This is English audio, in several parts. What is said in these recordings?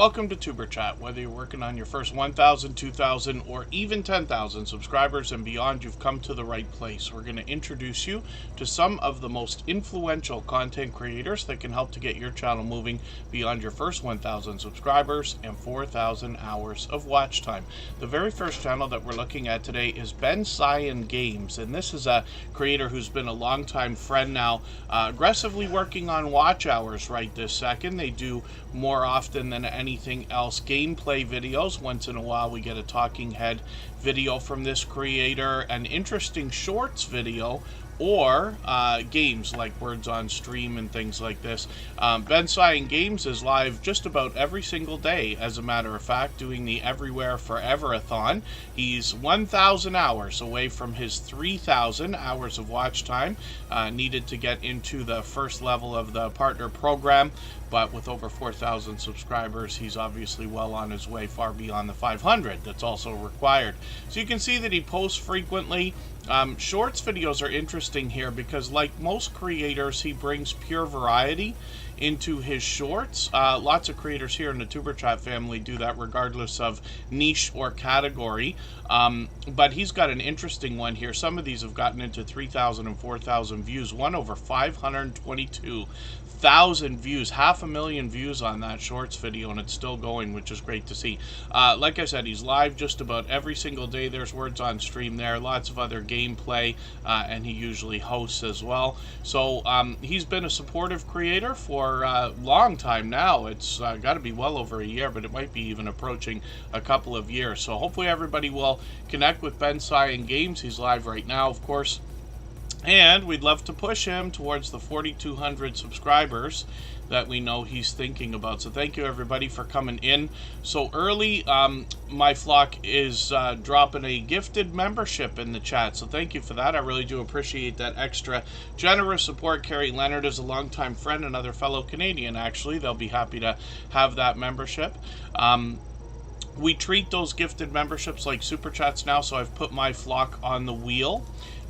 Welcome to Tuber Chat. Whether you're working on your first 1,000, 2,000, or even 10,000 subscribers and beyond, you've come to the right place. We're going to introduce you to some of the most influential content creators that can help to get your channel moving beyond your first 1,000 subscribers and 4,000 hours of watch time. The very first channel that we're looking at today is Ben Cyan Games, and this is a creator who's been a longtime friend now, aggressively working on watch hours right this second. They do more often than anything else gameplay videos. Once in a while we get a talking head video from this creator, an interesting shorts video, or games like words on stream and things like this. Ben Cyan Games is live just about every single day, as a matter of fact, doing the Everywhere Forever-a-thon. He's 1,000 hours away from his 3,000 hours of watch time needed to get into the first level of the partner program. But with over 4,000 subscribers, he's obviously well on his way, far beyond the 500 that's also required. So you can see that he posts frequently. Shorts videos are interesting here because, like most creators, he brings pure variety into his shorts. Lots of creators here in the Tuber Chat family do that regardless of niche or category. But he's got an interesting one here. Some of these have gotten into 3,000 and 4,000 views. One over 522,000 views, 500,000 views on that shorts video, and it's still going, which is great to see. Like I said, he's live just about every single day. There's words on stream there, lots of other gameplay, and he usually hosts as well. So he's been a supportive creator for a long time now. It's got to be well over a year, but it might be even approaching a couple of years. So hopefully everybody will connect with Ben Cyan Games. He's live right now, of course. And we'd love to push him towards the 4,200 subscribers that we know he's thinking about. So thank you everybody for coming in so early. My flock is dropping a gifted membership in the chat, so thank you for that. I really do appreciate that extra generous support. Carrie Leonard is a longtime friend, another fellow Canadian actually. They'll be happy to have that membership. We treat those gifted memberships like super chats now, so I've put my flock on the wheel.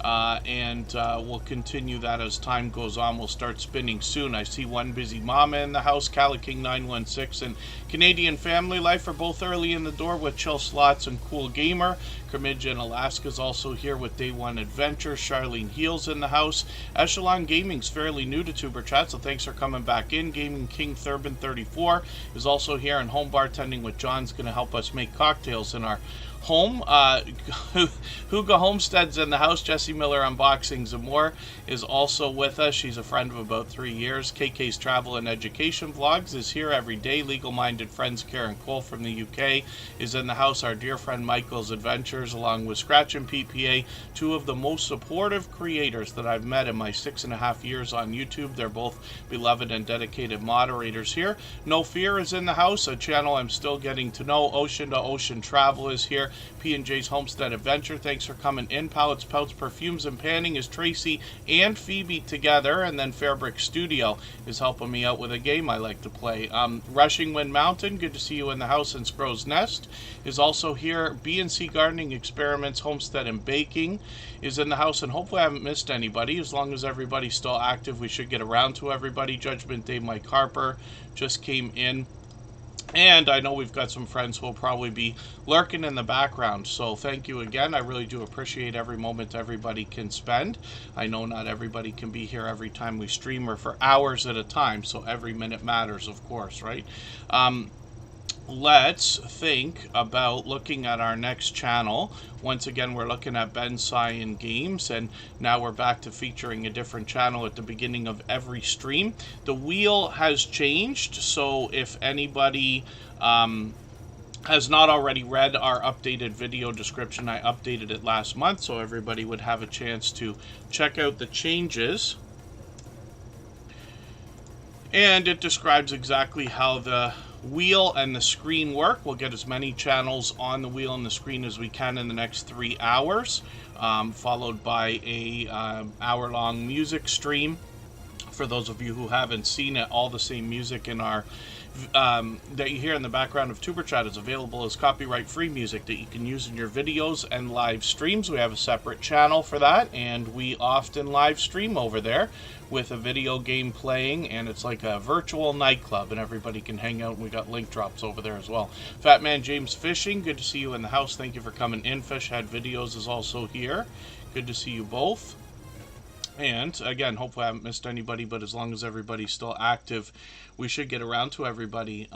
And we'll continue that as time goes on. We'll start spinning soon. I see one busy mama in the house. Cali King 916 and Canadian Family Life are both early in the door with Chill Slots and Cool Gamer. Kermidge in Alaska is also here with Day One Adventure. Charlene Heels in the house. Echelon Gaming's fairly new to Tuber Chat, so thanks for coming back in. Gaming King Thurbin 34 is also here, and home bartending with John's going to help us make cocktails in our home. Huga Homestead's in the house. Jesse Miller Unboxings and More is also with us. She's a friend of about 3 years. KK's Travel and Education Vlogs is here every day. Legal Minded Friends Karen Cole from the UK is in the house. Our dear friend Michael's Adventures, along with Scratch and PPA, two of the most supportive creators that I've met in my 6.5 years on YouTube. They're both beloved and dedicated moderators here. No Fear is in the house, a channel I'm still getting to know. Ocean to Ocean Travel is here. P&J's Homestead Adventure, thanks for coming in. Pallets, Pouts, Perfumes, and Panning is Tracy and Phoebe together. And then Fairbrick Studio is helping me out with a game I like to play. Rushing Wind Mountain, good to see you in the house. And Scrow's Nest is also here. B&C Gardening Experiments, Homestead and Baking is in the house. And hopefully I haven't missed anybody. As long as everybody's still active, we should get around to everybody. Judgment Day Mike Harper just came in. And I know we've got some friends who will probably be lurking in the background. So thank you again. I really do appreciate every moment everybody can spend. I know not everybody can be here every time we stream or for hours at a time. So every minute matters, of course, right? Let's think about looking at our next channel. Once again, we're looking at Ben Cyan Games, and now we're back to featuring a different channel at the beginning of every stream. The wheel has changed, so if anybody has not already read our updated video description, I updated it last month, so everybody would have a chance to check out the changes. And it describes exactly how the wheel and the screen work. We'll get as many channels on the wheel and the screen as we can in the next 3 hours, followed by a hour-long music stream. For those of you who haven't seen it, all the same music in our that you hear in the background of Tuber Chat is available as copyright-free music that you can use in your videos and live streams. We have a separate channel for that, and we often live stream over there with a video game playing, and it's like a virtual nightclub, and everybody can hang out, and we got link drops over there as well. Fat Man James Fishing, good to see you in the house. Thank you for coming in. Fish Had Videos is also here. Good to see you both. And again, hopefully I haven't missed anybody, but as long as everybody's still active, we should get around to everybody.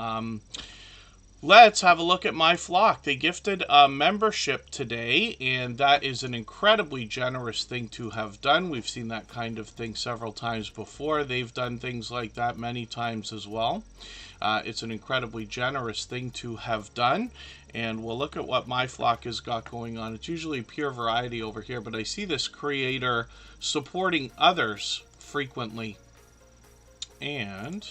Let's have a look at my flock. They gifted a membership today, and that is an incredibly generous thing to have done. We've seen that kind of thing several times before. They've done things like that many times as well. It's an incredibly generous thing to have done, and we'll look at what my flock has got going on. It's usually pure variety over here, but I see this creator supporting others frequently, and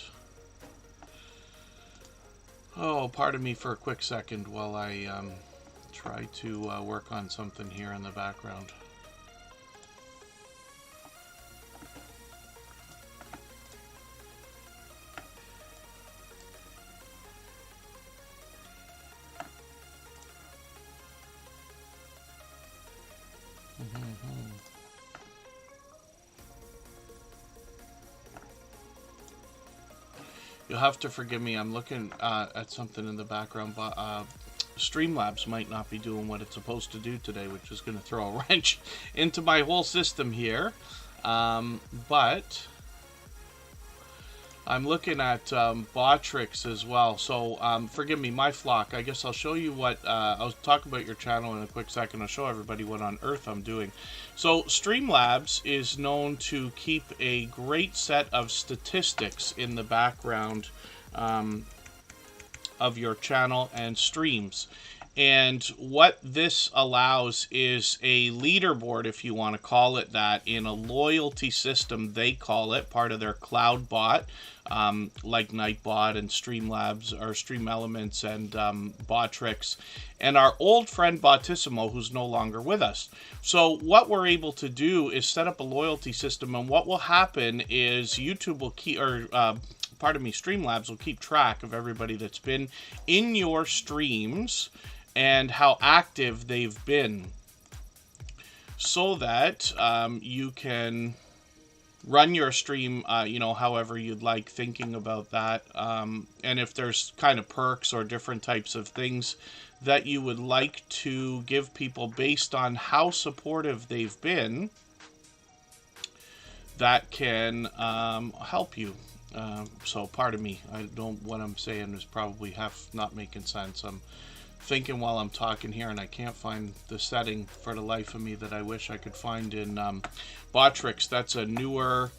oh, pardon me for a quick second while I try to work on something here in the background. You'll have to forgive me. I'm looking at something in the background, but Streamlabs might not be doing what it's supposed to do today, which is going to throw a wrench into my whole system here. But I'm looking at Botrix as well. So forgive me, my flock. I guess I'll show you what I'll talk about your channel in a quick second. I'll show everybody what on earth I'm doing. So Streamlabs is known to keep a great set of statistics in the background of your channel and streams. And what this allows is a leaderboard, if you want to call it that, in a loyalty system, they call it, part of their cloud bot, like Nightbot and Streamlabs, or Stream Elements and Botrix, and our old friend Botissimo, who's no longer with us. So what we're able to do is set up a loyalty system, and what will happen is YouTube will keep, or pardon me, Streamlabs will keep track of everybody that's been in your streams and how active they've been, so that you can run your stream, you know, however you'd like, thinking about that. And if there's kind of perks or different types of things that you would like to give people based on how supportive they've been, that can help you. So pardon me, what I'm saying is probably half not making sense. I'm thinking while I'm talking here, and I can't find the setting for the life of me that I wish I could find in Botrix. That's a newer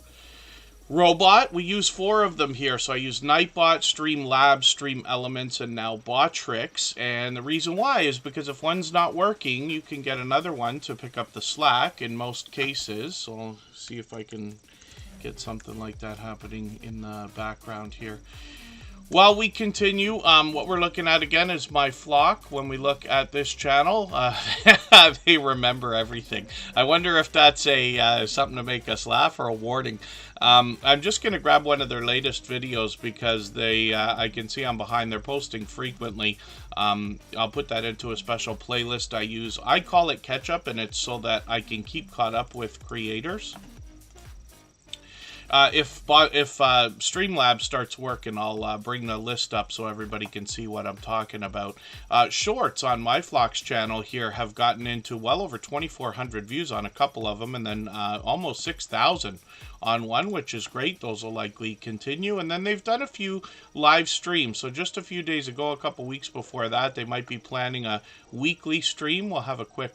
robot. We use 4 of them here. So I use Nightbot, Streamlabs, Stream Elements, and now Botrix. And the reason why is because if one's not working, you can get another one to pick up the slack in most cases. So I'll see if I can get something like that happening in the background here. While we continue, what we're looking at again is my flock. When we look at this channel, they remember everything. I wonder if that's a something to make us laugh or a warning. I'm just going to grab one of their latest videos because they, I can see I'm behind. They're posting frequently. I'll put that into a special playlist I use. I call it Catch Up, and it's so that I can keep caught up with creators. If Streamlabs starts working, I'll bring the list up so everybody can see what I'm talking about. Shorts on my Flock's channel here have gotten into well over 2,400 views on a couple of them, and then almost 6,000 on one, which is great. Those will likely continue. And then they've done a few live streams. So just a few days ago, a couple weeks before that, they might be planning a weekly stream. We'll have a quick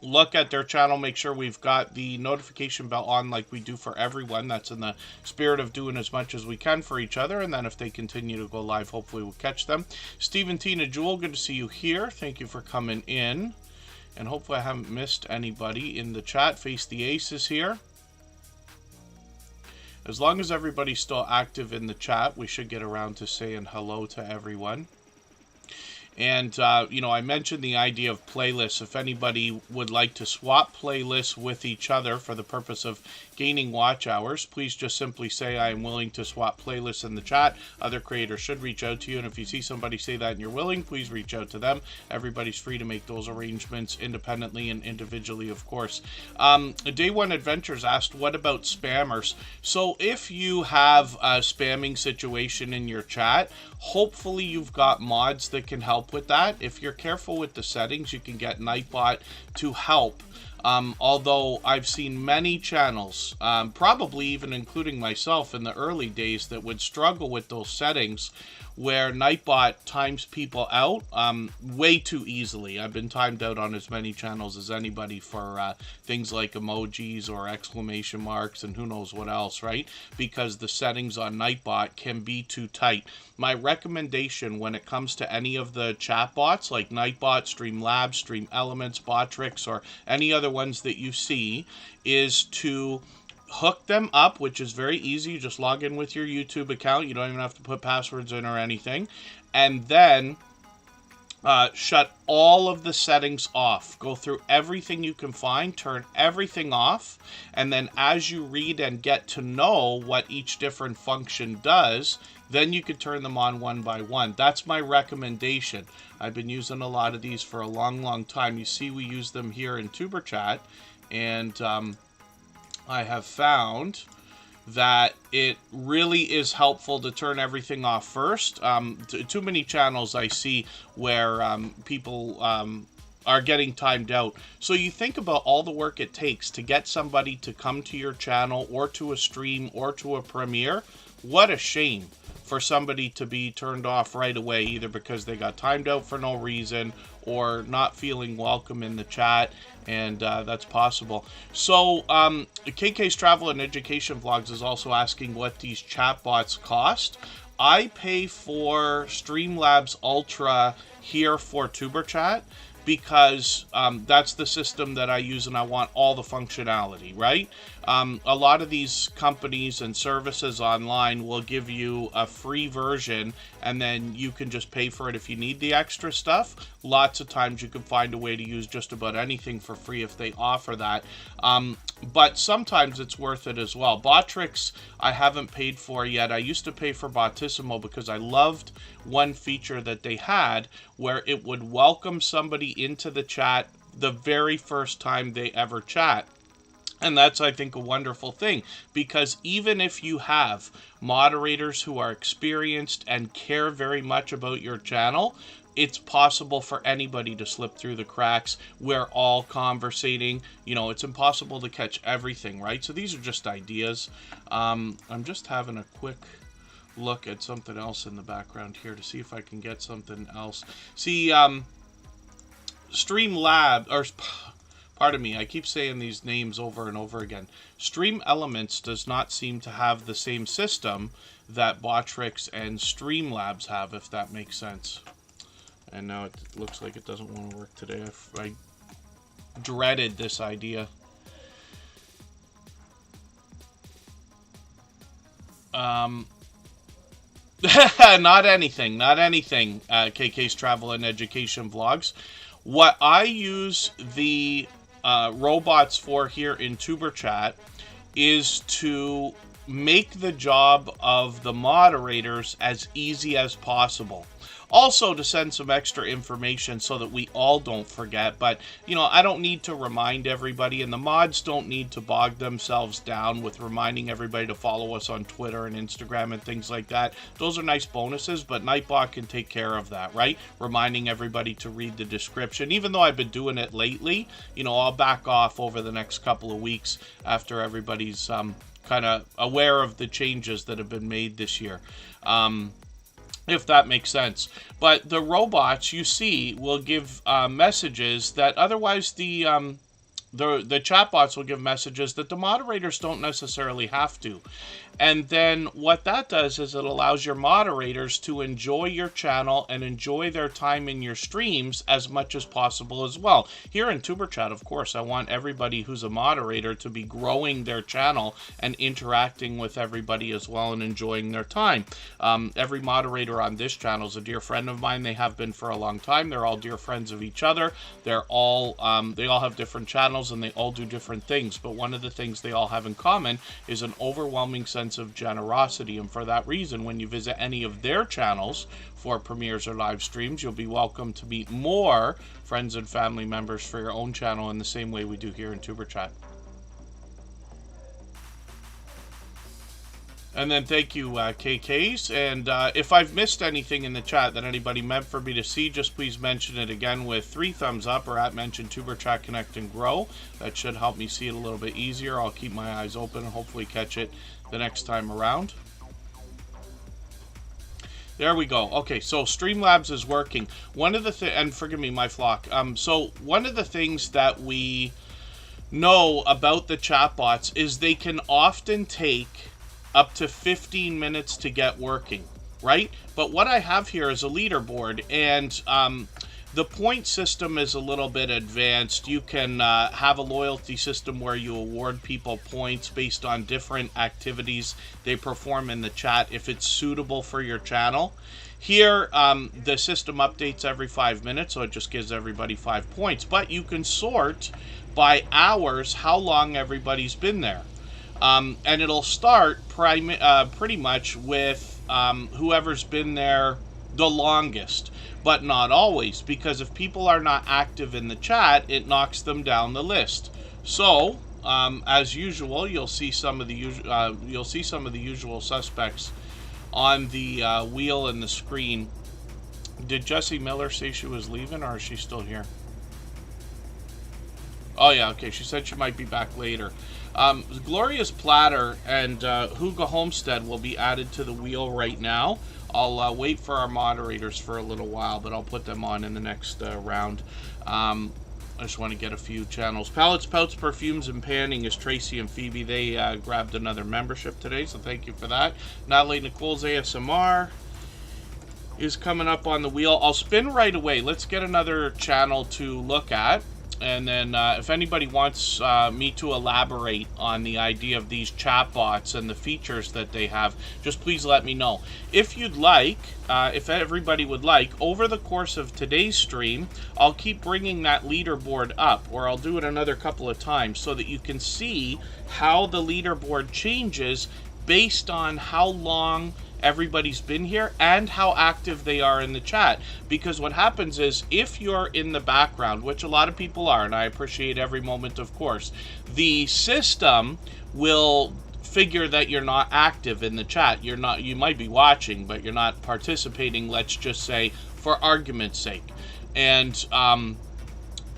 look at their channel, make sure we've got the notification bell on like we do for everyone. That's in the spirit of doing as much as we can for each other, and then if they continue to go live, hopefully we'll catch them. Stephen, Tina, Jewel, good to see you here. Thank you for coming in, and hopefully I haven't missed anybody in the chat. Face the Aces here. As long as everybody's still active in the chat, we should get around to saying hello to everyone. And, I mentioned the idea of playlists. If anybody would like to swap playlists with each other for the purpose of gaining watch hours, please just simply say, I am willing to swap playlists in the chat. Other creators should reach out to you. And if you see somebody say that and you're willing, please reach out to them. Everybody's free to make those arrangements independently and individually, of course. Day One Adventures asked, what about spammers? So if you have a spamming situation in your chat, hopefully you've got mods that can help with that. If you're careful with the settings, you can get Nightbot to help. Although I've seen many channels, probably even including myself in the early days, that would struggle with those settings where Nightbot times people out way too easily. I've been timed out on as many channels as anybody for things like emojis or exclamation marks and who knows what else, right? Because the settings on Nightbot can be too tight. My recommendation when it comes to any of the chat bots like Nightbot, Streamlabs, Stream Elements, Botrix, or any other ones that you see is to hook them up, which is very easy. You just log in with your YouTube account. You don't even have to put passwords in or anything. And then shut all of the settings off. Go through everything you can find, turn everything off, and then as you read and get to know what each different function does, then you can turn them on one by one. That's my recommendation. I've been using a lot of these for a long time. You see we use them here in Tuber Chat, and I have found that it really is helpful to turn everything off first. Too many channels I see where people are getting timed out. So you think about all the work it takes to get somebody to come to your channel or to a stream or to a premiere. What a shame for somebody to be turned off right away, either because they got timed out for no reason or not feeling welcome in the chat, and that's possible. So KK's Travel and Education Vlogs is also asking what these chatbots cost. I pay for Streamlabs Ultra here for Tuber Chat because that's the system that I use and I want all the functionality, right? A lot of these companies and services online will give you a free version and then you can just pay for it if you need the extra stuff. Lots of times you can find a way to use just about anything for free if they offer that. But sometimes it's worth it as well. Botrix I haven't paid for yet. I used to pay for Bottissimo because I loved one feature that they had where it would welcome somebody into the chat the very first time they ever chat. And that's, I think, a wonderful thing, because even if you have moderators who are experienced and care very much about your channel, it's possible for anybody to slip through the cracks. We're all conversating. You know, it's impossible to catch everything, right? So these are just ideas. I'm just having a quick look at something else in the background here to see if I can get something else. See, Streamlab, or pardon me, I keep saying these names over and over again. Stream Elements does not seem to have the same system that Botrix and Streamlabs have, if that makes sense. And now it looks like it doesn't want to work today. I dreaded this idea. Not anything, KK's Travel and Education Vlogs. What I use the robots for here in Tuber Chat is to make the job of the moderators as easy as possible. Also to send some extra information so that we all don't forget. But, you know, I don't need to remind everybody, and the mods don't need to bog themselves down with reminding everybody to follow us on Twitter and Instagram and things like that. Those are nice bonuses, but Nightbot can take care of that, right? Reminding everybody to read the description. Even though I've been doing it lately, you know, I'll back off over the next couple of weeks after everybody's kind of aware of the changes that have been made this year. If that makes sense. But the robots, you see, will give messages that otherwise the chatbots will give messages that the moderators don't necessarily have to. And then what that does is it allows your moderators to enjoy your channel and enjoy their time in your streams as much as possible as well. Here in Tuber Chat, of course, I want everybody who's a moderator to be growing their channel and interacting with everybody as well and enjoying their time. Every moderator on this channel is a dear friend of mine. They have been for a long time. They're all dear friends of each other. They're all they all have different channels and they all do different things. But one of the things they all have in common is an overwhelming sense of generosity. And for that reason, when you visit any of their channels for premieres or live streams, you'll be welcome to meet more friends and family members for your own channel in the same way we do here in Tuber Chat. And then thank you, KKs. And if I've missed anything in the chat that anybody meant for me to see, just please mention it again with 3 thumbs up or at mention Tuber Chat Connect and Grow. That should help me see it a little bit easier. I'll keep my eyes open and hopefully catch it the next time around. There we go. Okay, so Streamlabs is working. One of the and forgive me, my flock. So one of the things that we know about the chatbots is they can often take up to 15 minutes to get working, right? But what I have here is a leaderboard, and the point system is a little bit advanced. You can have a loyalty system where you award people points based on different activities they perform in the chat if it's suitable for your channel. Here, the system updates every 5 minutes, so it just gives everybody 5 points. But you can sort by hours how long everybody's been there. And it'll start pretty much with whoever's been there the longest, but not always, because if people are not active in the chat, it knocks them down the list. So, as usual, you'll see some of the usual suspects on the wheel and the screen. Did Jessie Miller say she was leaving, or is she still here? Oh yeah, okay. She said she might be back later. Gloria's Platter and Huga Homestead will be added to the wheel right now. I'll wait for our moderators for a little while, but I'll put them on in the next round. I just want to get a few channels. Palettes, Pouts, Perfumes, and Panning is Tracy and Phoebe. They grabbed another membership today, so thank you for that. Natalie Nicole's ASMR is coming up on the wheel. I'll spin right away. Let's get another channel to look at. And then if anybody wants me to elaborate on the idea of these chatbots and the features that they have, just please let me know. If you'd like, if everybody would like, over the course of today's stream, I'll keep bringing that leaderboard up, or I'll do it another couple of times so that you can see how the leaderboard changes based on how long everybody's been here and how active they are in the chat. Because what happens is, if you're in the background, which a lot of people are, and I appreciate every moment, of course, the system will figure that you're not active in the chat. You might be watching, but you're not participating, let's just say, for argument's sake. And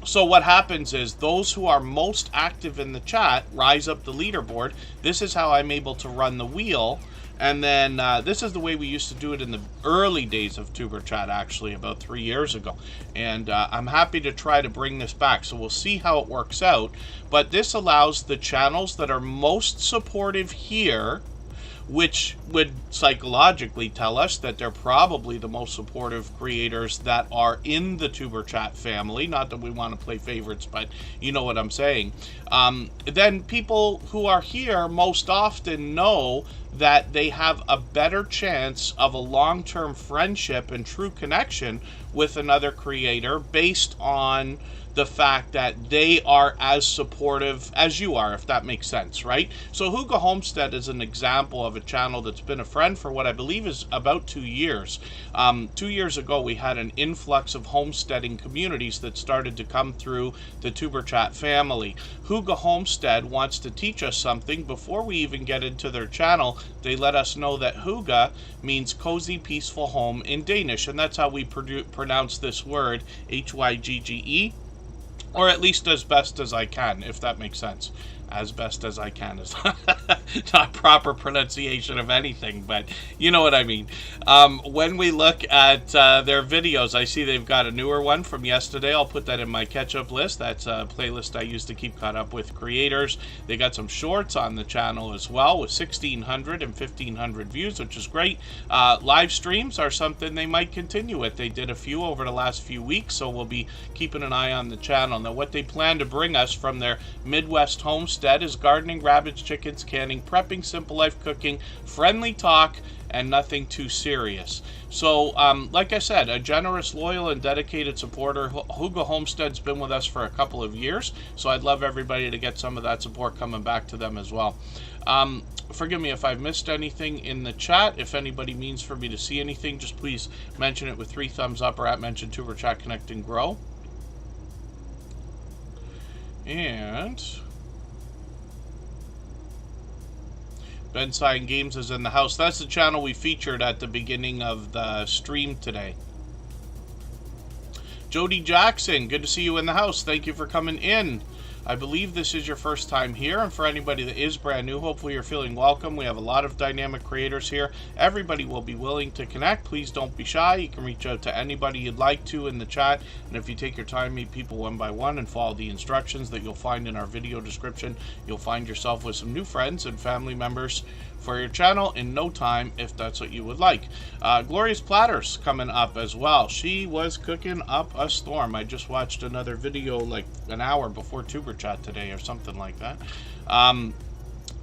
so what happens is, those who are most active in the chat rise up the leaderboard. This is how I'm able to run the wheel. And then this is the way we used to do it in the early days of Tuber Chat, actually, about 3 years ago. And I'm happy to try to bring this back, so we'll see how it works out. But this allows the channels that are most supportive here, which would psychologically tell us that they're probably the most supportive creators that are in the Tuber Chat family. Not that we want to play favorites, but you know what I'm saying. Then people who are here most often know that they have a better chance of a long-term friendship and true connection with another creator based on the fact that they are as supportive as you are, if that makes sense, right? So Huga Homestead is an example of a channel that's been a friend for what I believe is about 2 years. 2 years ago, we had an influx of homesteading communities that started to come through the Tuber Chat family. Huga Homestead wants to teach us something. Before we even get into their channel, they let us know that Huga means cozy, peaceful home in Danish, and that's how we pronounce this word, Hygge. Or at least as best as I can, if that makes sense. as best as I can. Is not proper pronunciation of anything, but you know what I mean. When we look at their videos, I see they've got a newer one from yesterday. I'll put that in my catch-up list. That's a playlist I use to keep caught up with creators. They got some shorts on the channel as well with 1,600 and 1,500 views, which is great. Live streams are something they might continue with. They did a few over the last few weeks, so we'll be keeping an eye on the channel. Now, what they plan to bring us from their Midwest homestead is gardening, rabbits, chickens, canning, prepping, simple life cooking, friendly talk, and nothing too serious. So, like I said, a generous, loyal, and dedicated supporter. Hugo Homestead's been with us for a couple of years, so I'd love everybody to get some of that support coming back to them as well. Forgive me if I've missed anything in the chat. If anybody means for me to see anything, just please mention it with 3 thumbs up or at mention Tuber Chat Connect and Grow. And Ben Sign Games is in the house. That's the channel we featured at the beginning of the stream today. Jody Jackson, good to see you in the house. Thank you for coming in. I believe this is your first time here, and for anybody that is brand new, hopefully you're feeling welcome. We have a lot of dynamic creators here. Everybody will be willing to connect. Please don't be shy. You can reach out to anybody you'd like to in the chat, and if you take your time, meet people one by one and follow the instructions that you'll find in our video description, you'll find yourself with some new friends and family members for your channel in no time, if that's what you would like. Glorious Platters coming up as well. She was cooking up a storm. I just watched another video like an hour before Tuber Chat today or something like that.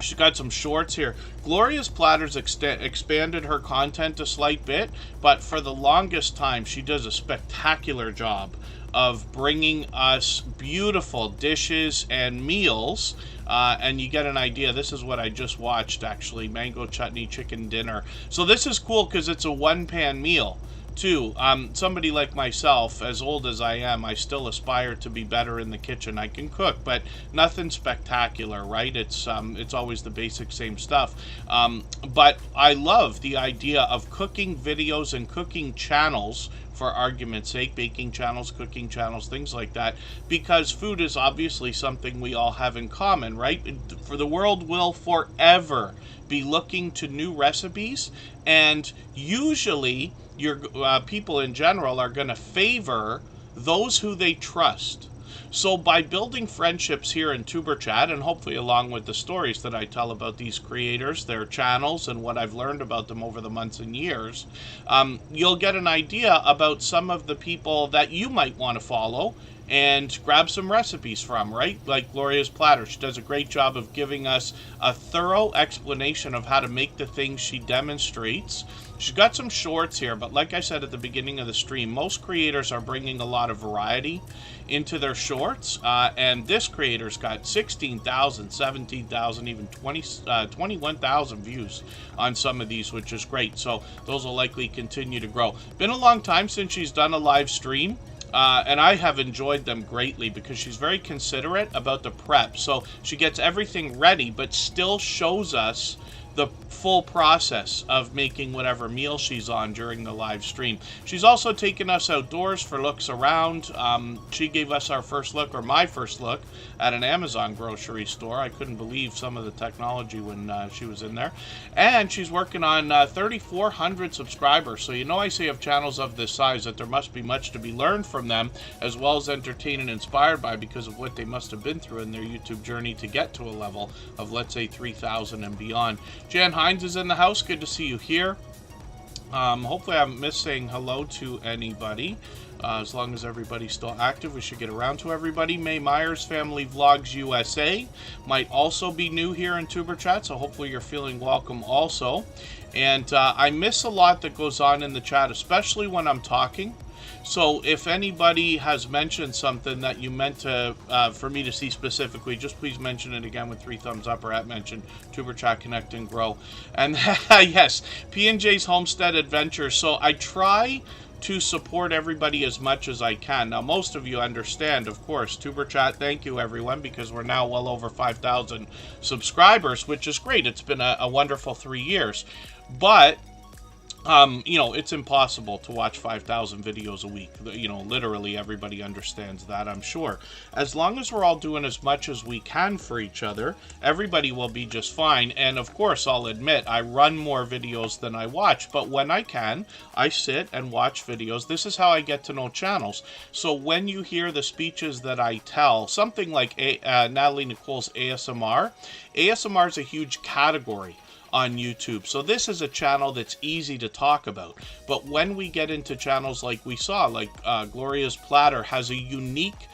She's got some shorts here. Glorious Platters expanded her content a slight bit, but for the longest time, she does a spectacular job of bringing us beautiful dishes and meals. And you get an idea. This is what I just watched, actually. Mango chutney chicken dinner. So this is cool because it's a one-pan meal, too. Somebody like myself, as old as I am, I still aspire to be better in the kitchen. I can cook, but nothing spectacular, right? It's always the basic same stuff. But I love the idea of cooking videos and cooking channels, for argument's sake, baking channels, cooking channels, things like that, because food is obviously something we all have in common, right? For the world will forever be looking to new recipes, and usually your people in general are going to favor those who they trust. So by building friendships here in Tuber Chat, and hopefully along with the stories that I tell about these creators, their channels, and what I've learned about them over the months and years, you'll get an idea about some of the people that you might want to follow and grab some recipes from, right? Like Gloria's Platter. She does a great job of giving us a thorough explanation of how to make the things she demonstrates. She's got some shorts here, but like I said at the beginning of the stream, most creators are bringing a lot of variety into their shorts, and this creator's got 16,000, 17,000, even 21,000 views on some of these, which is great. So those will likely continue to grow. Been a long time since she's done a live stream. And I have enjoyed them greatly because she's very considerate about the prep. So she gets everything ready, but still shows us the full process of making whatever meal she's on during the live stream. She's also taken us outdoors for looks around. She gave us our first look, or my first look, at an Amazon grocery store. I couldn't believe some of the technology when she was in there. And she's working on 3,400 subscribers. So you know I say of channels of this size that there must be much to be learned from them, as well as entertained and inspired by, because of what they must have been through in their YouTube journey to get to a level of, let's say, 3,000 and beyond. Jan Hines is in the house. Good to see you here. Hopefully I haven't missed saying hello to anybody. As long as everybody's still active, we should get around to everybody. May Myers Family Vlogs USA might also be new here in Tuber Chat, so hopefully you're feeling welcome also. And I miss a lot that goes on in the chat, especially when I'm talking. So if anybody has mentioned something that you meant to for me to see specifically, just please mention it again with 3 thumbs up or at mention Tuber Chat Connect and Grow. And yes, P&J's Homestead Adventure. So I try to support everybody as much as I can. Now, most of you understand, of course, Tuber Chat, thank you everyone, because we're now well over 5,000 subscribers, which is great. It's been a wonderful 3 years. But it's impossible to watch 5,000 videos a week. Literally everybody understands that, I'm sure. As long as we're all doing as much as we can for each other, everybody will be just fine. And of course, I'll admit, I run more videos than I watch, but when I can, I sit and watch videos. This is how I get to know channels. So when you hear the speeches that I tell, something like Natalie Nicole's ASMR is a huge category on YouTube. So this is a channel that's easy to talk about. But when we get into channels like we saw, like Gloria's Platter has a unique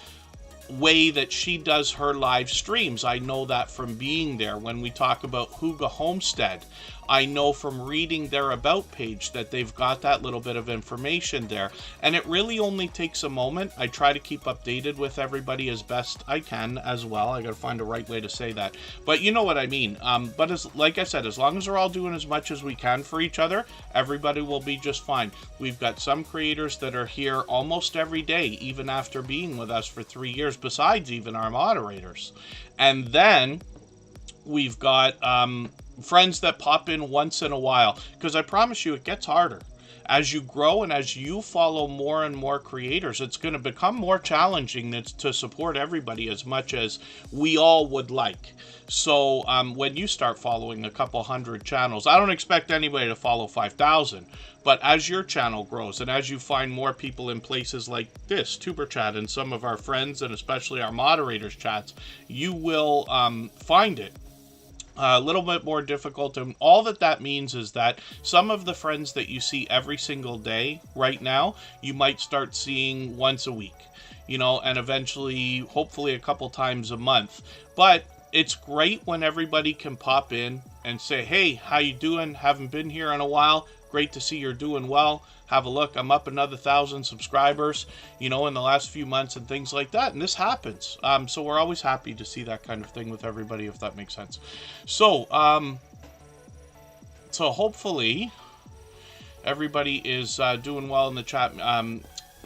way that she does her live streams. I know that from being there. When we talk about Huga Homestead, I know from reading their about page that they've got that little bit of information there. And it really only takes a moment. I try to keep updated with everybody as best I can as well. I got to find the right way to say that. But you know what I mean. But like I said, as long as we're all doing as much as we can for each other, everybody will be just fine. We've got some creators that are here almost every day, even after being with us for 3 years, besides even our moderators. And then we've got friends that pop in once in a while, because I promise you it gets harder. As you grow and as you follow more and more creators, it's going to become more challenging to support everybody as much as we all would like. So when you start following a couple hundred channels, I don't expect anybody to follow 5,000, but as your channel grows and as you find more people in places like this, Tuber Chat, and some of our friends and especially our moderators chats, you will find it a little bit more difficult. And all that means is that some of the friends that you see every single day right now, you might start seeing once a week, and eventually, hopefully a couple times a month. But it's great when everybody can pop in and say, hey, how you doing? Haven't been here in a while. Great to see you're doing well. Have a look. I'm up another 1,000 subscribers, in the last few months and things like that. And this happens. So we're always happy to see that kind of thing with everybody, if that makes sense. So, hopefully everybody is doing well in the chat.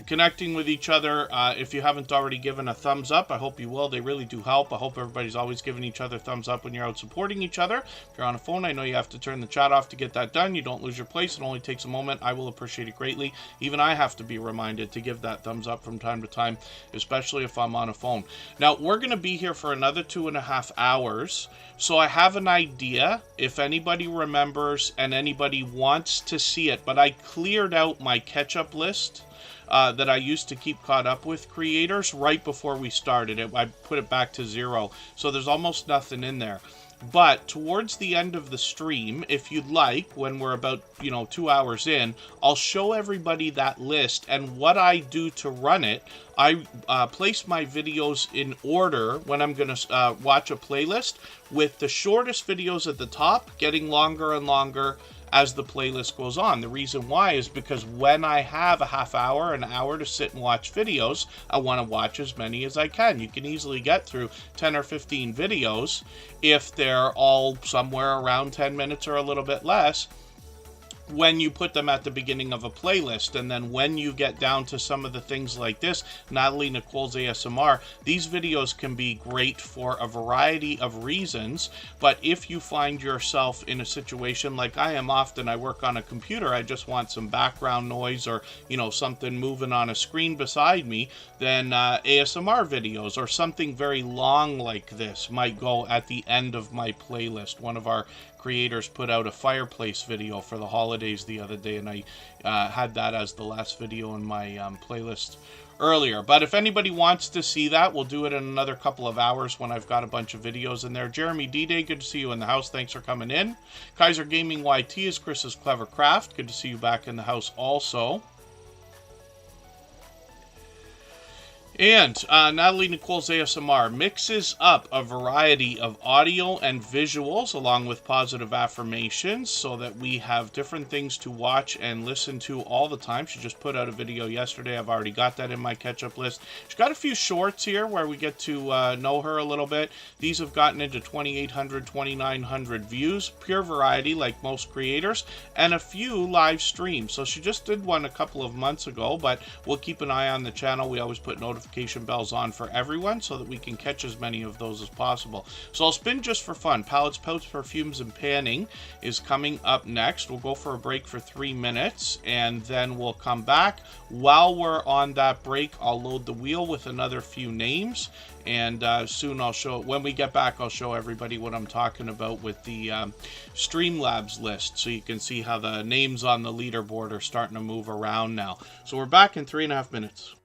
Connecting with each other. If you haven't already given a thumbs up, I hope you will. They really do help. I hope everybody's always giving each other thumbs up when you're out supporting each other. If you're on a phone, I know you have to turn the chat off to get that done. You don't lose your place. It only takes a moment. I will appreciate it greatly. Even I have to be reminded to give that thumbs up from time to time, especially if I'm on a phone. Now, we're going to be here for another 2.5 hours. So I have an idea, if anybody remembers and anybody wants to see it, but I cleared out my catch-up list that I used to keep caught up with creators right before we started it. I put it back to 0, so there's almost nothing in there. But towards the end of the stream, if you'd like, when we're about 2 hours in, I'll show everybody that list and what I do to run it. I place my videos in order when I'm going to watch a playlist, with the shortest videos at the top getting longer and longer as the playlist goes on. The reason why is because when I have a half hour, an hour to sit and watch videos, I want to watch as many as I can. You can easily get through 10 or 15 videos if they're all somewhere around 10 minutes or a little bit less, when you put them at the beginning of a playlist. And then when you get down to some of the things like this, Natalie Nicole's ASMR, these videos can be great for a variety of reasons. But if you find yourself in a situation like I am often, I work on a computer, I just want some background noise or, something moving on a screen beside me, then ASMR videos or something very long like this might go at the end of my playlist. One of our creators put out a fireplace video for the holidays the other day, and I had that as the last video in my playlist earlier. But if anybody wants to see that, we'll do it in another couple of hours when I've got a bunch of videos in there. Jeremy D-Day, good to see you in the house. Thanks for coming in. Kaiser Gaming YT is Chris's Clever Craft. Good to see you back in the house also. And Natalie Nicole's ASMR mixes up a variety of audio and visuals along with positive affirmations so that we have different things to watch and listen to all the time. She just put out a video yesterday. I've already got that in my catch-up list. She's got a few shorts here where we get to know her a little bit. These have gotten into 2,800, 2,900 views. Pure variety like most creators. And a few live streams. So she just did one a couple of months ago, but we'll keep an eye on the channel. We always put notifications notification bells on for everyone so that we can catch as many of those as possible. So I'll spin just for fun. Palettes, pouts, perfumes, and panning is coming up next. We'll go for a break for 3 minutes, and then we'll come back. While we're on that break, I'll load the wheel with another few names, and soon I'll show, when we get back, I'll show everybody what I'm talking about with the Streamlabs list, so you can see how the names on the leaderboard are starting to move around now. So we're back in 3.5 minutes.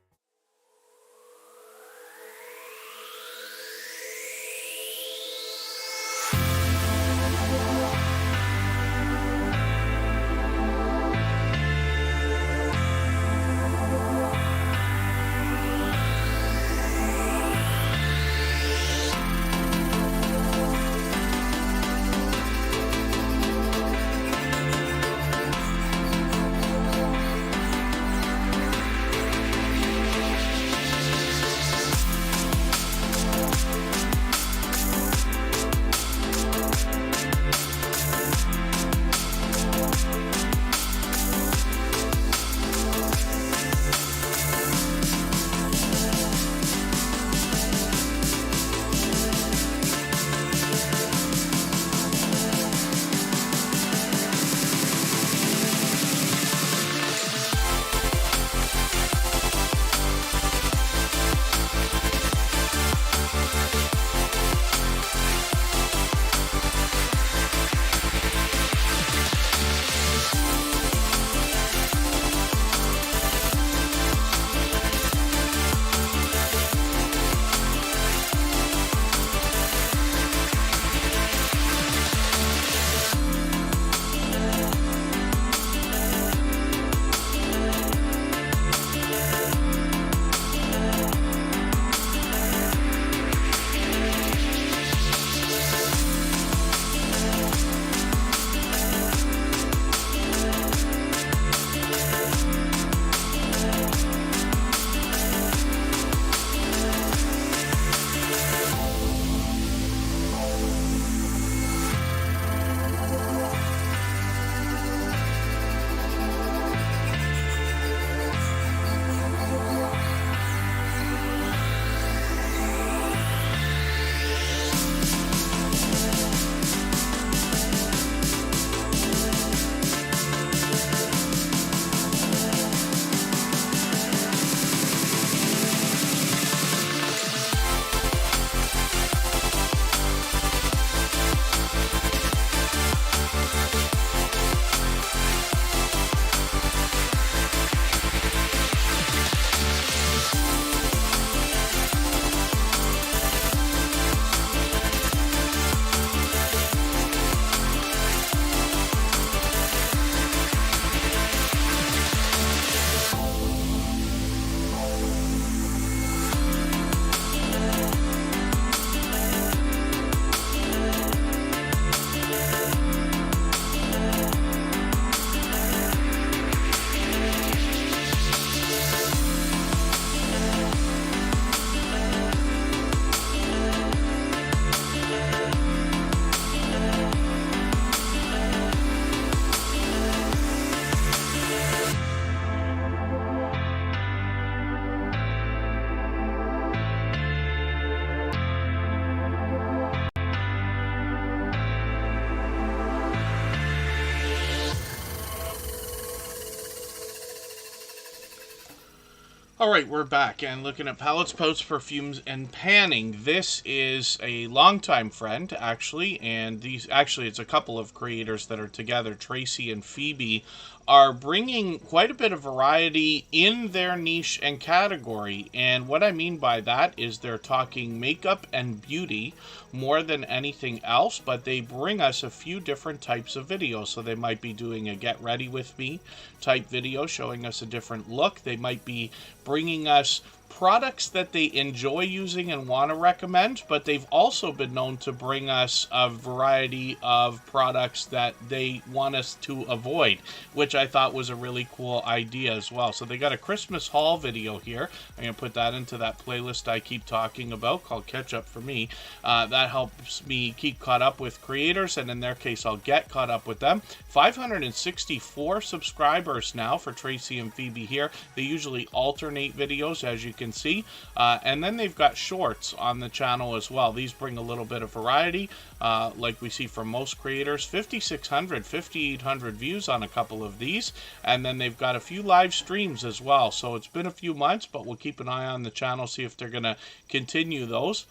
Alright, we're back and looking at palettes, pouts, perfumes, and panning. This is a longtime friend, actually, and it's a couple of creators that are together. Tracy and Phoebe are bringing quite a bit of variety in their niche and category, and what I mean by that is they're talking makeup and beauty more than anything else, but they bring us a few different types of videos. So they might be doing a get ready with me type video showing us a different look. They might be bringing us products that they enjoy using and want to recommend, but they've also been known to bring us a variety of products that they want us to avoid, which I thought was a really cool idea as well. So they got a Christmas haul video here. I'm going to put that into that playlist I keep talking about called Catch Up for Me. That helps me keep caught up with creators, and in their case, I'll get caught up with them. 564 subscribers now for Tracy and Phoebe here. They usually alternate videos, as you can see. And then they've got shorts on the channel as well. These bring a little bit of variety, like we see from most creators. 5,600, 5,800 views on a couple of these. And then they've got a few live streams as well. So it's been a few months, but we'll keep an eye on the channel, see if they're going to continue those.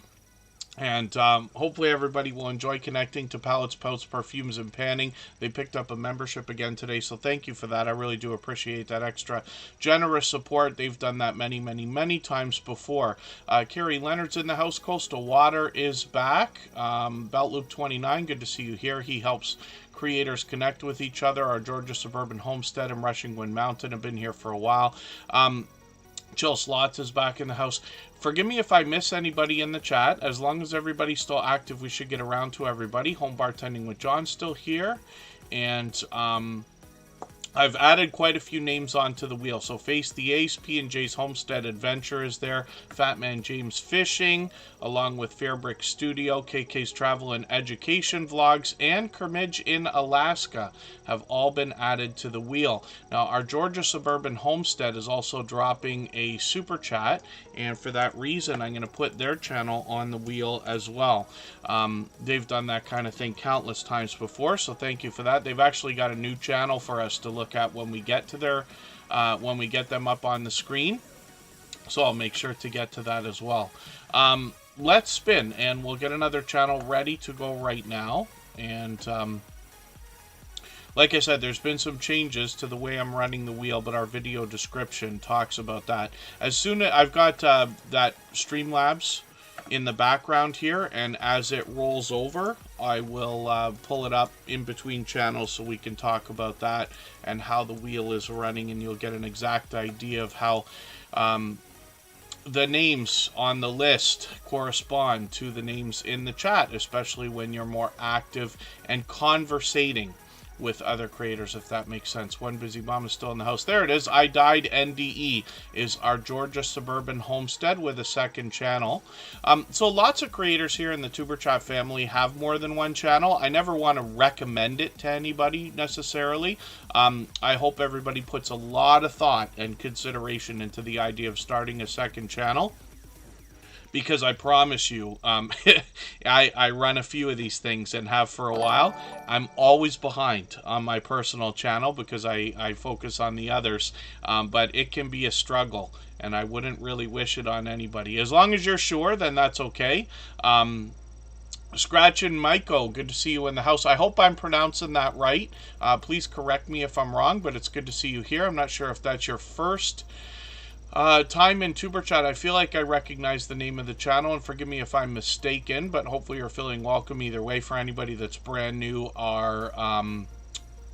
And hopefully everybody will enjoy connecting to Palettes, Pouts, Perfumes, and Panning. They picked up a membership again today, so thank you for that. I really do appreciate that extra generous support. They've done that many, many, many times before. Carrie Leonard's in the house. Coastal Water is back. Belt Loop 29, good to see you here. He helps creators connect with each other. Our Georgia Suburban Homestead and Rushing Wind Mountain have been here for a while. Chill Slots is back in the house. Forgive me if I miss anybody in the chat. As long as everybody's still active, we should get around to everybody. Home Bartending with John's still here. And I've added quite a few names onto the wheel. So Face the Ace, P&J's Homestead Adventure is there. Fat Man James Fishing, along with Fairbrick Studio, KK's Travel and Education Vlogs, and Kermidge in Alaska have all been added to the wheel. Now, our Georgia Suburban Homestead is also dropping a super chat, and for that reason, I'm going to put their channel on the wheel as well. They've done that kind of thing countless times before, so thank you for that. They've actually got a new channel for us to look at when we get to their when we get them up on the screen, so I'll make sure to get to that as well. Let's spin, and we'll get another channel ready to go right now. And like I said, there's been some changes to the way I'm running the wheel, but our video description talks about that. As soon as I've got that Streamlabs in the background here, and as it rolls over, I will pull it up in between channels so we can talk about that and how the wheel is running, and you'll get an exact idea of how the names on the list correspond to the names in the chat, especially when you're more active and conversating with other creators, if that makes sense. One Busy Mom is still in the house. There it is. I Died NDE is our Georgia Suburban Homestead with a second channel. So lots of creators here in the Tuber Chat family have more than one channel. I never want to recommend it to anybody necessarily. I hope everybody puts a lot of thought and consideration into the idea of starting a second channel, because I promise you, I run a few of these things and have for a while. I'm always behind on my personal channel because I focus on the others, but it can be a struggle, and I wouldn't really wish it on anybody. As long as you're sure, then that's okay. Scratch and Maiko, good to see you in the house. I hope I'm pronouncing that right. Please correct me if I'm wrong, but it's good to see you here. I'm not sure if that's your first time in Tuber Chat. I feel like I recognize the name of the channel, and forgive me if I'm mistaken, but hopefully you're feeling welcome either way. For anybody that's brand new, our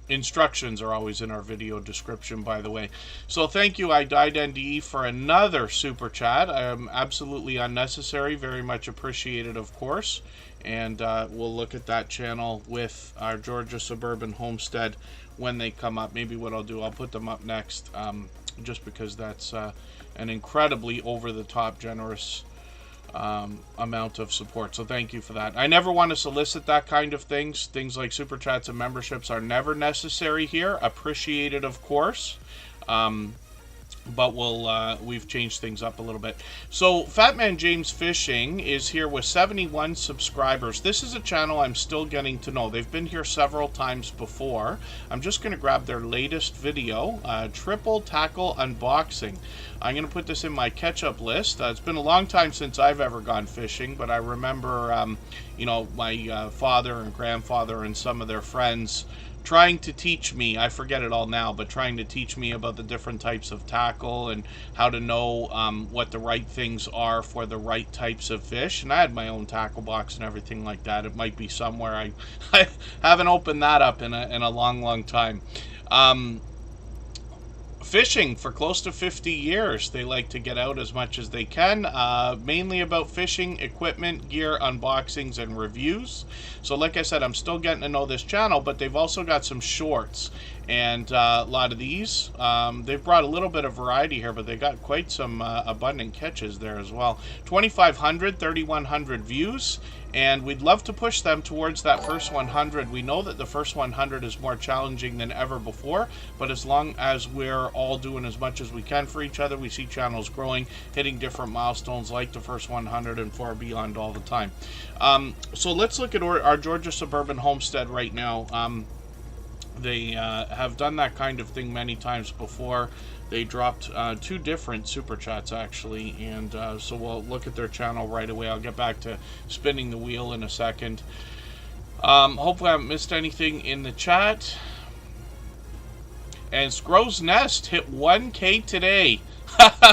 instructions are always in our video description, by the way. So thank you, I Died NDE, for another super chat. Absolutely unnecessary, very much appreciated, of course. And we'll look at that channel with our Georgia Suburban Homestead when they come up. Maybe what I'll do, I'll put them up next, just because that's an incredibly over-the-top generous amount of support. So thank you for that. I never want to solicit that kind of things. Things like super chats and memberships are never necessary here. Appreciated, of course. But we've changed things up a little bit. So Fat Man James Fishing is here with 71 subscribers. This is a channel I'm still getting to know. They've been here several times before. I'm just going to grab their latest video, triple tackle unboxing. I'm going to put this in my catch-up list. It's been a long time since I've ever gone fishing, but I remember, you know, my father and grandfather and some of their friends trying to teach me, I forget it all now, but trying to teach me about the different types of tackle and how to know what the right things are for the right types of fish. And I had my own tackle box and everything like that. It might be somewhere. I haven't opened that up in a long time. Fishing for close to 50 years. They like to get out as much as they can, mainly about fishing, equipment, gear, unboxings, and reviews. So like I said, I'm still getting to know this channel, but they've also got some shorts. and a lot of these. They've brought a little bit of variety here, but they got quite some abundant catches there as well. 2,500, 3,100 views, and we'd love to push them towards that first 100. We know that the first 100 is more challenging than ever before, but as long as we're all doing as much as we can for each other, we see channels growing, hitting different milestones like the first 100 and far beyond all the time. So let's look at our Georgia Suburban Homestead right now. They have done that kind of thing many times before. They dropped 2 different super chats actually, and so we'll look at their channel right away. I'll get back to spinning the wheel in a second. Hopefully I haven't missed anything in the chat. And Scrow's Nest hit 1K today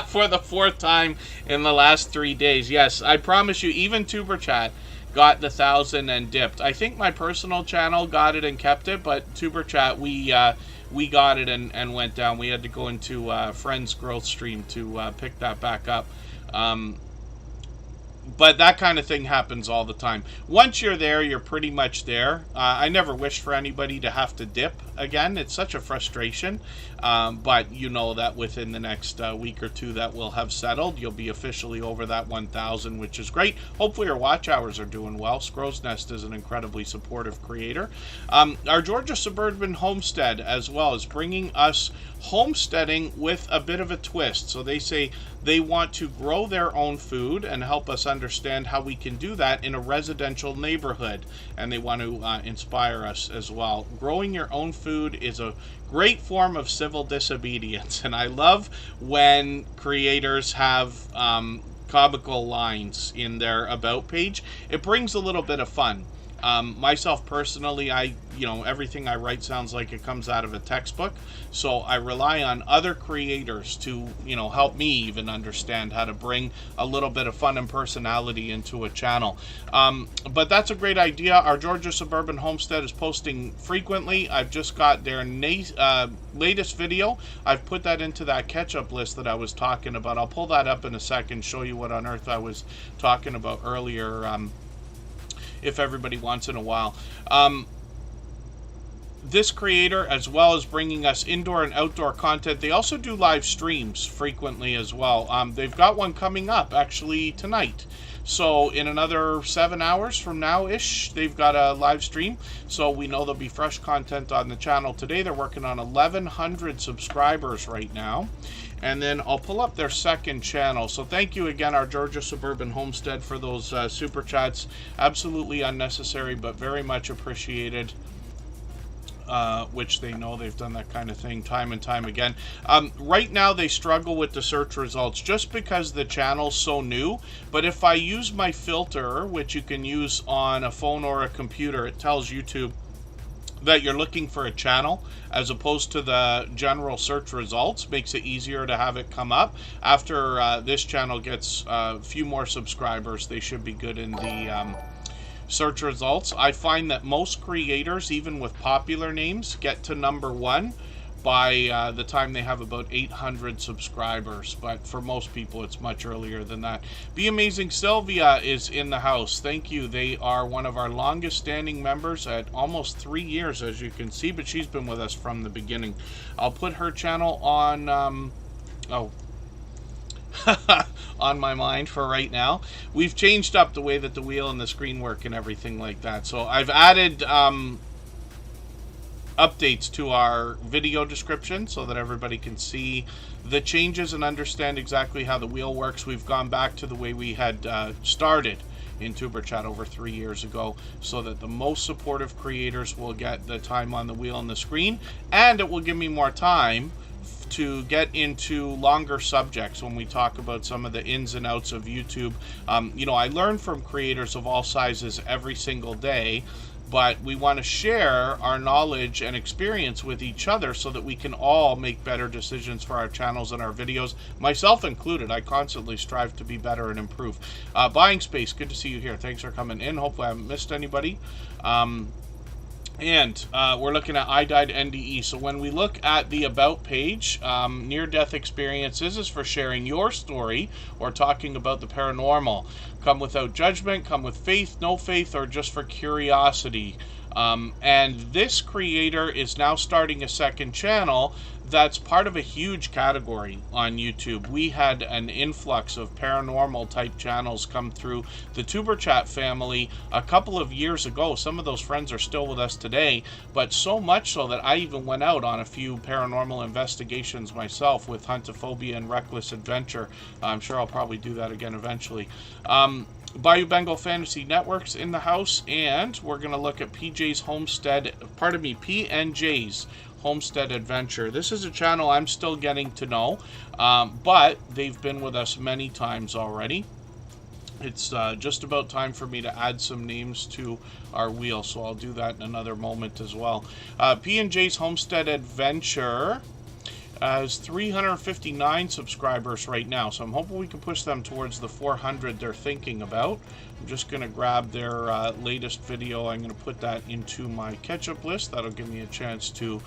for the 4th time in the last 3 days. Yes, I promise you, even Tuber Chat got the 1,000 and dipped. I think my personal channel got it and kept it, but Tuber Chat, we got it and went down. We had to go into Friends Growth Stream to pick that back up. But that kind of thing happens all the time. Once you're there, you're pretty much there. I never wish for anybody to have to dip again. It's such a frustration. But you know that within the next week or 2 that will have settled. You'll be officially over that 1,000, which is great. Hopefully your watch hours are doing well. Scrow's Nest is an incredibly supportive creator. Our Georgia Suburban Homestead as well is bringing us homesteading with a bit of a twist. So they say they want to grow their own food and help us understand how we can do that in a residential neighborhood, and they want to inspire us as well. Growing your own food is a great form of civil disobedience, and I love when creators have comical lines in their about page. It brings a little bit of fun. Myself personally, everything I write sounds like it comes out of a textbook, so I rely on other creators to, help me even understand how to bring a little bit of fun and personality into a channel. But that's a great idea. Our Georgia Suburban Homestead is posting frequently. I've just got their latest video. I've put that into that catch-up list that I was talking about. I'll pull that up in a second, show you what on earth I was talking about earlier, if everybody wants in a while. This creator, as well as bringing us indoor and outdoor content, they also do live streams frequently as well. They've got one coming up actually tonight. So in another 7 hours from now-ish, they've got a live stream. So we know there'll be fresh content on the channel today. They're working on 1,100 subscribers right now. And then I'll pull up their second channel. So thank you again, our Georgia Suburban Homestead, for those super chats. Absolutely unnecessary, but very much appreciated. Which they know they've done that kind of thing time and time again. Right now they struggle with the search results just because the channel's so new. But if I use my filter, which you can use on a phone or a computer, it tells YouTube that you're looking for a channel as opposed to the general search results. Makes it easier to have it come up. After this channel gets a few more subscribers, they should be good in the search results. I find that most creators, even with popular names, get to #1 by the time they have about 800 subscribers, but for most people it's much earlier than that. Be Amazing Sylvia is in the house. Thank you. They are one of our longest standing members at almost 3 years, as you can see, but she's been with us from the beginning. I'll put her channel on on my mind for right now. We've changed up the way that the wheel and the screen work and everything like that. So I've added updates to our video description so that everybody can see the changes and understand exactly how the wheel works. We've gone back to the way we had started in Tuber Chat over 3 years ago, so that the most supportive creators will get the time on the wheel and the screen, and it will give me more time to get into longer subjects when we talk about some of the ins and outs of YouTube. I learn from creators of all sizes every single day, but we want to share our knowledge and experience with each other so that we can all make better decisions for our channels and our videos, myself included. I constantly strive to be better and improve. Buying Space, good to see you here. Thanks for coming in. Hopefully I haven't missed anybody. And we're looking at I Died NDE. So when we look at the About page, near-death experiences is for sharing your story or talking about the paranormal. Come without judgment, come with faith, no faith, or just for curiosity. And this creator is now starting a second channel that's part of a huge category on YouTube. We had an influx of paranormal type channels come through the Tuber Chat family a couple of years ago. Some of those friends are still with us today, but so much so that I even went out on a few paranormal investigations myself with Huntophobia and Reckless Adventure. I'm sure I'll probably do that again eventually. Bayou Bengal Fantasy Network's in the house, and we're going to look at PNJ's Homestead Adventure. This is a channel I'm still getting to know, but they've been with us many times already. It's just about time for me to add some names to our wheel, so I'll do that in another moment as well. PNJ's Homestead Adventure has 359 subscribers right now, so I'm hoping we can push them towards the 400 they're thinking about. I'm just going to grab their latest video. I'm going to put that into my catch-up list. That'll give me a chance to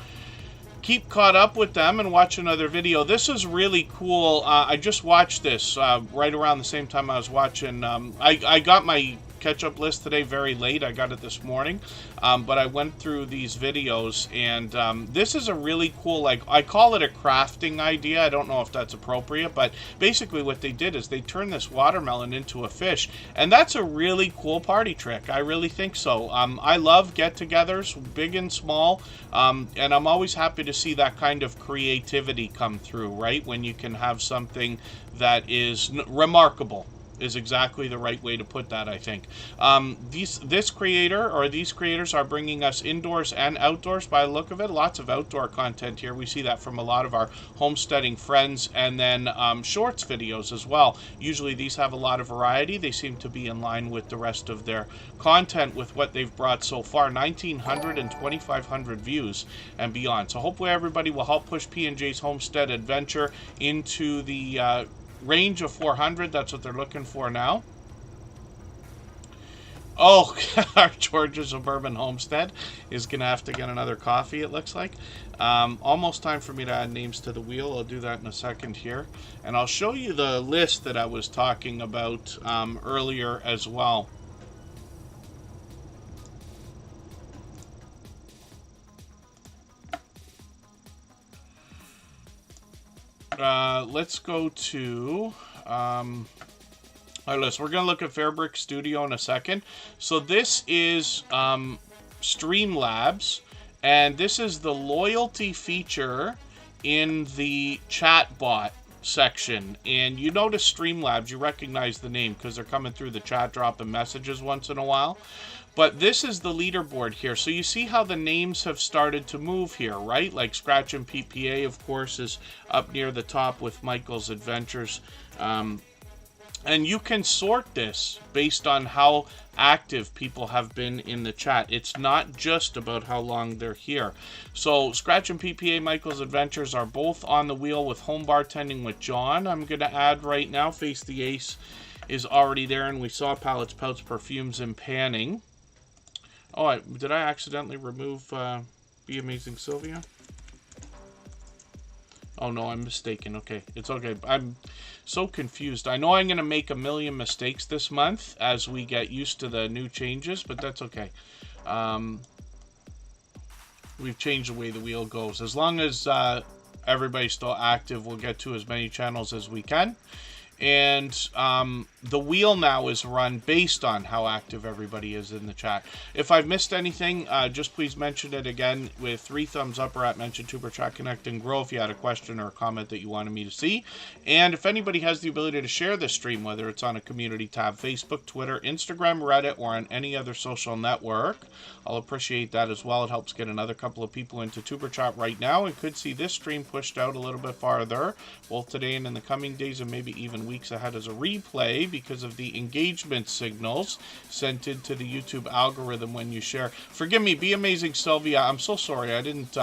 keep caught up with them and watch another video. This is really cool. I just watched this right around the same time I was watching. I got my catch-up list today very late. I got it this morning, but I went through these videos, and this is a really cool, like, I call it a crafting idea. I don't know if that's appropriate, but basically what they did is they turned this watermelon into a fish, and that's a really cool party trick. I really think so. I love get-togethers, big and small, and I'm always happy to see that kind of creativity come through, right? When you can have something that is remarkable is exactly the right way to put that, I think. These creators are bringing us indoors and outdoors by the look of it. Lots of outdoor content here. We see that from a lot of our homesteading friends, and then shorts videos as well. Usually these have a lot of variety. They seem to be in line with the rest of their content with what they've brought so far. 1,900 and 2,500 views and beyond. So hopefully everybody will help push PNJ's Homestead Adventure into the range of 400. That's what they're looking for now. Oh, our Georgia Suburban Homestead is going to have to get another coffee, it looks like. Almost time for me to add names to the wheel. I'll do that in a second here. And I'll show you the list that I was talking about earlier as well. Let's go to our list. We're going to look at Fairbrick Studio in a second. So this is Streamlabs, and this is the loyalty feature in the chat bot section. And you notice Streamlabs, you recognize the name because they're coming through the chat, dropping messages once in a while. But this is the leaderboard here. So you see how the names have started to move here, right? Like Scratch and PPA, of course, is up near the top with Michael's Adventures. And you can sort this based on how active people have been in the chat. It's not just about how long they're here. So Scratch and PPA, Michael's Adventures are both on the wheel with Home Bartending with John. I'm going to add right now. Face the Ace is already there, and we saw Palettes, Pouts, Perfumes, and Panning. Oh, did I accidentally remove Be Amazing Sylvia? Oh, no, I'm mistaken. Okay, it's okay. I'm so confused. I know I'm going to make a million mistakes this month as we get used to the new changes, but that's okay. We've changed the way the wheel goes. As long as everybody's still active, we'll get to as many channels as we can. And the wheel now is run based on how active everybody is in the chat. If I've missed anything, just please mention it again with 3 thumbs up or at mention Tuber Chat Connect and Grow if you had a question or a comment that you wanted me to see. And if anybody has the ability to share this stream, whether it's on a community tab, Facebook, Twitter, Instagram, Reddit, or on any other social network, I'll appreciate that as well. It helps get another couple of people into Tuber Chat right now and could see this stream pushed out a little bit farther, both today and in the coming days and maybe even weeks ahead as a replay because of the engagement signals sent into the YouTube algorithm when you share. Forgive me, Be Amazing Sylvia. I'm so sorry. I didn't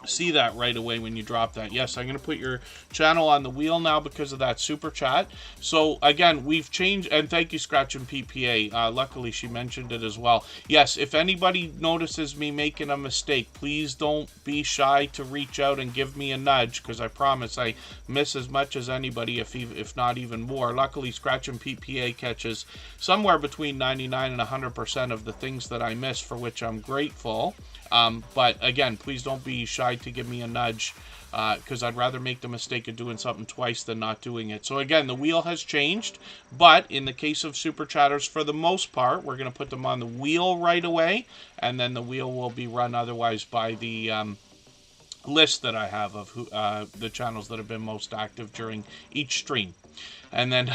see that right away when you drop that. Yes, I'm going to put your channel on the wheel now because of that super chat. So again, we've changed, and thank you, Scratch and PPA. Luckily, she mentioned it as well. Yes, if anybody notices me making a mistake, please don't be shy to reach out and give me a nudge, because I promise I miss as much as anybody, if not even more. Luckily, Scratch and PPA catches somewhere between 99 and 100% of the things that I miss, for which I'm grateful. But again, please don't be shy to give me a nudge, because I'd rather make the mistake of doing something twice than not doing it. So again, the wheel has changed, but in the case of super chatters, for the most part, we're going to put them on the wheel right away, and then the wheel will be run otherwise by the list that I have of who, the channels that have been most active during each stream. And then,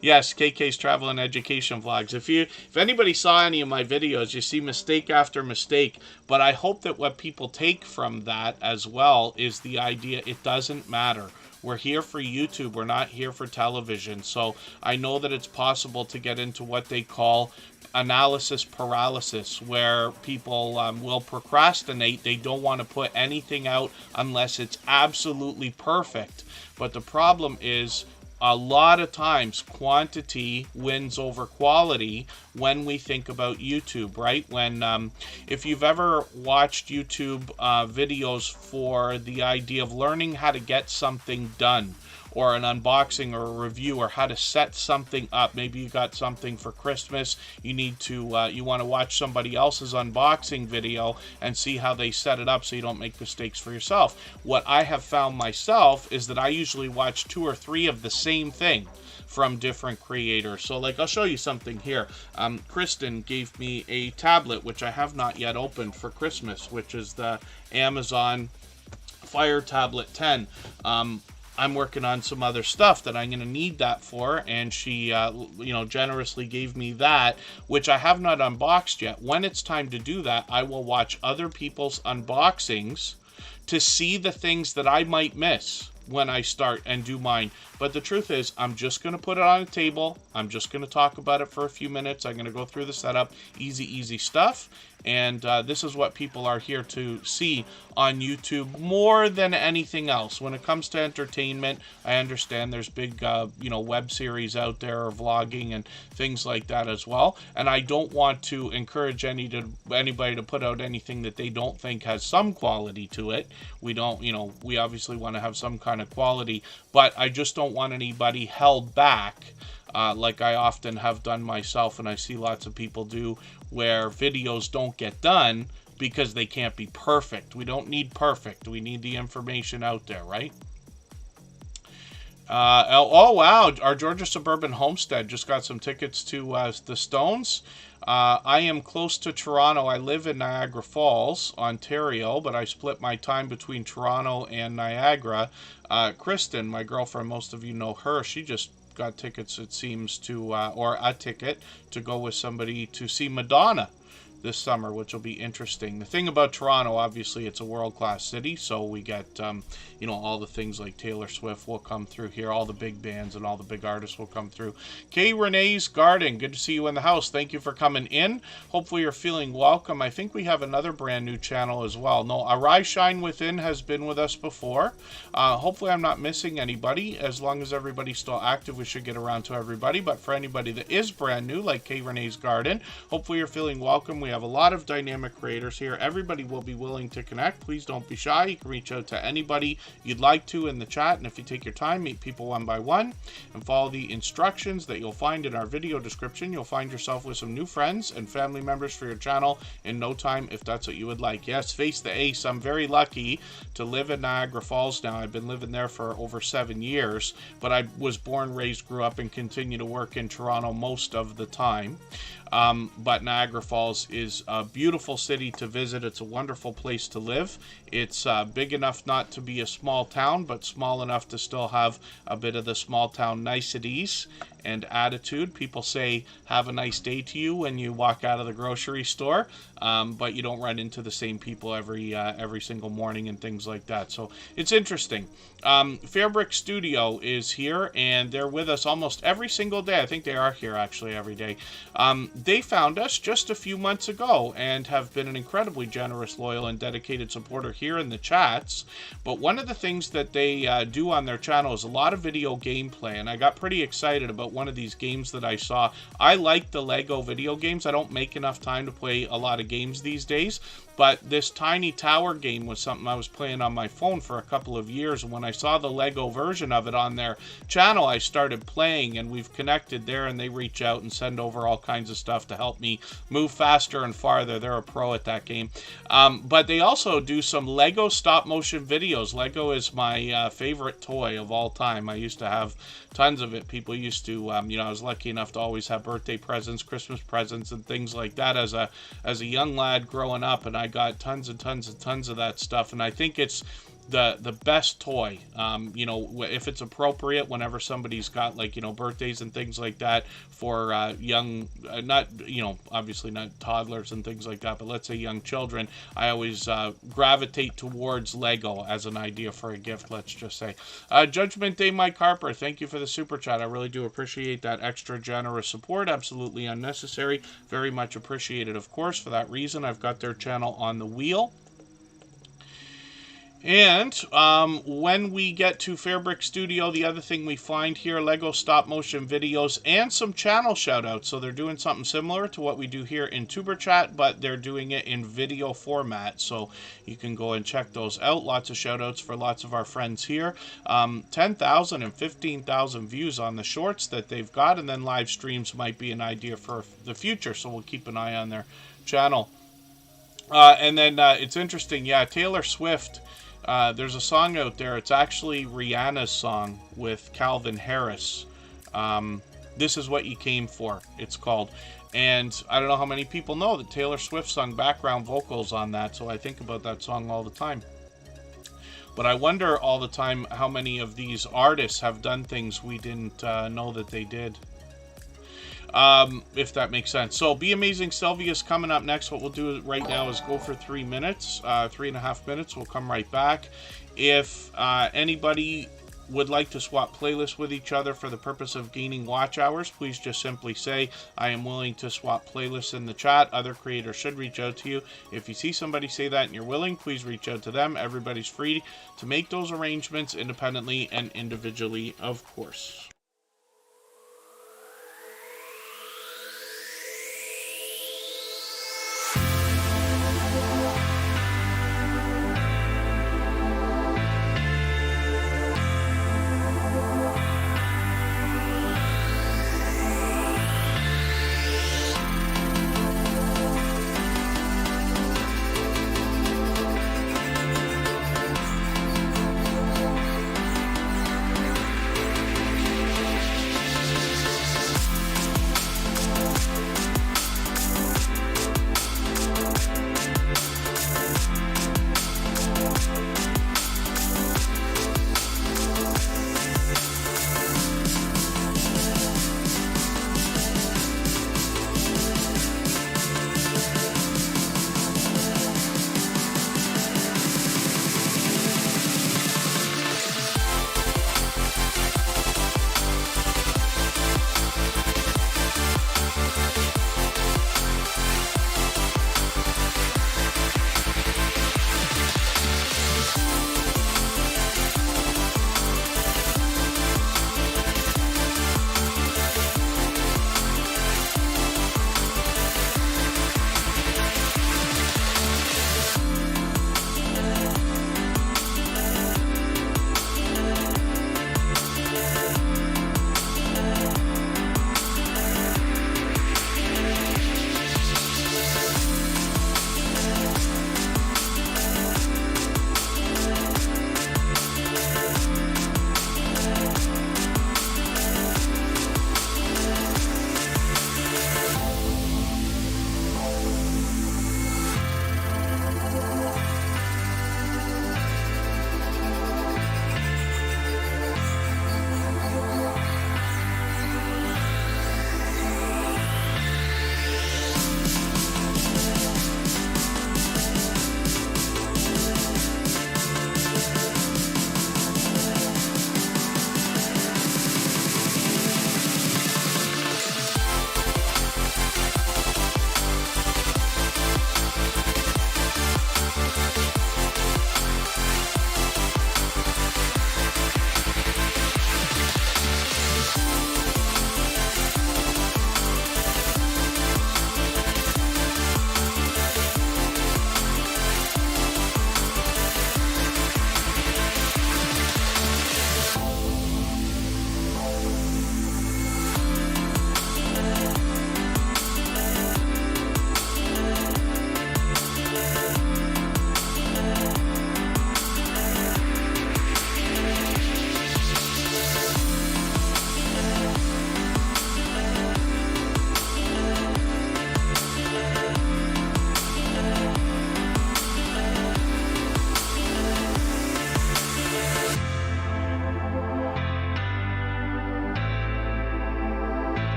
yes, KK's travel and education vlogs. If anybody saw any of my videos, you see mistake after mistake. But I hope that what people take from that as well is the idea it doesn't matter. We're here for YouTube. We're not here for television. So I know that it's possible to get into what they call analysis paralysis, where people will procrastinate. They don't want to put anything out unless it's absolutely perfect. But the problem is, a lot of times quantity wins over quality when we think about YouTube, right? When if you've ever watched YouTube videos for the idea of learning how to get something done, or an unboxing or a review, or how to set something up. Maybe you got something for Christmas, you need to you want to watch somebody else's unboxing video and see how they set it up so you don't make mistakes for yourself. What I have found myself is that I usually watch 2 or 3 of the same thing from different creators. So like, I'll show you something here. Kristen gave me a tablet, which I have not yet opened, for Christmas, which is the Amazon Fire Tablet 10. I'm working on some other stuff that I'm going to need that for, and she, generously gave me that, which I have not unboxed yet. When it's time to do that, I will watch other people's unboxings to see the things that I might miss when I start and do mine. But the truth is, I'm just going to put it on a table. I'm just going to talk about it for a few minutes. I'm going to go through the setup. Easy stuff. And this is what people are here to see on YouTube more than anything else. When it comes to entertainment, I understand there's big, web series out there, or vlogging and things like that as well. And I don't want to encourage anybody to put out anything that they don't think has some quality to it. We don't, we obviously want to have some kind of quality, but I just don't want anybody held back. Like I often have done myself, and I see lots of people do, where videos don't get done because they can't be perfect. We don't need perfect. We need the information out there, right? Oh, wow. Our Georgia Suburban Homestead just got some tickets to the Stones. I am close to Toronto. I live in Niagara Falls, Ontario, but I split my time between Toronto and Niagara. Kristen, my girlfriend, most of you know her, she just got tickets, it seems, to or a ticket to go with somebody to see Madonna this summer, which will be interesting. The thing about Toronto, obviously, it's a world-class city, so we get, all the things like Taylor Swift will come through here, all the big bands and all the big artists will come through. K. Renee's Garden, good to see you in the house. Thank you for coming in. Hopefully you're feeling welcome. I think we have another brand new channel as well. No, Arise Shine Within has been with us before. Hopefully I'm not missing anybody. As long as everybody's still active, we should get around to everybody. But for anybody that is brand new, like K. Renee's Garden, hopefully you're feeling welcome. We have a lot of dynamic creators here. Everybody will be willing to connect. Please don't be shy. You can reach out to anybody you'd like to in the chat, and if you take your time, meet people one by one and follow the instructions that you'll find in our video description. You'll find yourself with some new friends and family members for your channel in no time, if that's what you would like. Yes, Face the Ace, I'm very lucky to live in Niagara Falls now. I've been living there for over 7 years, but I was born, raised, grew up, and continue to work in Toronto most of the time. But Niagara Falls is a beautiful city to visit. It's a wonderful place to live. It's big enough not to be a small town, but small enough to still have a bit of the small town niceties. and attitude. People say have a nice day to you when you walk out of the grocery store, but you don't run into the same people every single morning and things like that. So it's interesting. Fairbrick Studio is here, and they're with us almost every single day. I think they are here actually every day. They found us just a few months ago and have been an incredibly generous, loyal, and dedicated supporter here in the chats. But one of the things that they do on their channel is a lot of video gameplay, and I got pretty excited about one of these games that I saw. I like the Lego video games. I don't make enough time to play a lot of games these days, but this Tiny Tower game was something I was playing on my phone for a couple of years, and when I saw the Lego version of it on their channel, I started playing, and we've connected there, and they reach out and send over all kinds of stuff to help me move faster and farther. They're a pro at that game. But they also do some Lego stop-motion videos. Lego is my favorite toy of all time. I used to have tons of it. People used to, I was lucky enough to always have birthday presents, Christmas presents, and things like that as a young lad growing up, and I got tons and tons and tons of that stuff, and I think it's the best toy, if it's appropriate, whenever somebody's got, like, birthdays and things like that for young, not, obviously not toddlers and things like that, but let's say young children, I always gravitate towards Lego as an idea for a gift, let's just say. Judgment Day Mike Harper, thank you for the super chat. I really do appreciate that extra generous support. Absolutely unnecessary. Very much appreciated, of course. For that reason, I've got their channel on the wheel. And when we get to Fairbrick Studio, the other thing we find here, Lego stop-motion videos and some channel shout-outs. So they're doing something similar to what we do here in Tuber Chat, but they're doing it in video format. So you can go and check those out. Lots of shout-outs for lots of our friends here. 10,000 and 15,000 views on the shorts that they've got, and then live streams might be an idea for the future. So we'll keep an eye on their channel. And then it's interesting, yeah, Taylor Swift. There's a song out there. It's actually Rihanna's song with Calvin Harris. This Is What You Came For, it's called. And I don't know how many people know that Taylor Swift sung background vocals on that, so I think about that song all the time. But I wonder all the time how many of these artists have done things we didn't know that they did. If that makes sense. So Be Amazing Sylvia's coming up next. What we'll do right now is go for 3 minutes, 3.5 minutes. We'll come right back. If anybody would like to swap playlists with each other for the purpose of gaining watch hours, please just simply say, I am willing to swap playlists in the chat. Other creators should reach out to you. If you see somebody say that and you're willing, please reach out to them. Everybody's free to make those arrangements independently and individually, of course.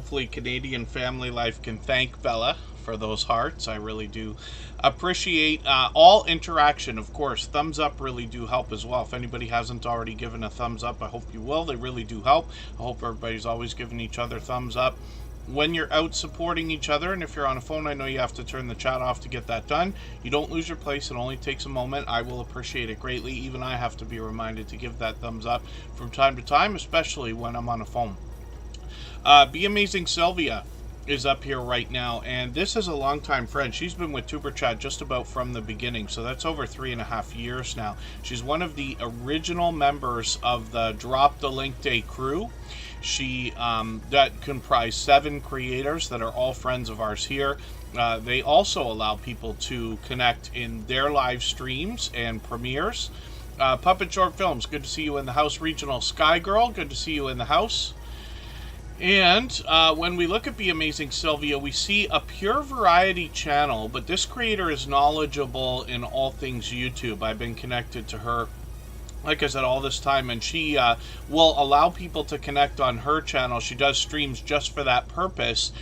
hopefully Canadian Family Life can thank Bella for those hearts. I really do appreciate all interaction. Of course, thumbs up really do help as well. If anybody hasn't already given a thumbs up, I hope you will. They really do help. I hope everybody's always giving each other thumbs up when you're out supporting each other. And if you're on a phone, I know you have to turn the chat off to get that done. You don't lose your place. It only takes a moment. I will appreciate it greatly. Even I have to be reminded to give that thumbs up from time to time, especially when I'm on a phone. Be Amazing Sylvia is up here right now, and this is a longtime friend. She's been with Tuber Chat just about from the beginning, so that's over 3.5 years now. She's one of the original members of the Drop the Link Day crew. She that comprise 7 creators that are all friends of ours here. They also allow people to connect in their live streams and premieres. Puppet Short Films, good to see you in the house. Regional Sky Girl, good to see you in the house. And when we look at Be Amazing Sylvia, we see a pure variety channel, but this creator is knowledgeable in all things YouTube. I've been connected to her, like I said, all this time, and she will allow people to connect on her channel. She does streams just for that purpose,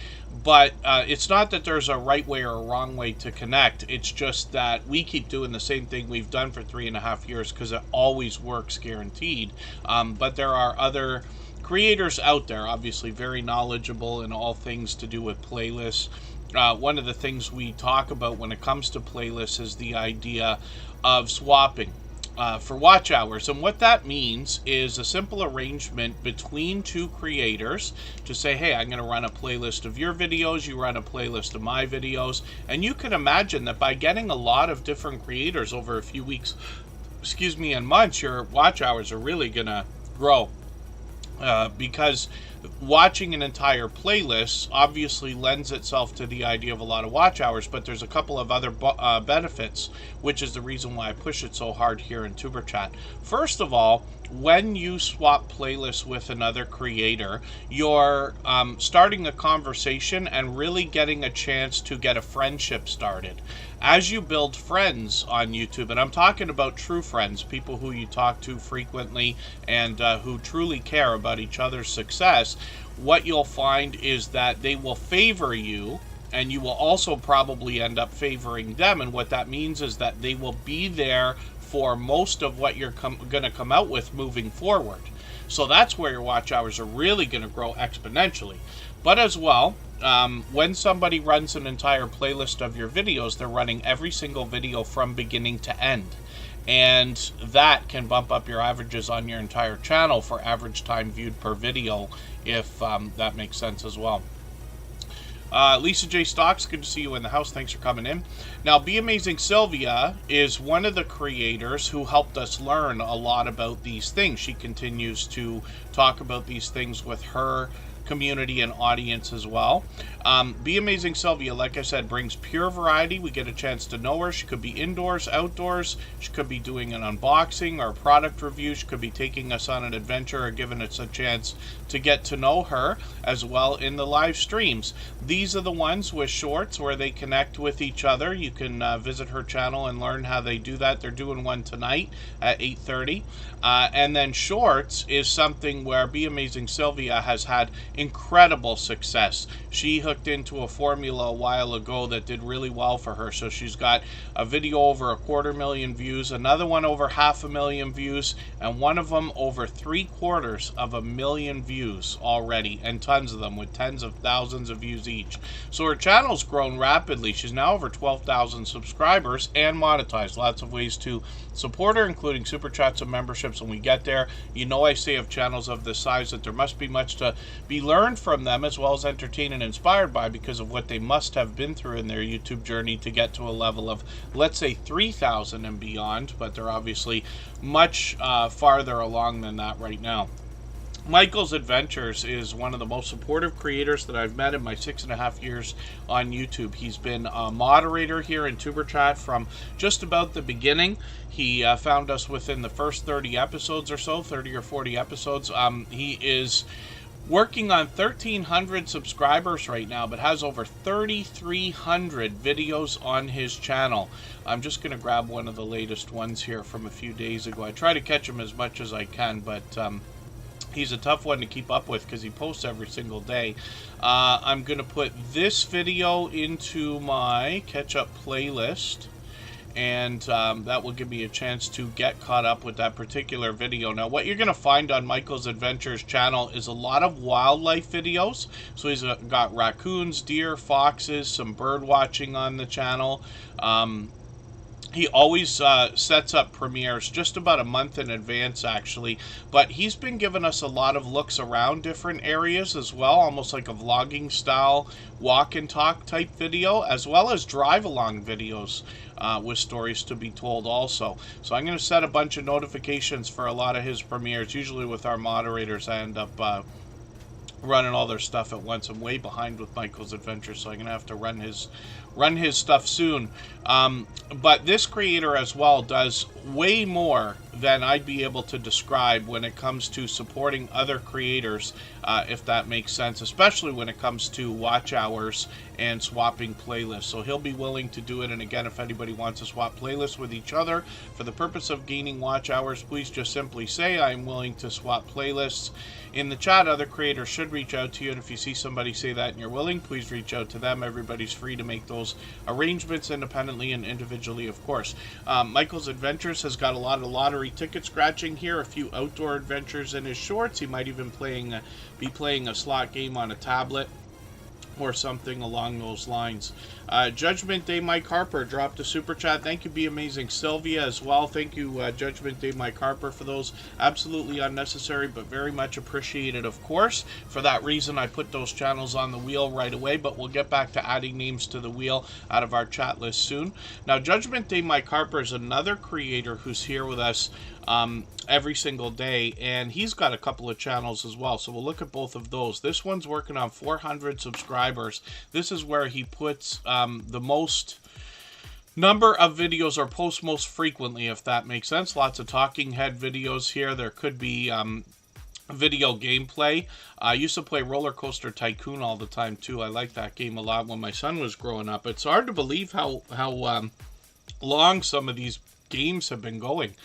but it's not that there's a right way or a wrong way to connect. It's just that we keep doing the same thing we've done for 3.5 years because it always works, guaranteed. But there are other creators out there, obviously very knowledgeable in all things to do with playlists. One of the things we talk about when it comes to playlists is the idea of swapping for watch hours. And what that means is a simple arrangement between 2 creators to say, hey, I'm going to run a playlist of your videos, you run a playlist of my videos. And you can imagine that by getting a lot of different creators over a few weeks, and months, your watch hours are really going to grow. Because watching an entire playlist obviously lends itself to the idea of a lot of watch hours, but there's a couple of other benefits, which is the reason why I push it so hard here in Tuber Chat. First of all, when you swap playlists with another creator, you're starting a conversation and really getting a chance to get a friendship started. As you build friends on YouTube, and I'm talking about true friends, people who you talk to frequently and who truly care about each other's success, what you'll find is that they will favor you, and you will also probably end up favoring them. And what that means is that they will be there for most of what you're going to come out with moving forward. So that's where your watch hours are really going to grow exponentially. But as well, when somebody runs an entire playlist of your videos, they're running every single video from beginning to end. And that can bump up your averages on your entire channel for average time viewed per video, if that makes sense as well. Lisa J. Stocks, good to see you in the house. Thanks for coming in. Now, Be Amazing Sylvia is one of the creators who helped us learn a lot about these things. She continues to talk about these things with her community and audience as well. Be Amazing Sylvia, like I said, brings pure variety. We get a chance to know her. She could be indoors, outdoors. She could be doing an unboxing or a product review. She could be taking us on an adventure or giving us a chance to get to know her as well in the live streams. These are the ones with shorts where they connect with each other. You can visit her channel and learn how they do that. They're doing one tonight at 8:30. And then shorts is something where Be Amazing Sylvia has had incredible success. She hooked into a formula a while ago that did really well for her. So she's got a video over 250,000 views, another one over 500,000 views, and one of them over 750,000 views already, and tons of them with tens of thousands of views each. So her channel's grown rapidly. She's now over 12,000 subscribers and monetized. Lots of ways to support her, including super chats and memberships when we get there. You know, I say of channels of this size that there must be much to be learned from them, as well as entertained and inspired by, because of what they must have been through in their YouTube journey to get to a level of, let's say, 3,000 and beyond, but they're obviously much farther along than that right now. Michael's Adventures is one of the most supportive creators that I've met in my 6.5 years on YouTube. He's been a moderator here in Tuber Chat from just about the beginning. He found us within the first 30 episodes or so, 30 or 40 episodes. He is working on 1,300 subscribers right now, but has over 3,300 videos on his channel. I'm just going to grab one of the latest ones here from a few days ago. I try to catch him as much as I can, but He's a tough one to keep up with because he posts every single day. I'm going to put this video into my catch-up playlist, and that will give me a chance to get caught up with that particular video. Now, what you're going to find on Michael's Adventures channel is a lot of wildlife videos. So he's got raccoons, deer, foxes, some bird watching on the channel. He always sets up premieres just about a month in advance, actually. But he's been giving us a lot of looks around different areas as well, almost like a vlogging style walk and talk type video, as well as drive along videos with stories to be told also. So I'm going to set a bunch of notifications for a lot of his premieres. Usually with our moderators, I end up running all their stuff at once. I'm way behind with Michael's Adventures, so I'm going to have to run his stuff soon. But this creator as well does way more than I'd be able to describe when it comes to supporting other creators, if that makes sense, especially when it comes to watch hours and swapping playlists. So he'll be willing to do it. And again, if anybody wants to swap playlists with each other for the purpose of gaining watch hours, please just simply say, I'm willing to swap playlists. In the chat, other creators should reach out to you, and if you see somebody say that and you're willing, please reach out to them. Everybody's free to make those arrangements independently and individually, of course. Michael's Adventures has got a lot of lottery ticket scratching here, a few outdoor adventures in his shorts. He might even be playing a slot game on a tablet or something along those lines. Judgment Day Mike Harper dropped a super chat. Thank you, Be Amazing Sylvia, as well. Thank you, Judgment Day Mike Harper, for those. Absolutely unnecessary, but very much appreciated, of course. For that reason, I put those channels on the wheel right away, but we'll get back to adding names to the wheel out of our chat list soon. Now, Judgment Day Mike Harper is another creator who's here with us every single day, and he's got a couple of channels as well, so we'll look at both of those. This one's working on 400 subscribers. This is where he puts the most number of videos, or posts most frequently, if that makes sense. Lots of talking head videos here. There could be video gameplay. I used to play Roller Coaster Tycoon all the time too. I liked that game a lot when my son was growing up. It's hard to believe how long some of these games have been going.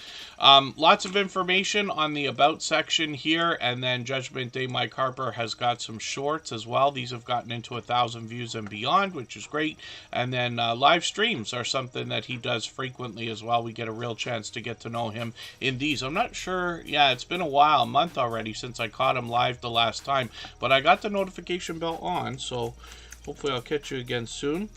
Lots of information on the About section here, and then Judgment Day Mike Harper has got some shorts as well. These have gotten into 1,000 views and beyond, which is great. And then live streams are something that he does frequently as well. We get a real chance to get to know him in these. I'm not sure, yeah, it's been a while, a month already since I caught him live the last time, but I got the notification bell on, so hopefully I'll catch you again soon.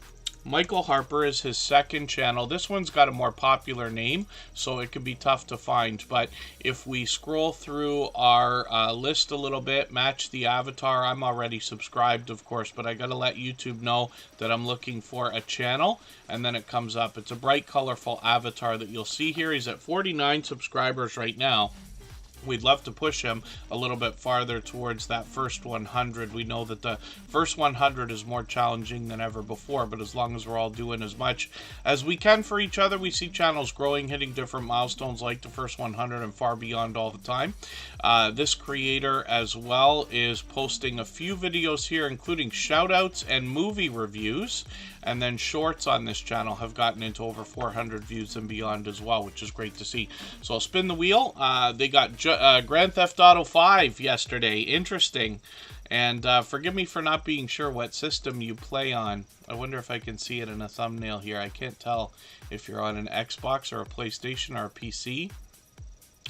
Michael Harper is his second channel. This one's got a more popular name, so it could be tough to find. But if we scroll through our list a little bit, match the avatar, I'm already subscribed, of course, but I got to let YouTube know that I'm looking for a channel, and then it comes up. It's a bright, colorful avatar that you'll see here. He's at 49 subscribers right now. We'd love to push him a little bit farther towards that first 100. We know that the first 100 is more challenging than ever before, but as long as we're all doing as much as we can for each other, we see channels growing, hitting different milestones like the first 100 and far beyond all the time. This creator as well is posting a few videos here, including shoutouts and movie reviews. And then shorts on this channel have gotten into over 400 views and beyond as well, which is great to see. So I'll spin the wheel. They got Grand Theft Auto 5 yesterday. Interesting. And forgive me for not being sure what system you play on. I wonder if I can see it in a thumbnail here. I can't tell if you're on an Xbox or a PlayStation or a PC,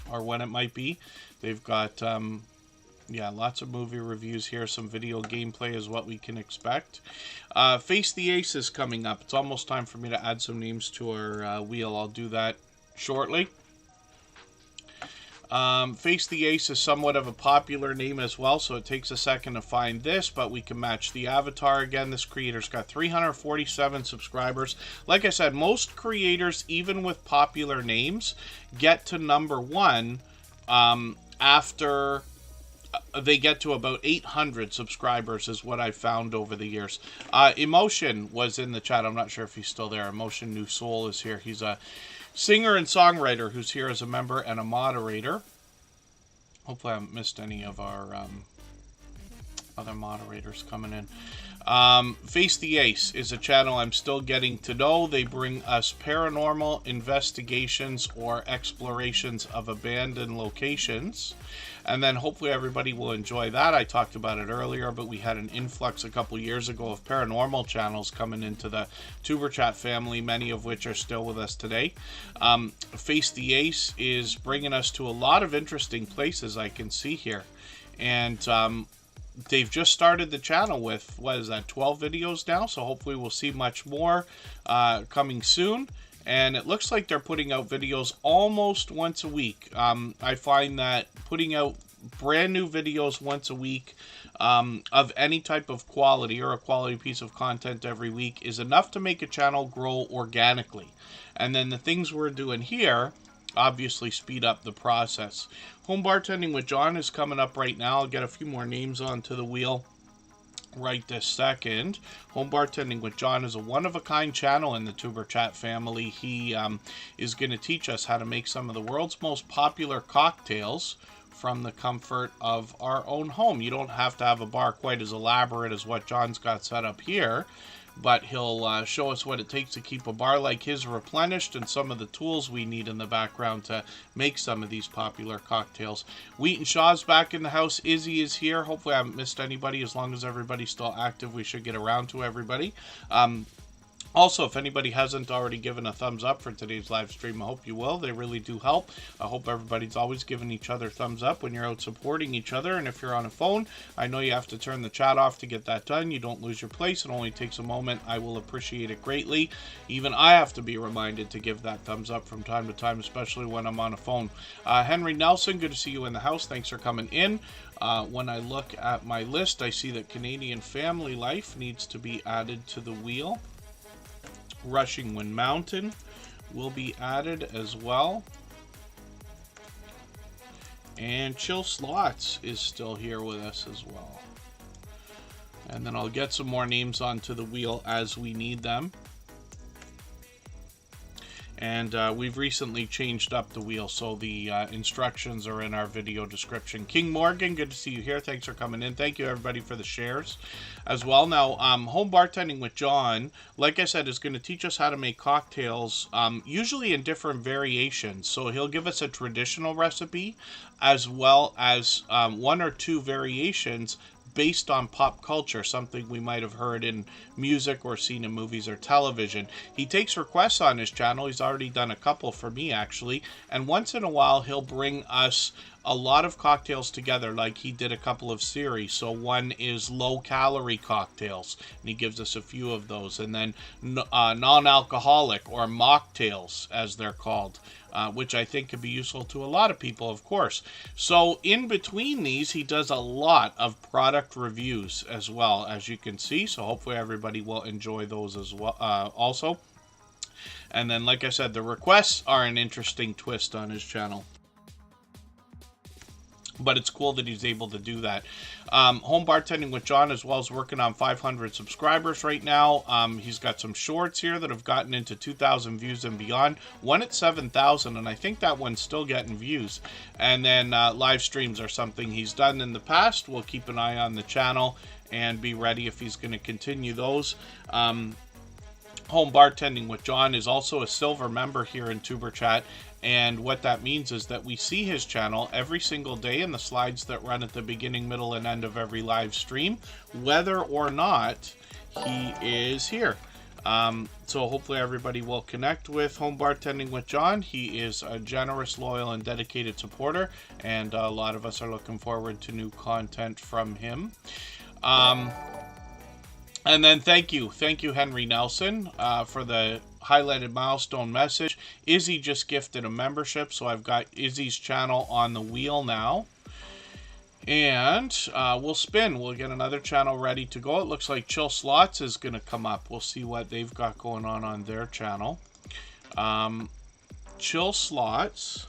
or when it might be. They've got yeah, lots of movie reviews here. Some video gameplay is what we can expect. Face the Ace is coming up. It's almost time for me to add some names to our wheel. I'll do that shortly. Face the Ace is somewhat of a popular name as well, so it takes a second to find this, but we can match the avatar again. This creator's got 347 subscribers. Like I said, most creators, even with popular names, get to #1 after they get to about 800 subscribers is what I've found over the years. Emotion was in the chat. I'm not sure if he's still there. Emotion New Soul is here. He's a singer and songwriter who's here as a member and a moderator. Hopefully I haven't missed any of our other moderators coming in. Face the Ace is a channel I'm still getting to know. They bring us paranormal investigations or explorations of abandoned locations. And then hopefully everybody will enjoy that. I talked about it earlier, but we had an influx a couple years ago of paranormal channels coming into the Tuber Chat family, many of which are still with us today. Face the Ace is bringing us to a lot of interesting places I can see here. And they've just started the channel with, what is that, 12 videos now? So hopefully we'll see much more coming soon. And it looks like they're putting out videos almost once a week. I find that putting out brand new videos once a week of any type of quality or a quality piece of content every week is enough to make a channel grow organically. And then the things we're doing here obviously speed up the process. Home Bartending with John is coming up right now. I'll get a few more names onto the wheel right this second. Home Bartending with John is a one-of-a-kind channel in the Tuber Chat family. He is going to teach us how to make some of the world's most popular cocktails from the comfort of our own home. You don't have to have a bar quite as elaborate as what John's got set up here, but he'll show us what it takes to keep a bar like his replenished and some of the tools we need in the background to make some of these popular cocktails. Wheat and Shaw's back in the house. Izzy is here. Hopefully I haven't missed anybody. As long as everybody's still active, we should get around to everybody. Also, if anybody hasn't already given a thumbs up for today's live stream, I hope you will. They really do help. I hope everybody's always giving each other thumbs up when you're out supporting each other. And if you're on a phone, I know you have to turn the chat off to get that done. You don't lose your place. It only takes a moment. I will appreciate it greatly. Even I have to be reminded to give that thumbs up from time to time, especially when I'm on a phone. Henry Nelson, good to see you in the house. Thanks for coming in. When I look at my list, I see that Canadian Family Life needs to be added to the wheel. Rushing Wind Mountain will be added as well. And Chill Slots is still here with us as well. And then I'll get some more names onto the wheel as we need them. And we've recently changed up the wheel, so the instructions are in our video description. King Morgan, good to see you here. Thanks for coming in. Thank you, everybody, for the shares as well. Now, Home Bartending with John, like I said, is going to teach us how to make cocktails, usually in different variations. So he'll give us a traditional recipe as well as one or two variations based on pop culture, something we might have heard in music or seen in movies or television. He takes requests on his channel. He's already done a couple for me, actually. And once in a while, he'll bring us a lot of cocktails together, like he did a couple of series. So one is low-calorie cocktails, and he gives us a few of those. And then non-alcoholic, or mocktails, as they're called, which I think could be useful to a lot of people, of course. So in between these, he does a lot of product reviews as well, as you can see. So hopefully everybody will enjoy those as well, also. And then, like I said, the requests are an interesting twist on his channel. But it's cool that he's able to do that. Home Bartending with John as well is working on 500 subscribers right now. He's got some shorts here that have gotten into 2,000 views and beyond. One at 7,000, and I think that one's still getting views. And then live streams are something he's done in the past. We'll keep an eye on the channel and be ready if he's going to continue those. Home Bartending with John is also a silver member here in Tuber Chat. And what that means is that we see his channel every single day in the slides that run at the beginning, middle, and end of every live stream, whether or not he is here. So hopefully everybody will connect with Home Bartending with John. He is a generous, loyal, and dedicated supporter, and a lot of us are looking forward to new content from him. And then thank you, Henry Nelson, for the highlighted milestone message. Izzy just gifted a membership, so I've got Izzy's channel on the wheel now. And we'll spin. We'll get another channel ready to go. It looks like Chill Slots is going to come up. We'll see what they've got going on their channel. Chill Slots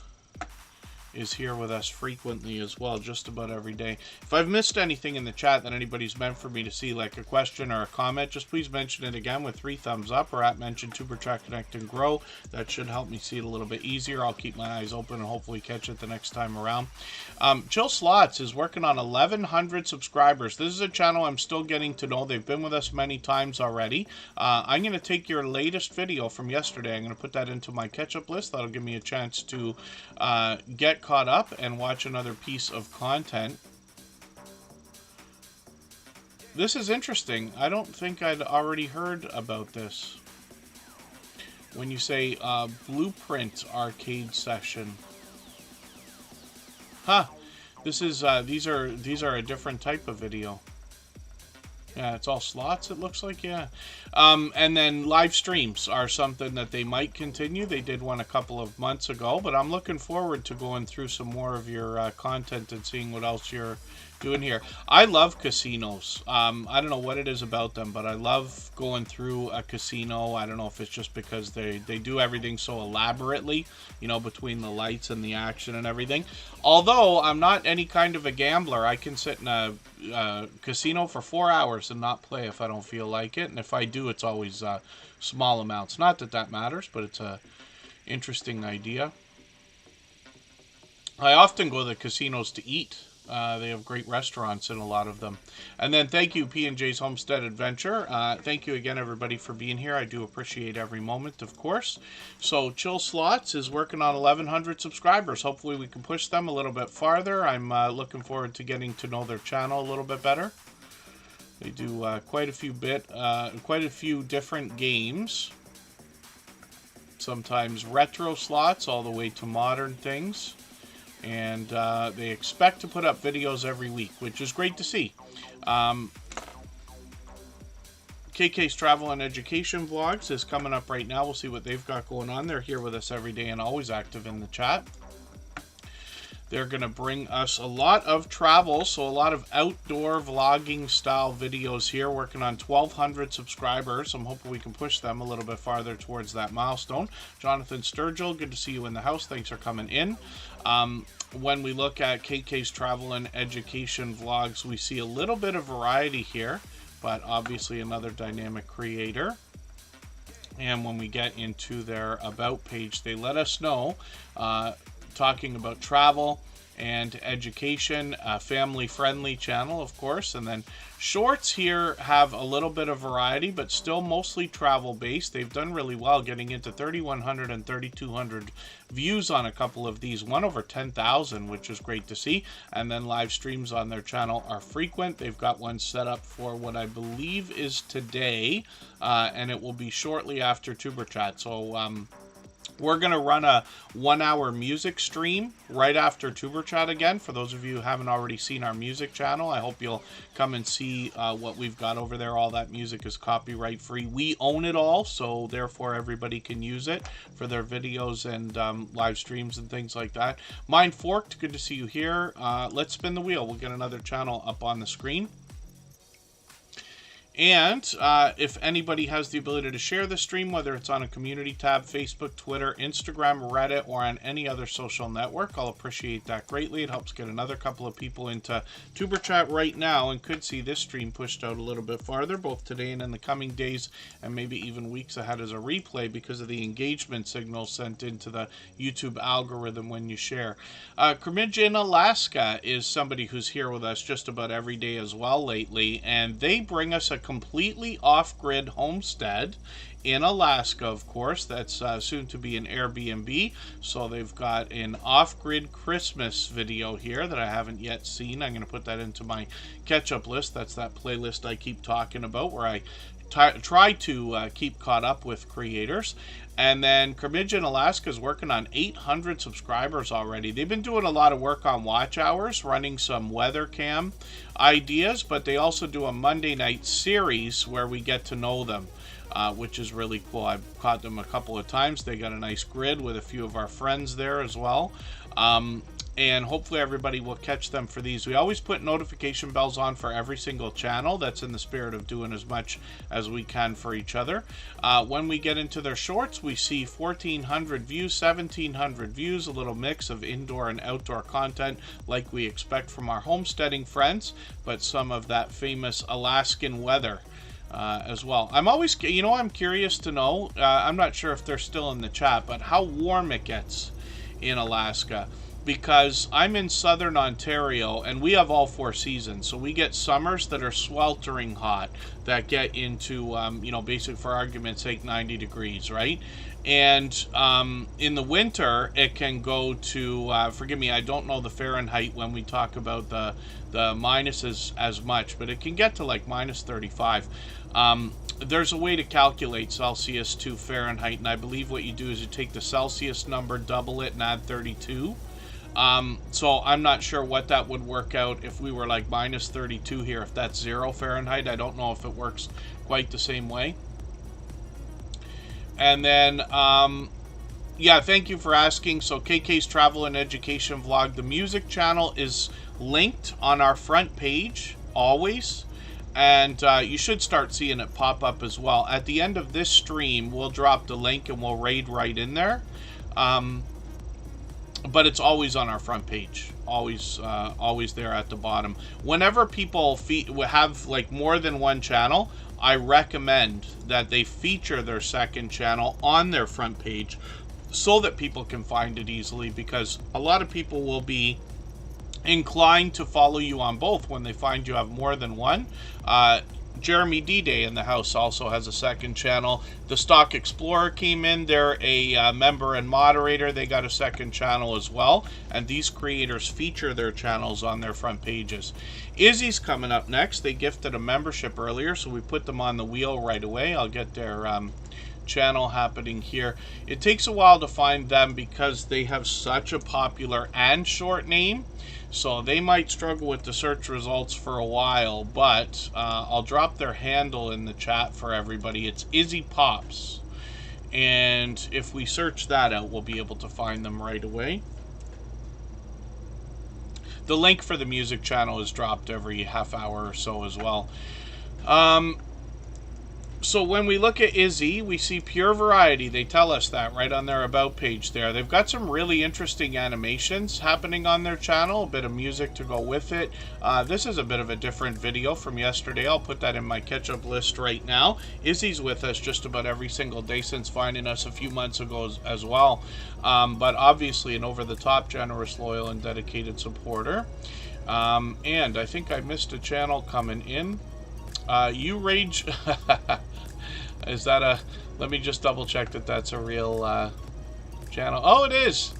is here with us frequently as well, just about every day. If I've missed anything in the chat that anybody's meant for me to see, like a question or a comment, just please mention it again with 3 thumbs up, or at mention Tuber Chat Connect and Grow. That should help me see it a little bit easier. I'll keep my eyes open and hopefully catch it the next time around. Chill Slots is working on 1,100 subscribers. This is a channel I'm still getting to know. They've been with us many times already. I'm going to take your latest video from yesterday. I'm going to put that into my catch-up list. That'll give me a chance to get caught up and watch another piece of content. This is interesting. I don't think I'd already heard about this. When you say Blueprint arcade session. Huh. This is these are a different type of video. Yeah, it's all slots, it looks like, yeah. And then live streams are something that they might continue. They did one a couple of months ago, but I'm looking forward to going through some more of your content and seeing what else you're doing here. I love casinos. I don't know what it is about them, but I love going through a casino. I don't know if it's just because they do everything so elaborately, you know, between the lights and the action and everything. Although I'm not any kind of a gambler, I can sit in a casino for 4 hours and not play if I don't feel like it, and if I do, it's always small amounts. Not that that matters, but it's a interesting idea. I often go to the casinos to eat. They have great restaurants in a lot of them. And then thank you, P&J's Homestead Adventure. Thank you again, everybody, for being here. I do appreciate every moment, of course. So Chill Slots is working on 1,100 subscribers. Hopefully we can push them a little bit farther. I'm looking forward to getting to know their channel a little bit better. They do quite a few different games. Sometimes retro slots all the way to modern things. And they expect to put up videos every week, which is great to see. KK's Travel and Education Vlogs is coming up right now. We'll see what they've got going on. They're here with us every day and always active in the chat. They're going to bring us a lot of travel, so a lot of outdoor vlogging style videos here, working on 1,200 subscribers. I'm hoping we can push them a little bit farther towards that milestone. Jonathan Sturgill, good to see you in the house. Thanks for coming in. When we look at KK's Travel and Education Vlogs, we see a little bit of variety here, but obviously another dynamic creator. And when we get into their About page, they let us know, talking about travel and education, a family-friendly channel, of course. And then shorts here have a little bit of variety, but still mostly travel-based. They've done really well, getting into 3,100 and 3,200 views on a couple of these, one over 10,000, which is great to see. And then live streams on their channel are frequent. They've got one set up for what I believe is today, and it will be shortly after Tuber Chat. So we're going to run a 1-hour music stream right after Tuber Chat again. For those of you who haven't already seen our music channel, I hope you'll come and see what we've got over there. All that music is copyright free. We own it all, so therefore everybody can use it for their videos and live streams and things like that. Mind Forked, good to see you here. Let's spin the wheel. We'll get another channel up on the screen. And if anybody has the ability to share the stream, whether it's on a community tab, Facebook, Twitter, Instagram, Reddit, or on any other social network, I'll appreciate that greatly. It helps get another couple of people into Tuber Chat right now and could see this stream pushed out a little bit farther, both today and in the coming days, and maybe even weeks ahead as a replay because of the engagement signal sent into the YouTube algorithm when you share. Kermidge in Alaska is somebody who's here with us just about every day as well lately, and they bring us a completely off-grid homestead in Alaska, of course. That's soon to be an Airbnb. So they've got an off-grid Christmas video here that I haven't yet seen. I'm going to put that into my catch-up list. That's that playlist I keep talking about where I try to keep caught up with creators. And then Kermidge in Alaska is working on 800 subscribers already. They've been doing a lot of work on watch hours, running some weather cam ideas, but they also do a Monday night series where we get to know them, which is really cool. I've caught them a couple of times. They got a nice grid with a few of our friends there as well. and hopefully everybody will catch them for these. We always put notification bells on for every single channel. That's in the spirit of doing as much as we can for each other. When we get into their shorts, we see 1,400 views, 1,700 views, a little mix of indoor and outdoor content like we expect from our homesteading friends, but some of that famous Alaskan weather as well. I'm always, I'm curious to know, I'm not sure if they're still in the chat, but how warm it gets in Alaska. Because I'm in southern Ontario and we have all 4 seasons. So we get summers that are sweltering hot that get into, basic for argument's sake, 90 degrees, right? And in the winter, it can go to, forgive me, I don't know the Fahrenheit when we talk about the minuses as much, but it can get to like minus 35. There's a way to calculate Celsius to Fahrenheit, and I believe what you do is you take the Celsius number, double it, and add 32. So I'm not sure what that would work out if we were like minus 32 here, if that's 0 Fahrenheit. I don't know if it works quite the same way. And then, yeah, thank you for asking. So KK's Travel and Education Vlog, the music channel is linked on our front page always. And you should start seeing it pop up as well. At the end of this stream, we'll drop the link and we'll raid right in there. But it's always on our front page, always there at the bottom. Whenever people have like more than one channel, I recommend that they feature their second channel on their front page so that people can find it easily, because a lot of people will be inclined to follow you on both when they find you have more than one. Jeremy D-Day in the house also has a second channel. The Stock Explorer came in. They're a member and moderator. They got a second channel as well. And these creators feature their channels on their front pages. Izzy's coming up next. They gifted a membership earlier, so we put them on the wheel right away. I'll get their channel happening here. It takes a while to find them because they have such a popular and short name. So they might struggle with the search results for a while, but I'll drop their handle in the chat for everybody. It's Izzy Pops. And if we search that out, we'll be able to find them right away. The link for the music channel is dropped every half hour or so as well. So when we look at Izzy, we see pure variety. They tell us that right on their about page there. They've got some really interesting animations happening on their channel, a bit of music to go with it. This is a bit of a different video from yesterday. I'll put that in my catch-up list right now. Izzy's with us just about every single day since finding us a few months ago as well. But obviously an over-the-top, generous, loyal, and dedicated supporter. And I think I missed a channel coming in. You Rage... Is that a... Let me just double check that that's a real channel. Oh, it is.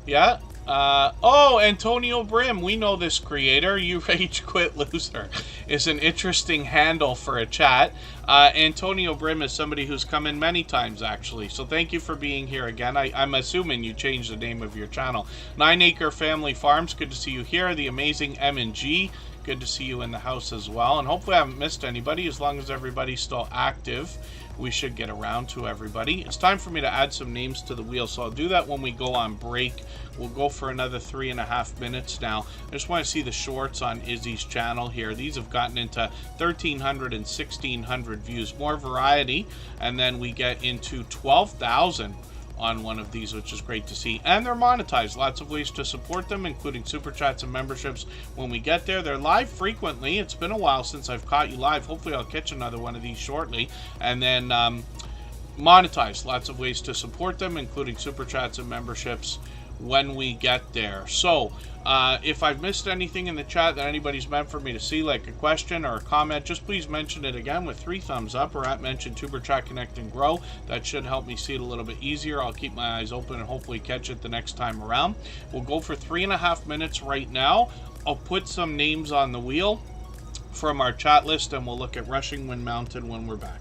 Yeah. Oh, Antonio Brim. We know this creator. You Rage Quit Loser is an interesting handle for a chat. Antonio Brim is somebody who's come in many times, actually. So thank you for being here again. I'm assuming you changed the name of your channel. 9 Acre Family Farms. Good to see you here. The amazing M&G. Good to see you in the house as well. And hopefully I haven't missed anybody. As long as everybody's still active, we should get around to everybody. It's time for me to add some names to the wheel. So I'll do that when we go on break. We'll go for another 3.5 minutes now. I just want to see the shorts on Izzy's channel here. These have gotten into 1,300 and 1,600 views. More variety. And then we get into 12,000 on one of these, which is great to see. And they're monetized. Lots of ways to support them, including super chats and memberships when we get there. They're live frequently. It's been a while since I've caught you live. Hopefully I'll catch another one of these shortly. And then monetized. Lots of ways to support them, including super chats and memberships when we get there. So if I've missed anything in the chat that anybody's meant for me to see, like a question or a comment, just please mention it again with 3 thumbs up or at mention Tuber Chat Connect and Grow. That should help me see it a little bit easier. I'll keep my eyes open and hopefully catch it the next time around. We'll go for 3.5 minutes right now. I'll put some names on the wheel from our chat list and we'll look at Rushing Wind Mountain when we're back.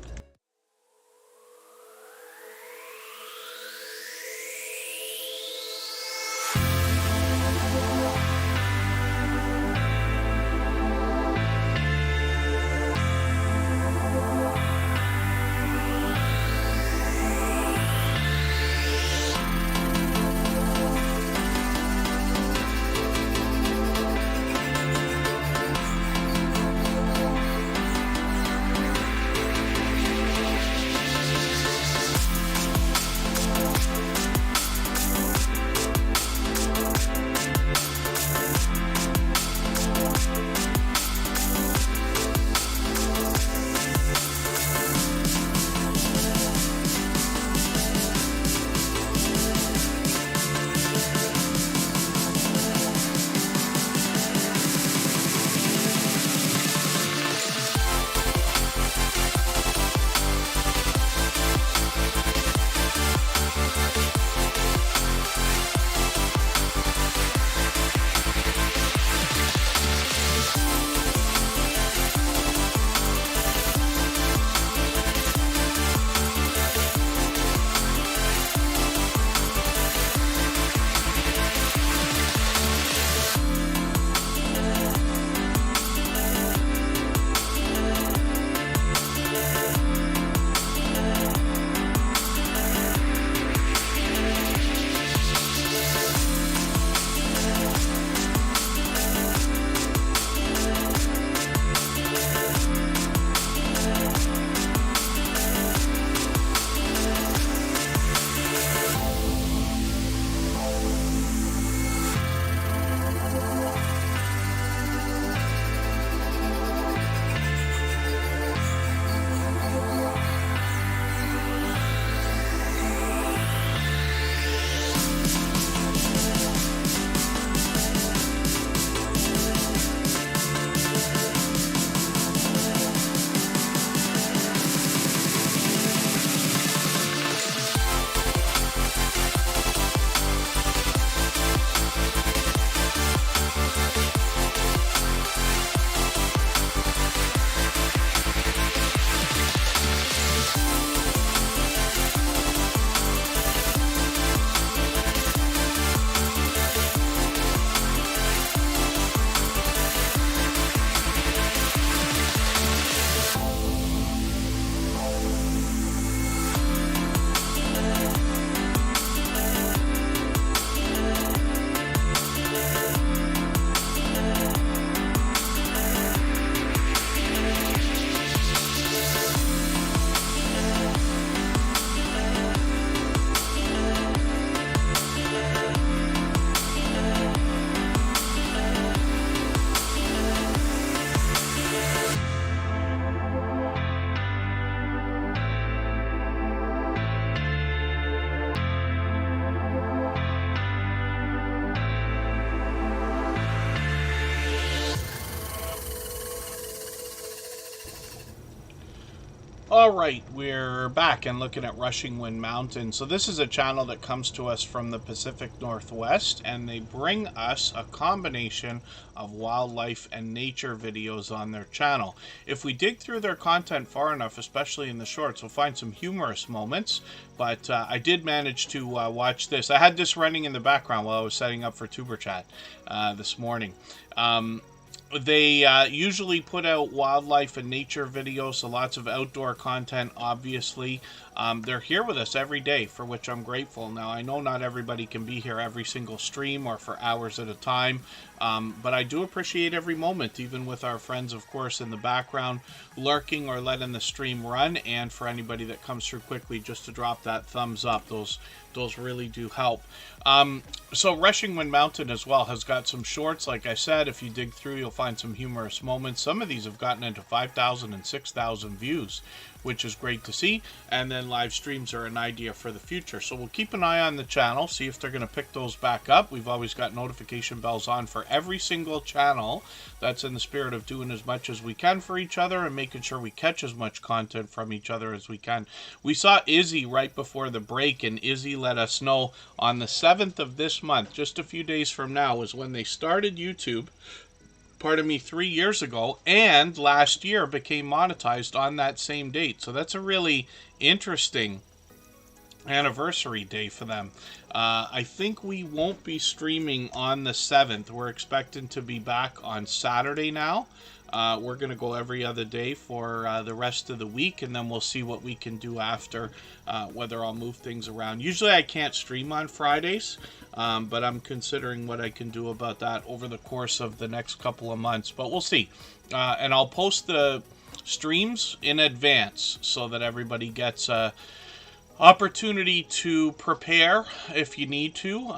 All right, we're back and looking at Rushing Wind Mountain. So this is a channel that comes to us from the Pacific Northwest, and they bring us a combination of wildlife and nature videos on their channel. If we dig through their content far enough, especially in the shorts, we'll find some humorous moments. But I did manage to watch this. I had this running in the background while I was setting up for Tuber Chat this morning. They usually put out wildlife and nature videos, so lots of outdoor content, obviously. They're here with us every day, for which I'm grateful. Now, I know not everybody can be here every single stream or for hours at a time, but I do appreciate every moment, even with our friends, of course, in the background, lurking or letting the stream run, and for anybody that comes through quickly, just to drop that thumbs up. Those really do help. So Rushing Wind Mountain as well has got some shorts. Like I said, if you dig through, you'll find some humorous moments. Some of these have gotten into 5,000 and 6,000 views, which is great to see. And then live streams are an idea for the future. So we'll keep an eye on the channel, see if they're going to pick those back up. We've always got notification bells on for every single channel. That's in the spirit of doing as much as we can for each other and making sure we catch as much content from each other as we can. We saw Izzy right before the break, and Izzy let us know on the 7th of this month, just a few days from now, is when they started YouTube. 3 years ago, and last year became monetized on that same date. So that's a really interesting anniversary day for them. I think we won't be streaming on the 7th. We're expecting to be back on Saturday now. We're going to go every other day for the rest of the week, and then we'll see what we can do after, whether I'll move things around. Usually I can't stream on Fridays, but I'm considering what I can do about that over the course of the next couple of months. But we'll see. And I'll post the streams in advance so that everybody gets a opportunity to prepare if you need to.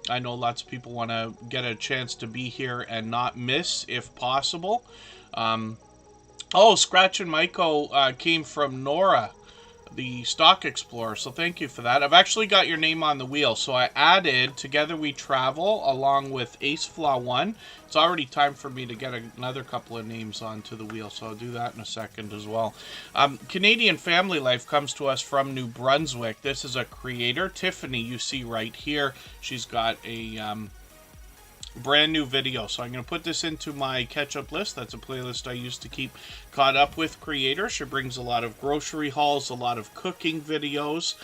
I know lots of people want to get a chance to be here and not miss if possible. Oh, Scratch and Maiko came from Nora, the Stock Explorer, so thank you for that. I've actually got your name on the wheel, so I added Together We Travel along with Ace Flaw 1. It's already time for me to get another couple of names onto the wheel, so I'll do that in a second as well. Canadian Family Life comes to us from New Brunswick. This is a creator, Tiffany, you see right here. She's got a brand new video, so I'm going to put this into my catch-up list. That's a playlist I used to keep caught up with creators. She brings a lot of grocery hauls, a lot of cooking videos.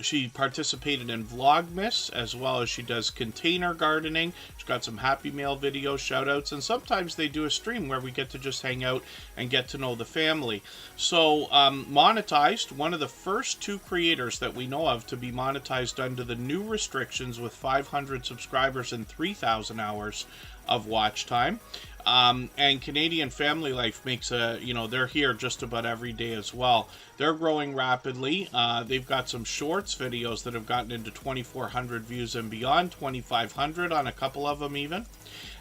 She participated in Vlogmas, as well as she does container gardening. She's got some Happy Meal videos, shout-outs, and sometimes they do a stream where we get to just hang out and get to know the family. So monetized, one of the first 2 creators that we know of to be monetized under the new restrictions with 500 subscribers and 3,000 hours of watch time. And Canadian Family Life makes they're here just about every day as well. They're growing rapidly. They've got some shorts videos that have gotten into 2,400 views and beyond, 2,500 on a couple of them even.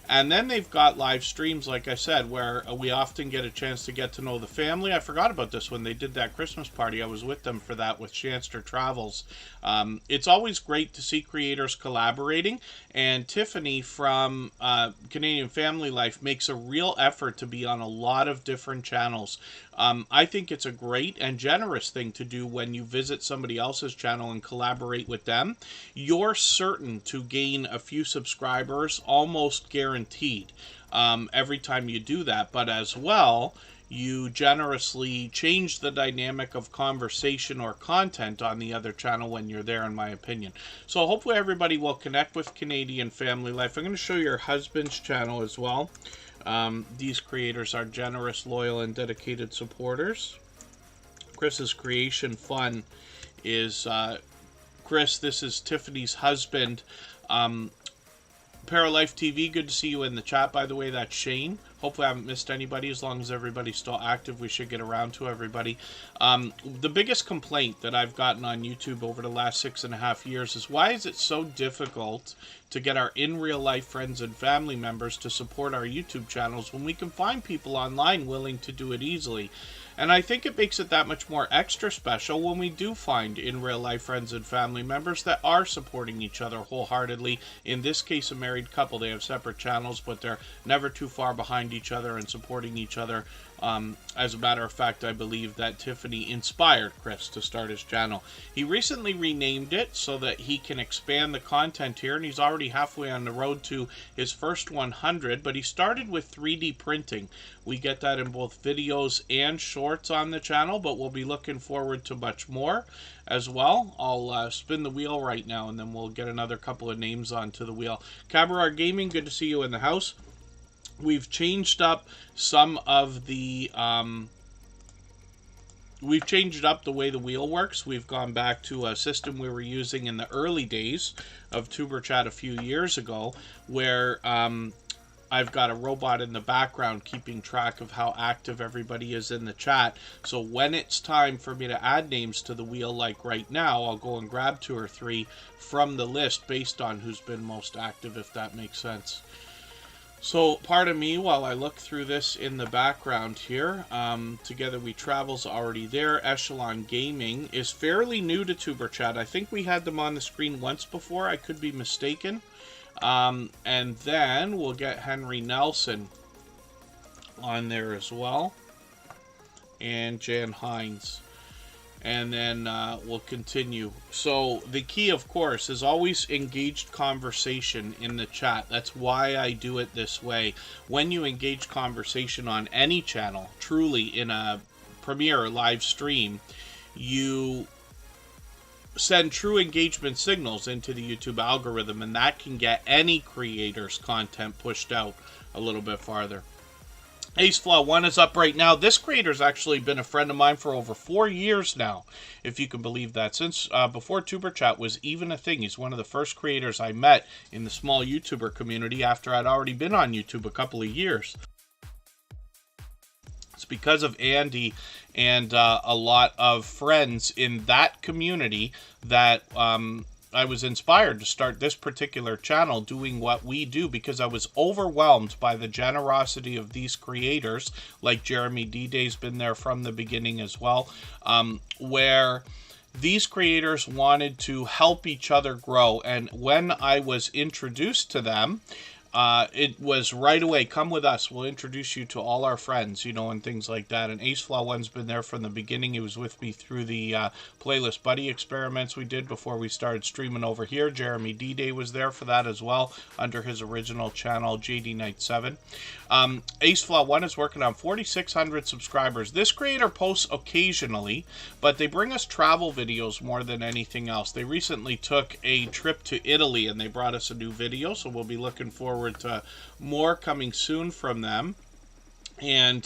And then they've got live streams, like I said, where we often get a chance to get to know the family. I forgot about this when they did that Christmas party. I was with them for that with Shanster Travels. It's always great to see creators collaborating. And Tiffany from Canadian Family Life makes a real effort to be on a lot of different channels. I think it's a great and generous thing to do when you visit somebody else's channel and collaborate with them. You're certain to gain a few subscribers, almost guaranteed, every time you do that. But as well, you generously change the dynamic of conversation or content on the other channel when you're there, in my opinion. So hopefully everybody will connect with Canadian Family Life. I'm going to show your husband's channel as well. These creators are generous, loyal, and dedicated supporters. Chris's Creation Fun is Chris. This is Tiffany's husband. Paralife TV, good to see you in the chat, by the way. That's Shane. Hopefully I haven't missed anybody. As long as everybody's still active, we should get around to everybody. The biggest complaint that I've gotten on YouTube over the last 6.5 years is, why is it so difficult to get our in-real-life friends and family members to support our YouTube channels when we can find people online willing to do it easily? And I think it makes it that much more extra special when we do find in real life friends and family members that are supporting each other wholeheartedly. In this case, a married couple, they have separate channels, but they're never too far behind behind each other and supporting each other. As a matter of fact, I believe that Tiffany inspired Chris to start his channel. He recently renamed it so that he can expand the content here, and he's already halfway on the road to his first 100, but he started with 3D printing. We get that in both videos and shorts on the channel, but we'll be looking forward to much more as well. I'll spin the wheel right now, and then we'll get another couple of names onto the wheel. Cabaret Gaming, good to see you in the house. We've changed up some of the we've changed up the way the wheel works. We've gone back to a system we were using in the early days of Tuber Chat a few years ago, where I've got a robot in the background keeping track of how active everybody is in the chat. So when it's time for me to add names to the wheel, like right now, I'll go and grab 2 or 3 from the list based on who's been most active, if that makes sense. So pardon me while I look through this in the background here. Together We Travel's already there. Echelon Gaming is fairly new to Tuber Chat. I think we had them on the screen once before. I could be mistaken. And then we'll get Henry Nelson on there as well. And Jan Hines. And then we'll continue. So the key, of course, is always engaged conversation in the chat. That's why I do it this way. When you engage conversation on any channel, truly in a premiere live stream, you send true engagement signals into the YouTube algorithm, and that can get any creator's content pushed out a little bit farther. AceFlaw1 is up right now. This creator's actually been a friend of mine for over 4 years now, if you can believe that. Since before Tuber Chat was even a thing. He's one of the first creators I met in the small YouTuber community after I'd already been on YouTube a couple of years. It's because of Andy and a lot of friends in that community that I was inspired to start this particular channel doing what we do, because I was overwhelmed by the generosity of these creators, like Jeremy D-Day's been there from the beginning as well, where these creators wanted to help each other grow. And when I was introduced to them, it was right away, come with us, we'll introduce you to all our friends, you know, and things like that. And AceFlaw1's been there from the beginning. He was with me through the playlist buddy experiments we did before we started streaming over here. Jeremy D-Day was there for that as well, under his original channel, JD Knight 7. AceFlaw1 is working on 4,600 subscribers. This creator posts occasionally, but they bring us travel videos more than anything else. They recently took a trip to Italy, and they brought us a new video, so we'll be looking forward to more coming soon from them. And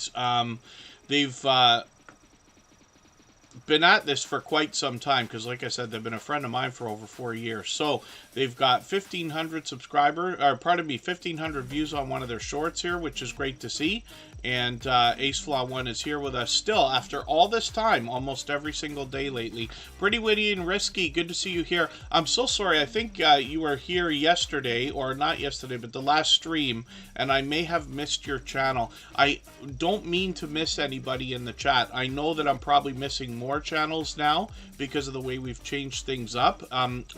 they've been at this for quite some time, because like I said, they've been a friend of mine for over 4 years. So they've got 1,500 subscribers, or pardon me, 1,500 views on one of their shorts here, which is great to see. And AceFlaw1 is here with us still after all this time, almost every single day lately. Pretty Witty and Risky, good to see you here. I'm so sorry, I think you were here yesterday, or not yesterday, but the last stream, and I may have missed your channel. I don't mean to miss anybody in the chat. I know that I'm probably missing more channels now because of the way we've changed things up.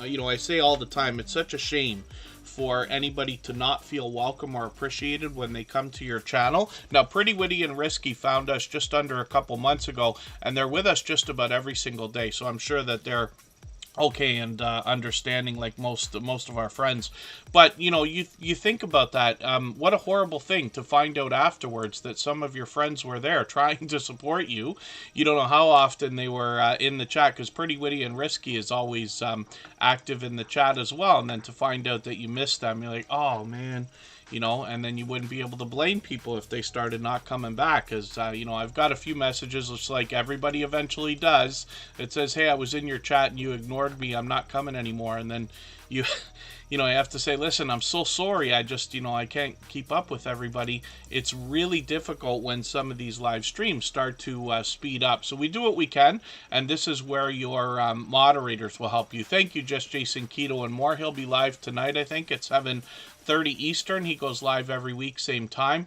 You know, I say all the time, it's such a shame for anybody to not feel welcome or appreciated when they come to your channel. Now, Pretty Witty and Risky found us just under a couple months ago, and they're with us just about every single day, so I'm sure that they're okay and understanding, like most of our friends. But you know, you think about that, what a horrible thing to find out afterwards that some of your friends were there trying to support you. You don't know how often they were in the chat, because Pretty Witty and Risky is always active in the chat as well, and then to find out that you missed them, you're like, oh man, you know. And then you wouldn't be able to blame people if they started not coming back, because you know, I've got a few messages, just like everybody eventually does, it says, hey, I was in your chat and you ignored me, I'm not coming anymore. And then you know, I have to say, listen, I'm so sorry, I just, you know, I can't keep up with everybody. It's really difficult when some of these live streams start to speed up. So we do what we can, and this is where your moderators will help you. Thank you, Just Jason Keto and more. He'll be live tonight, I think, at 7:30 Eastern. He goes live every week, same time,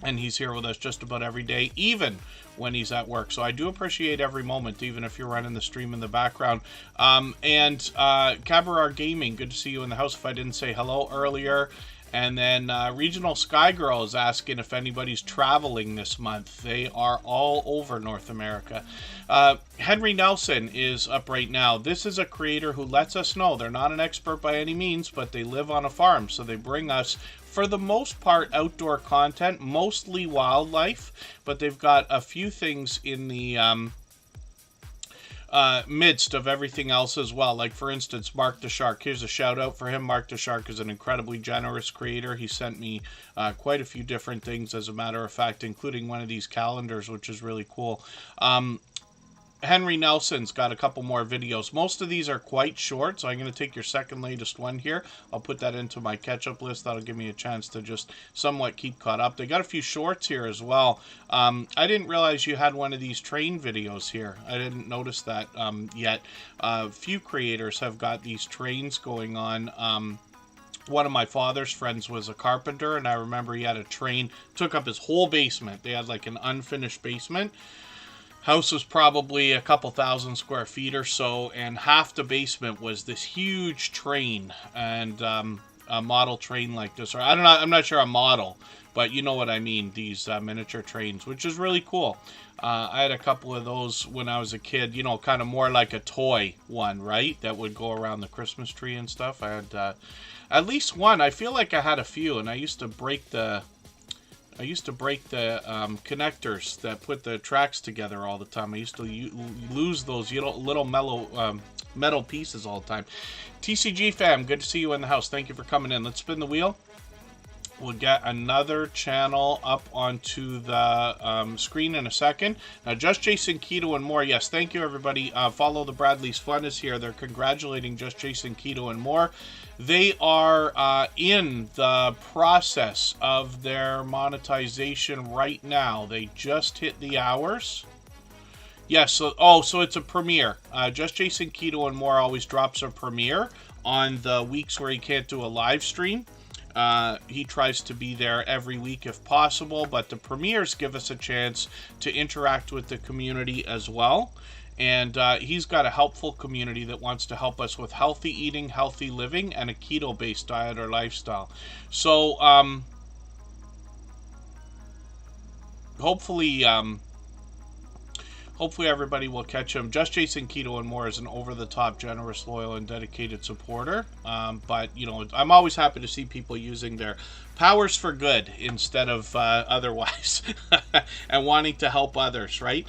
and he's here with us just about every day, even when he's at work. So I do appreciate every moment, even if you're running the stream in the background. And Cabaret Gaming, good to see you in the house if I didn't say hello earlier. And then Regional Sky Girl is asking if anybody's traveling this month. They are all over North America. Henry Nelson is up right now. This is a creator who lets us know they're not an expert by any means, but they live on a farm. So they bring us, for the most part, outdoor content, mostly wildlife. But they've got a few things in the midst of everything else as well. Like, for instance, Mark the Shark. Here's a shout out for him. Mark the Shark is an incredibly generous creator. He sent me quite a few different things, as a matter of fact, including one of these calendars, which is really cool. Henry Nelson's got a couple more videos. Most of these are quite short, so I'm going to take your second latest one here. I'll put that into my catch-up list. That'll give me a chance to just somewhat keep caught up. They got a few shorts here as well. I didn't realize you had one of these train videos here. I didn't notice that yet. Few creators have got these trains going on. One of my father's friends was a carpenter, and I remember he had a train, took up his whole basement. They had like an unfinished basement. House was probably a couple thousand square feet or so, and half the basement was this huge train, and a model train like this, or I don't know, I'm not sure a model, but you know what I mean, these miniature trains, which is really cool. I had a couple of those when I was a kid, you know, kind of more like a toy one, right, that would go around the Christmas tree and stuff. I had at least one. I feel like I had a few, and I used to break the connectors that put the tracks together all the time. I used to lose those little metal pieces all the time. TCG fam, good to see you in the house. Thank you for coming in. Let's spin the wheel. We'll get another channel up onto the screen in a second. Now, Just Jason Keto and More. Yes, thank you, everybody. Follow the Bradley's Fun is here. They're congratulating Just Jason Keto and More. They are in the process of their monetization right now. They just hit the hours. Yes, so it's a premiere. Just Jason Keto and More always drops a premiere on the weeks where he can't do a live stream. He tries to be there every week if possible, but the premieres give us a chance to interact with the community as well. And he's got a helpful community that wants to help us with healthy eating, healthy living, and a keto-based diet or lifestyle. So hopefully everybody will catch him. Just Jason Keto and More is an over-the-top, generous, loyal, and dedicated supporter. But, you know, I'm always happy to see people using their powers for good instead of otherwise, and wanting to help others, right?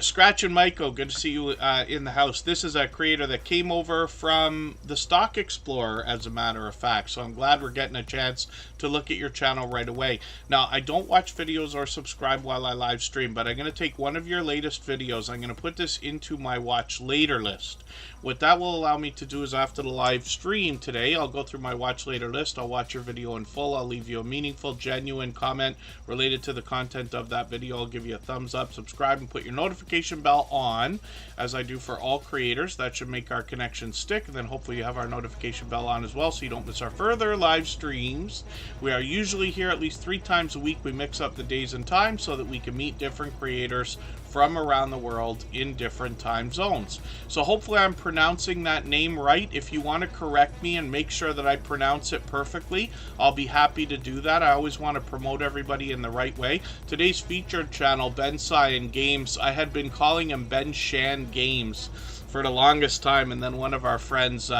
Scratch and Michael, good to see you in the house. This is a creator that came over from the Stock Explorer, as a matter of fact, so I'm glad we're getting a chance to look at your channel right away. Now, I don't watch videos or subscribe while I live stream, but I'm going to take one of your latest videos. I'm going to put this into my watch later list. What that will allow me to do is, after the live stream today, I'll go through my watch later list. I'll watch your video in full. I'll leave you a meaningful, genuine comment related to the content of that video. I'll give you a thumbs up, subscribe, and put your notification bell on, as I do for all creators. That should make our connection stick. And then hopefully you have our notification bell on as well, so you don't miss our further live streams. We are usually here at least 3 times a week. We mix up the days and times so that we can meet different creators from around the world in different time zones. So hopefully I'm pronouncing that name right. If you want to correct me and make sure that I pronounce it perfectly, I'll be happy to do that. I always want to promote everybody in the right way. Today's featured channel, Ben Cyan Games, I had been calling him Ben Shan Games for the longest time, and then one of our friends,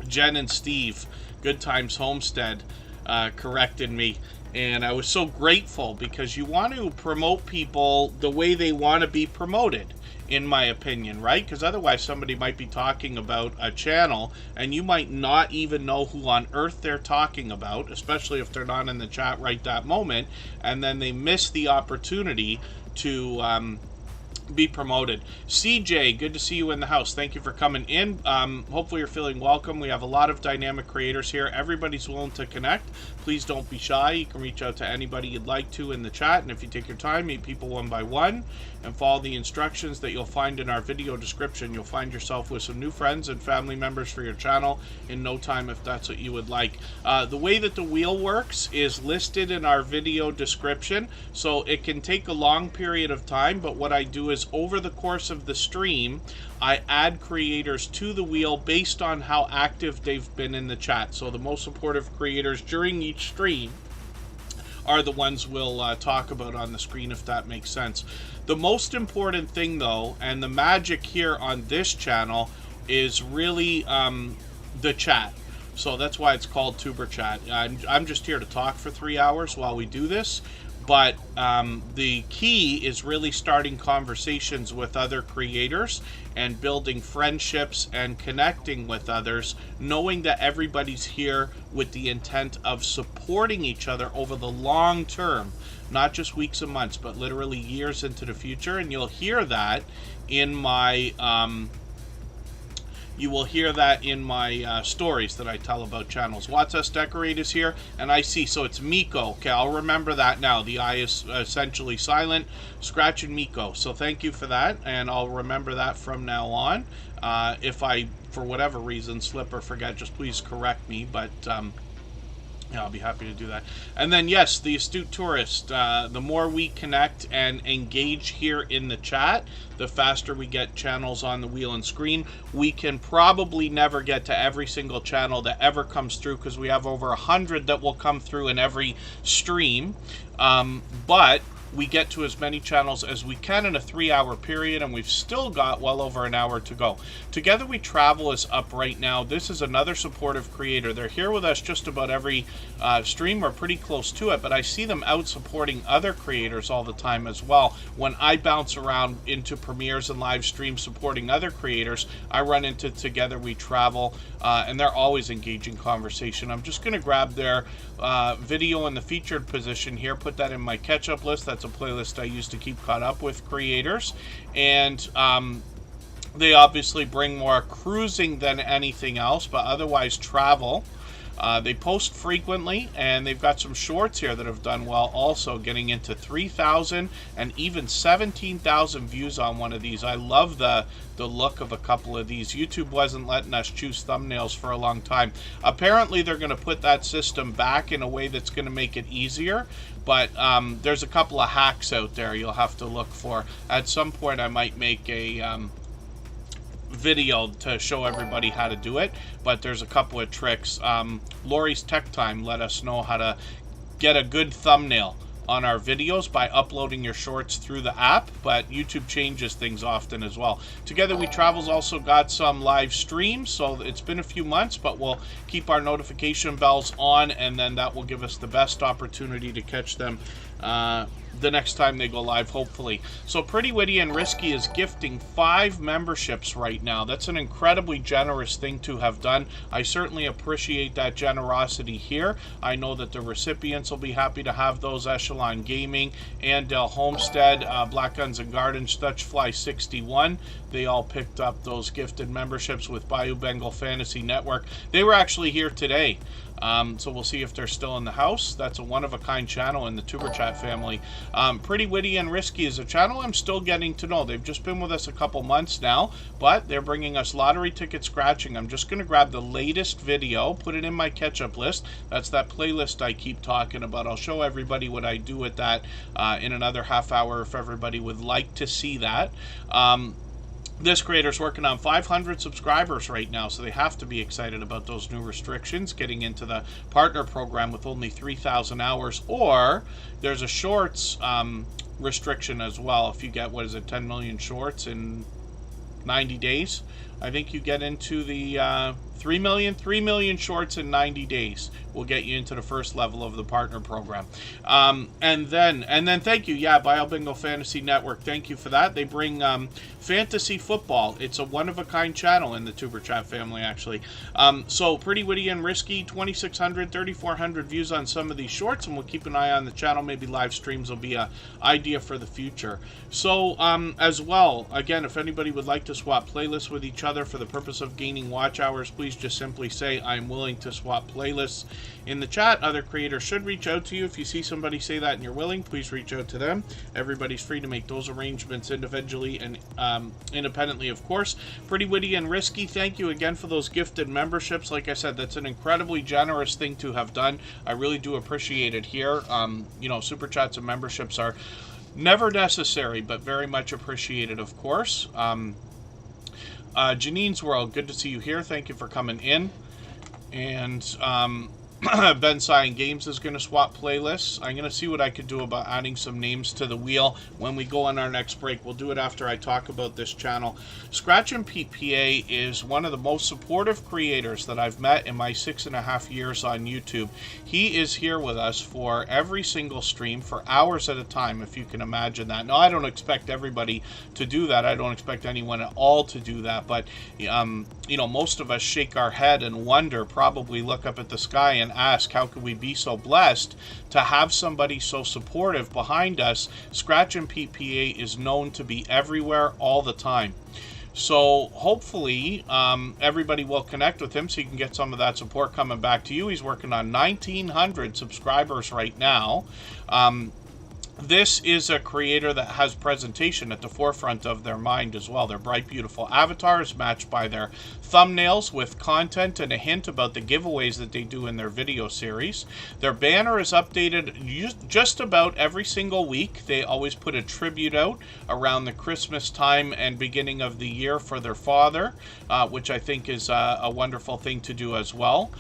Jen and Steve, Good Times Homestead, corrected me. And I was so grateful, because you want to promote people the way they want to be promoted, in my opinion, right? Because otherwise somebody might be talking about a channel and you might not even know who on earth they're talking about, especially if they're not in the chat right that moment, and then they miss the opportunity to be promoted. CJ, good to see you in the house. Thank you for coming in. Hopefully you're feeling welcome. We have a lot of dynamic creators here. Everybody's willing to connect. Please don't be shy. You can reach out to anybody you'd like to in the chat, and if you take your time, meet people one by one and follow the instructions that you'll find in our video description. You'll find yourself with some new friends and family members for your channel in no time, if that's what you would like. The way that the wheel works is listed in our video description, so it can take a long period of time, but what I do is is over the course of the stream, I add creators to the wheel based on how active they've been in the chat. So the most supportive creators during each stream are the ones we'll talk about on the screen, if that makes sense. The most important thing, though, and the magic here on this channel, is really the chat. So that's why it's called Tuber Chat. I'm just here to talk for 3 hours while we do this, but the key is really starting conversations with other creators and building friendships and connecting with others, knowing that everybody's here with the intent of supporting each other over the long term, not just weeks and months, but literally years into the future. And you'll hear that in my stories that I tell about channels. Watts Us Decorate is here, and I see, so it's Miko. Okay, I'll remember that now. The I is essentially silent. Scratch and Miko. So thank you for that, and I'll remember that from now on. If I, for whatever reason, slip or forget, just please correct me, but yeah, I'll be happy to do that. And then, yes, the Astute Tourist. The more we connect and engage here in the chat, the faster we get channels on the wheel and screen. We can probably never get to every single channel that ever comes through, because we have over 100 that will come through in every stream. But we get to as many channels as we can in a 3-hour period, and we've still got well over an hour to go. Together We Travel is up right now. This is another supportive creator. They're here with us just about every stream, or pretty close to it, but I see them out supporting other creators all the time as well. When I bounce around into premieres and live streams supporting other creators, I run into Together We Travel, and they're always engaging conversation. I'm just going to grab their video in the featured position here, put that in my catch-up list. That's a playlist I use to keep caught up with creators, and they obviously bring more cruising than anything else, but otherwise travel. They post frequently, and they've got some shorts here that have done well also, getting into 3,000 and even 17,000 views on one of these. I love the look of a couple of these. YouTube wasn't letting us choose thumbnails for a long time. Apparently they're going to put that system back in a way that's going to make it easier, but there's a couple of hacks out there you'll have to look for. At some point I might make a video to show everybody how to do it, but there's a couple of tricks. Lori's Tech Time let us know how to get a good thumbnail on our videos by uploading your shorts through the app, but YouTube changes things often as well. Together We Travel's also got some live streams, so it's been a few months, but we'll keep our notification bells on, and then that will give us the best opportunity to catch them the next time they go live, hopefully. So Pretty Witty and Risky is gifting 5 memberships right now. That's an incredibly generous thing to have done. I certainly appreciate that generosity here. I know that the recipients will be happy to have those. Echelon Gaming, Andel Homestead, Black Guns and Gardens, Dutchfly 61. They all picked up those gifted memberships with Bayou Bengal Fantasy Network. They were actually here today. So we'll see if they're still in the house. That's a one-of-a-kind channel in the Tuber Chat family. Pretty Witty and Risky is a channel I'm still getting to know. They've just been with us a couple months now, but they're bringing us lottery ticket scratching. I'm just going to grab the latest video, put it in my catch-up list. That's that playlist I keep talking about. I'll show everybody what I do with that in another half hour if everybody would like to see that. This creator's working on 500 subscribers right now, so they have to be excited about those new restrictions, getting into the partner program with only 3,000 hours, or there's a shorts restriction as well. If you get, 10 million shorts in 90 days, I think you get into the 3 million shorts in 90 days will get you into the first level of the partner program. And then thank you, Bio Bingo Fantasy Network, thank you for that. They bring fantasy football. It's a one-of-a-kind channel in the Tuber Chat family, actually. So Pretty Witty and Risky, 2,600, 3,400 views on some of these shorts, and we'll keep an eye on the channel. Maybe live streams will be an idea for the future. So as well, again, if anybody would like to swap playlists with each other for the purpose of gaining watch hours, please just simply say, I'm willing to swap playlists in the chat. Other creators should reach out to you. If you see somebody say that and you're willing, please reach out to them. Everybody's free to make those arrangements individually and independently, of course. Pretty Witty and Risky, thank you again for those gifted memberships. Like I said, that's an incredibly generous thing to have done. I really do appreciate it here. You know, super chats and memberships are Never necessary, but very much appreciated, of course. Janine's World, good to see you here. Thank you for coming in. And Ben Cyan Games is going to swap playlists. I'm going to see what I could do about adding some names to the wheel when we go on our next break. We'll do it after I talk about this channel. Scratch and PPA is one of the most supportive creators that I've met in my 6.5 years on YouTube. He is here with us for every single stream for hours at a time, if you can imagine that. Now, I don't expect everybody to do that. I don't expect anyone at all to do that. But, you know, most of us shake our head and wonder, probably look up at the sky and ask, how could we be so blessed to have somebody so supportive behind us? Scratch and PPA is known to be everywhere all the time. So hopefully everybody will connect with him so you can get some of that support coming back to you. He's working on 1,900 subscribers right now. This is a creator that has presentation at the forefront of their mind as well. Their bright, beautiful avatars matched by their thumbnails with content and a hint about the giveaways that they do in their video series. Their banner is updated just about every single week. They always put a tribute out around the Christmas time and beginning of the year for their father, which I think is a wonderful thing to do as well.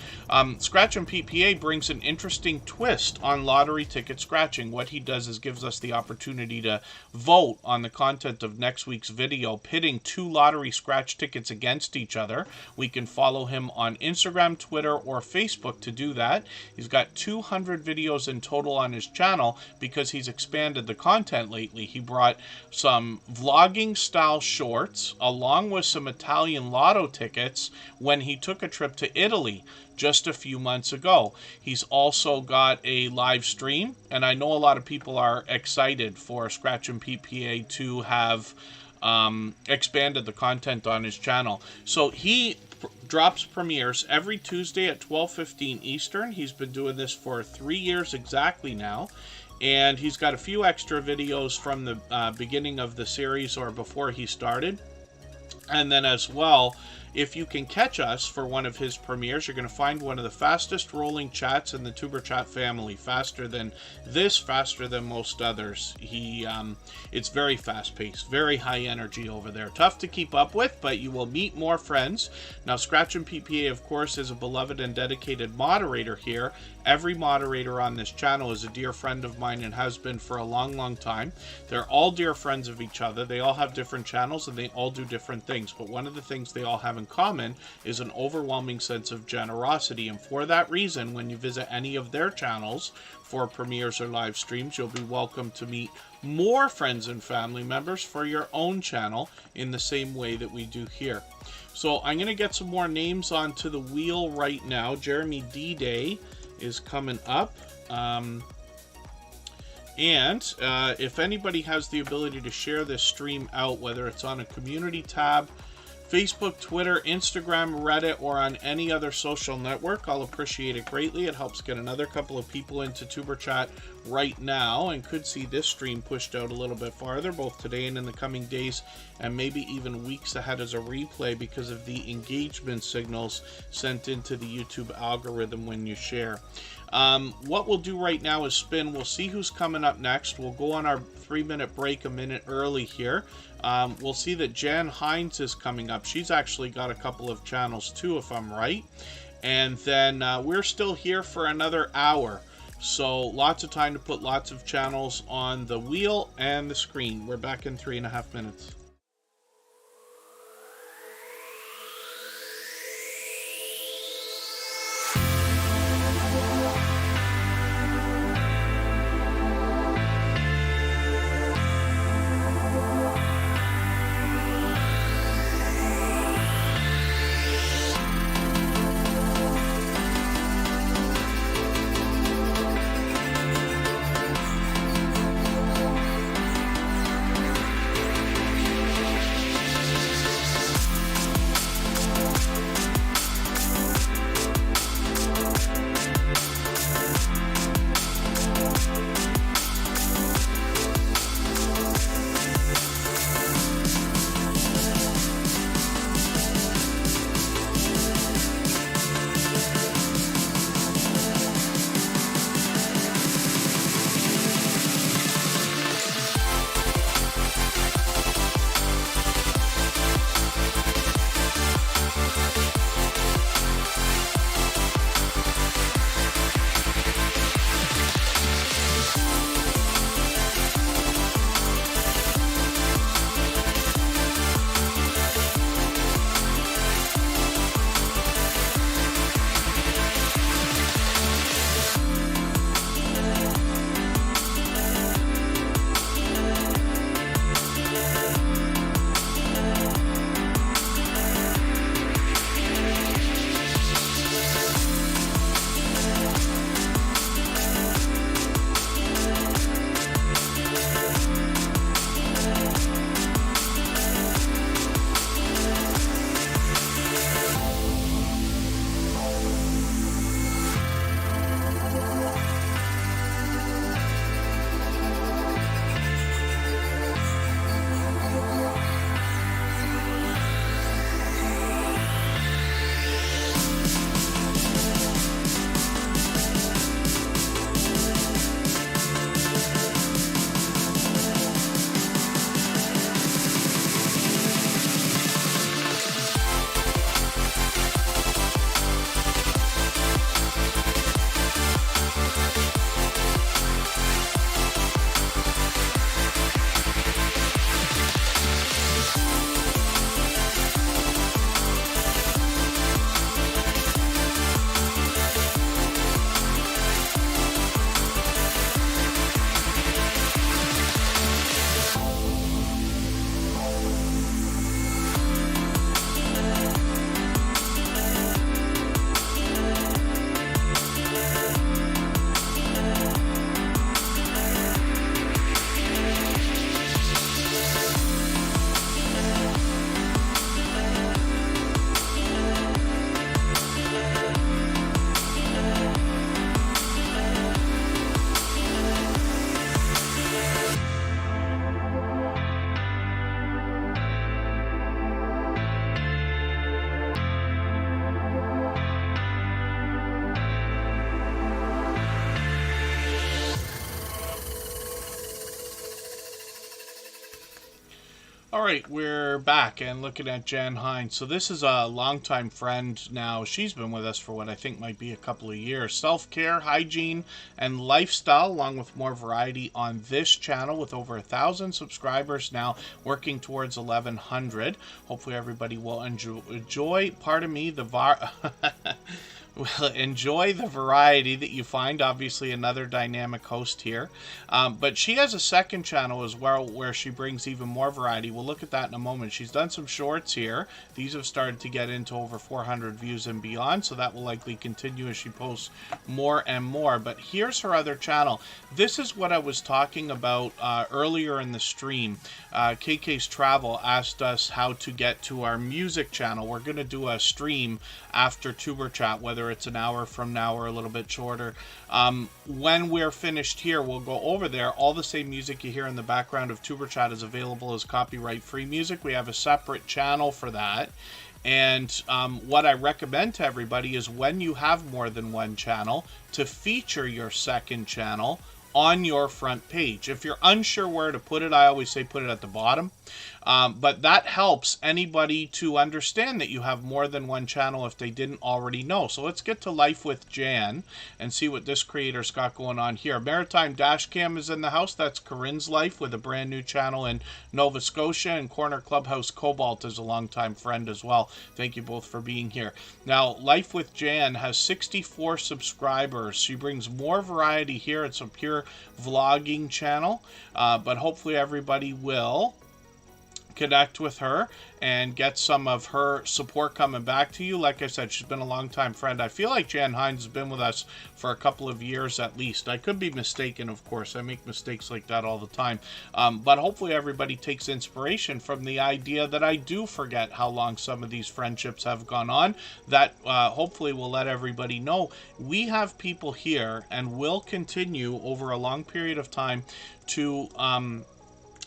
Scratch and PPA brings an interesting twist on lottery ticket scratching. What he does is gives us the opportunity to vote on the content of next week's video, pitting 2 lottery scratch tickets against each other. We can follow him on Instagram, Twitter, or Facebook to do that. He's got 200 videos in total on his channel because he's expanded the content lately. He brought some vlogging style shorts along with some Italian lotto tickets when he took a trip to Italy just a few months ago. He's also got a live stream, and I know a lot of people are excited for Scratch and PPA to have expanded the content on his channel. So he drops premieres every Tuesday at 12:15 Eastern. He's been doing this for 3 years exactly now. And he's got a few extra videos from the beginning of the series or before he started. And then as well, if you can catch us for one of his premieres, you're going to find one of the fastest rolling chats in the Tuber Chat family. Faster than this, faster than most others. It's very fast paced, very high energy over there. Tough to keep up with, but you will meet more friends. Now, Scratch and PPA, of course, is a beloved and dedicated moderator here. Every moderator on this channel is a dear friend of mine and has been for a long, long time. They're all dear friends of each other. They all have different channels and they all do different things. But one of the things they all have in common is an overwhelming sense of generosity. And for that reason, when you visit any of their channels for premieres or live streams, you'll be welcome to meet more friends and family members for your own channel in the same way that we do here. So I'm going to get some more names onto the wheel right now. Jeremy D-Day is coming up. If anybody has the ability to share this stream out, whether it's on a community tab, Facebook, Twitter, Instagram, Reddit, or on any other social network, I'll appreciate it greatly. It helps get another couple of people into Tuber Chat right now and could see this stream pushed out a little bit farther, both today and in the coming days, and maybe even weeks ahead as a replay because of the engagement signals sent into the YouTube algorithm when you share. What we'll do right now is spin. We'll see who's coming up next. We'll go on our 3-minute break a minute early here. We'll see that Jan Hines is coming up. She's actually got a couple of channels too, if I'm right. And then we're still here for another hour. So lots of time to put lots of channels on the wheel and the screen. We're back in 3.5 minutes. All right, we're back and looking at Jan Hines. So this is a longtime friend now. She's been with us for what I think might be a couple of years. Self-care, hygiene, and lifestyle, along with more variety on this channel with over 1,000 subscribers now, working towards 1,100. Hopefully everybody will enjoy, pardon me, Well, enjoy the variety that you find. Obviously, another dynamic host here. But she has a second channel as well where she brings even more variety. We'll look at that in a moment. She's done some shorts here. These have started to get into over 400 views and beyond, so that will likely continue as she posts more and more. But here's her other channel. This is what I was talking about earlier in the stream. KK's Travel asked us how to get to our music channel. We're going to do a stream after Tuber Chat, whether it's an hour from now or a little bit shorter. When we're finished here, we'll go over there. All the same music you hear in the background of Tuber Chat is available as copyright-free music. We have a separate channel for that. And what I recommend to everybody is when you have more than one channel, to feature your second channel on your front page. If you're unsure where to put it, I always say put it at the bottom. But that helps anybody to understand that you have more than one channel if they didn't already know. So let's get to Life with Jan and see what this creator's got going on here. Maritime Dashcam is in the house. That's Corinne's Life with a brand new channel in Nova Scotia. And Corner Clubhouse Cobalt is a longtime friend as well. Thank you both for being here. Now, Life with Jan has 64 subscribers. She brings more variety here. It's a pure vlogging channel, but hopefully everybody will connect with her and get some of her support coming back to you. Like I said, she's been a long-time friend. I feel like Jan Hines has been with us for a couple of years at least. I could be mistaken, of course. I make mistakes like that all the time. But hopefully everybody takes inspiration from the idea that I do forget how long some of these friendships have gone on. That hopefully will let everybody know we have people here and will continue over a long period of time to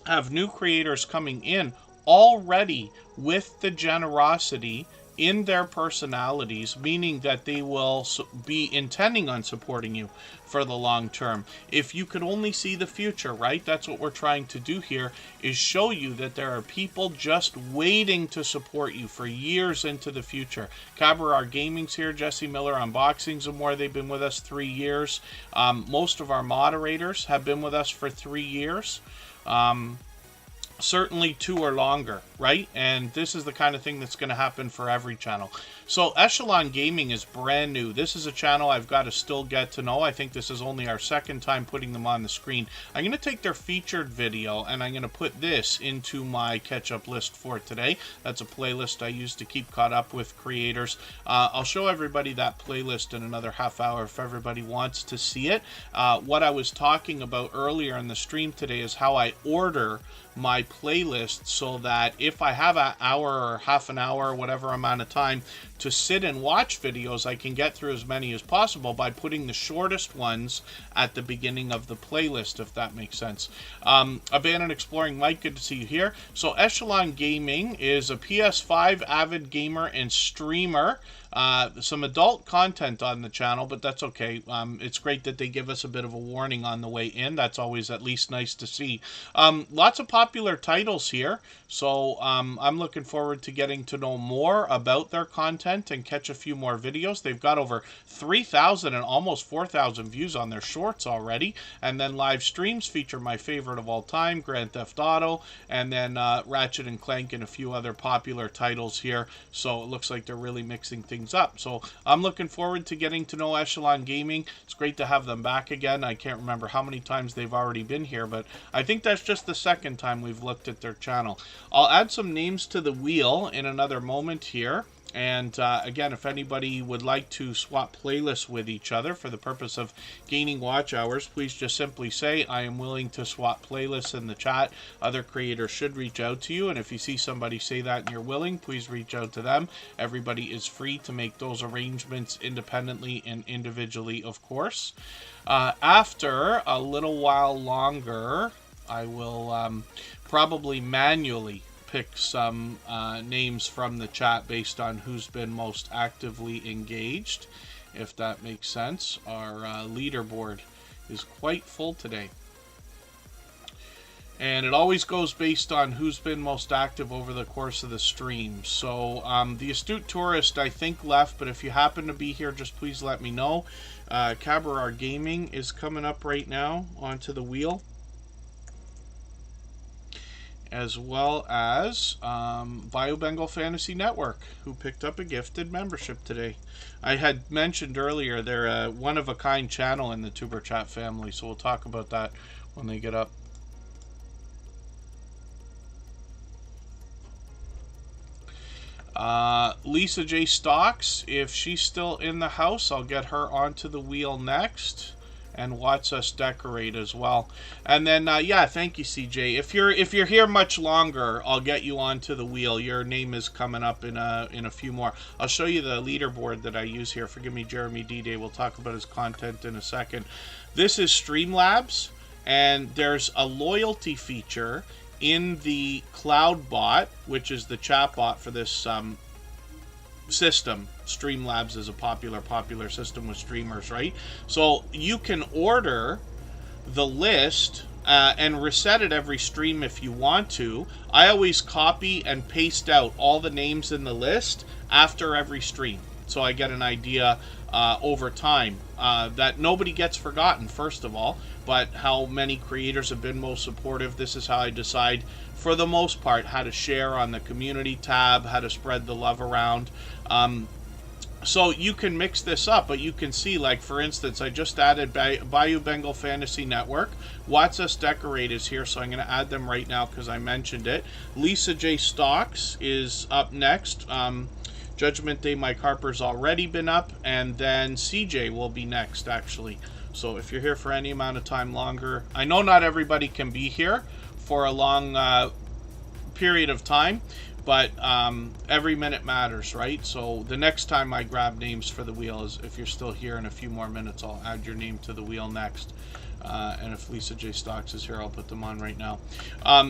have new creators coming in already with the generosity in their personalities, meaning that they will be intending on supporting you for the long term. If you could only see the future, right? That's what we're trying to do here, is show you that there are people just waiting to support you for years into the future. Cabaret Gaming's here, Jesse Miller Unboxings and more. They've been with us 3 years. Most of our moderators have been with us for 3 years. Certainly 2 or longer, right? And this is the kind of thing that's going to happen for every channel. So Echelon Gaming is brand new. This is a channel I've got to still get to know. I think this is only our second time putting them on the screen. I'm going to take their featured video and I'm going to put this into my catch-up list for today. That's a playlist I use to keep caught up with creators. I'll show everybody that playlist in another half hour if everybody wants to see it. What I was talking about earlier in the stream today is how I order my playlist so that if I have an hour or half an hour or whatever amount of time to sit and watch videos, I can get through as many as possible by putting the shortest ones at the beginning of the playlist, if that makes sense. Abandoned Exploring Mike, good to see you here. So Echelon Gaming is a PS5 avid gamer and streamer. Some adult content on the channel, but that's okay. It's great that they give us a bit of a warning on the way in. That's always at least nice to see. Lots of popular titles here, so I'm looking forward to getting to know more about their content and catch a few more videos. They've got over 3,000 and almost 4,000 views on their shorts already, and then live streams feature my favorite of all time, Grand Theft Auto, and then Ratchet and Clank and a few other popular titles here, so it looks like they're really mixing things up. So I'm looking forward to getting to know Echelon Gaming. It's great to have them back again. I can't remember how many times they've already been here, but I think that's just the second time we've looked at their channel. I'll add some names to the wheel in another moment here. And again, if anybody would like to swap playlists with each other for the purpose of gaining watch hours, please just simply say, I am willing to swap playlists in the chat. Other creators should reach out to you. And if you see somebody say that and you're willing, please reach out to them. Everybody is free to make those arrangements independently and individually, of course. After a little while longer, I will probably manually pick some names from the chat based on who's been most actively engaged, if that makes sense. Our leaderboard is quite full today. And it always goes based on who's been most active over the course of the stream. So the astute tourist, I think, left, but if you happen to be here, just please let me know. Cabarar Gaming is coming up right now onto the wheel, as well as BioBengal Fantasy Network, who picked up a gifted membership today. I had mentioned earlier they're a one-of-a-kind channel in the Tuber Chat family, so we'll talk about that when they get up. Lisa J. Stocks, if she's still in the house, I'll get her onto the wheel next. And watch us decorate as well. And then yeah, thank you, CJ. If you're here much longer, I'll get you onto the wheel. Your name is coming up in a few more. I'll show you the leaderboard that I use here. Forgive me, Jeremy D-Day. We'll talk about his content in a second. This is Streamlabs, and there's a loyalty feature in the Cloud bot, which is the chat bot for this system. Streamlabs is a popular system with streamers, right? So you can order the list and reset it every stream if you want to. I always copy and paste out all the names in the list after every stream, so I get an idea over time that nobody gets forgotten, first of all, but how many creators have been most supportive. This is how I decide, for the most part, how to share on the community tab, how to spread the love around. So you can mix this up, but you can see, like, for instance, I just added Bayou Bengal Fantasy Network. Watch Us Decorate is here, so I'm going to add them right now because I mentioned it. Lisa J. Stocks is up next. Judgment Day Mike Harper's already been up, and then CJ will be next, actually. So if you're here for any amount of time longer, I know not everybody can be here for a long period of time, but every minute matters, right? So the next time I grab names for the wheel is, if you're still here in a few more minutes, I'll add your name to the wheel next. And if Lisa J. Stocks is here, I'll put them on right now.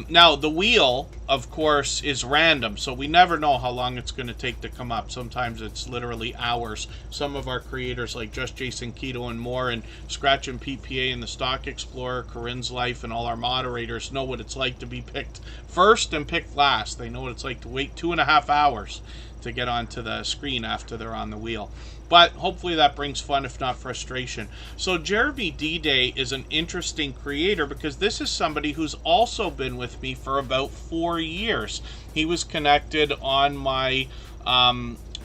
Now, the wheel, of course, is random, so we never know how long it's going to take to come up. Sometimes it's literally hours. Some of our creators, like Just Jason Keto and more, and Scratch and PPA and the Stock Explorer, Corinne's Life, and all our moderators know what it's like to be picked first and picked last. They know what it's like to wait 2.5 hours to get onto the screen after they're on the wheel. But hopefully that brings fun, if not frustration. So Jeremy D-Day is an interesting creator because this is somebody who's also been with me for about 4 years. He was connected on my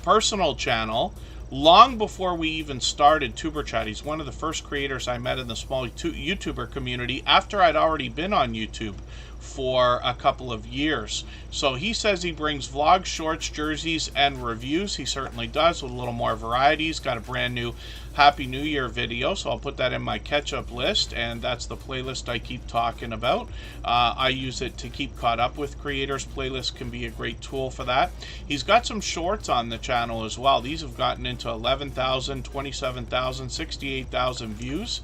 personal channel long before we even started Tuber Chat. He's one of the first creators I met in the small YouTuber community after I'd already been on YouTube for a couple of years. So he says he brings vlogs, shorts, jerseys, and reviews. He certainly does, with a little more variety. He's got a brand new Happy New Year video, so I'll put that in my catch-up list, and that's the playlist I keep talking about. I use it to keep caught up with creators. Playlist can be a great tool for that. He's got some shorts on the channel as well. These have gotten into 11,000, 27,000, 68,000 views,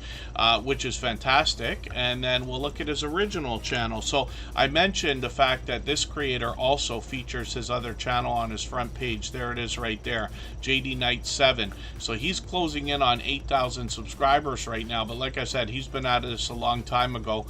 which is fantastic. And then we'll look at his original channel. So I mentioned the fact that this creator also features his other channel on his front page. There it is right there, JD Knight 7. So he's closing in on 8,000 subscribers right now, but like I said, he's been at this a long time ago.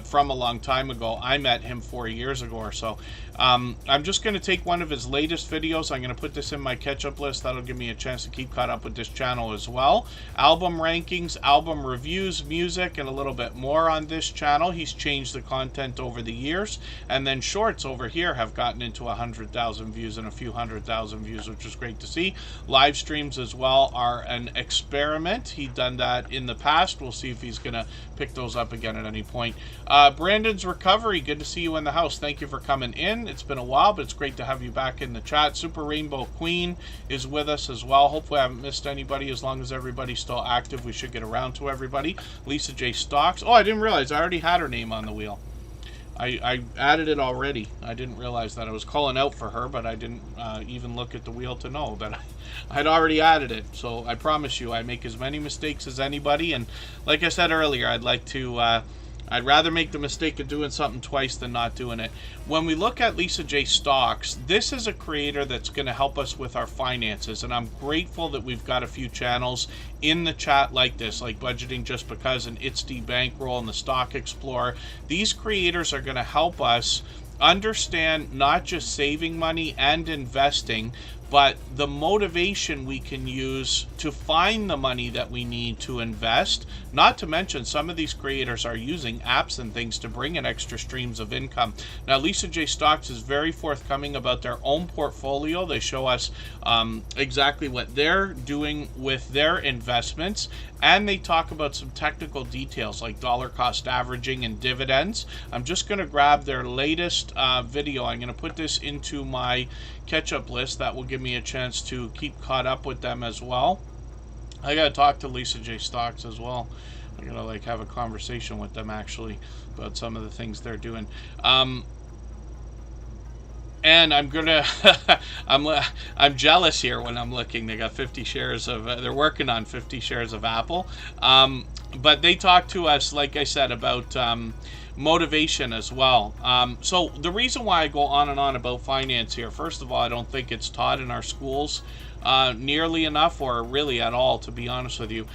From a long time ago. I met him 4 years ago or so. I'm just going to take one of his latest videos. I'm going to put this in my catch-up list. That'll give me a chance to keep caught up with this channel as well. Album rankings, album reviews, music, and a little bit more on this channel. He's changed the content over the years. And then shorts over here have gotten into 100,000 views and a few 100,000 views, which is great to see. Live streams as well are an experiment. He'd done that in the past. We'll see if he's going to pick those up again at any point. Brandon's Recovery, good to see you in the house. Thank you for coming in. It's been a while, but it's great to have you back in the chat. Super Rainbow Queen is with us as well. Hopefully I haven't missed anybody. As long as everybody's still active, we should get around to everybody. Lisa J. Stocks. Oh, I didn't realize I already had her name on the wheel. I added it already. I didn't realize that. I was calling out for her, but I didn't even look at the wheel to know that I'd already added it. So I promise you, I make as many mistakes as anybody. And like I said earlier, I'd like to I'd rather make the mistake of doing something twice than not doing it. When we look at Lisa J. Stocks, this is a creator that's going to help us with our finances, and I'm grateful that we've got a few channels in the chat like this, like Budgeting Just Because and It's the Bankroll and the Stock Explorer. These creators are going to help us understand not just saving money and investing, but the motivation we can use to find the money that we need to invest. Not to mention, some of these creators are using apps and things to bring in extra streams of income. Now, Lisa J. Stocks is very forthcoming about their own portfolio. They show us exactly what they're doing with their investments, and they talk about some technical details like dollar cost averaging and dividends. I'm just going to grab their latest video. I'm going to put this into my catch-up list. That will give me a chance to keep caught up with them as well. I gotta talk to Lisa J. Stocks as well. I gotta like have a conversation with them actually about some of the things they're doing. And I'm gonna I'm jealous here when I'm looking. They got 50 shares of they're working on 50 shares of Apple, but they talk to us, like I said, about motivation as well. So the reason why I go on and on about finance here, first of all, I don't think it's taught in our schools nearly enough, or really at all, to be honest with you,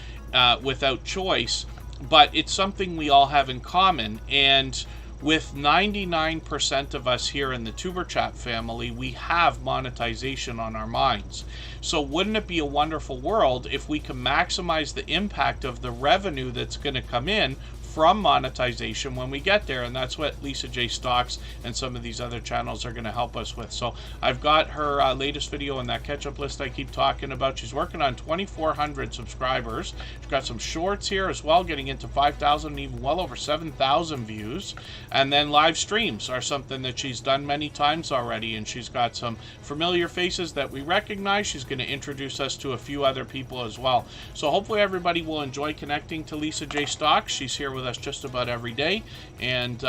without choice. But it's something we all have in common, and with 99% of us here in the Tuber Chat family, we have monetization on our minds. So wouldn't it be a wonderful world if we can maximize the impact of the revenue that's going to come in from monetization when we get there? And that's what Lisa J. Stocks and some of these other channels are going to help us with. So I've got her latest video in that catch-up list I keep talking about. She's working on 2,400 subscribers. She's got some shorts here as well, getting into 5,000, even well over 7,000 views. And then live streams are something that she's done many times already, and she's got some familiar faces that we recognize. She's going to introduce us to a few other people as well. So hopefully everybody will enjoy connecting to Lisa J. Stocks. She's here with us just about every day, and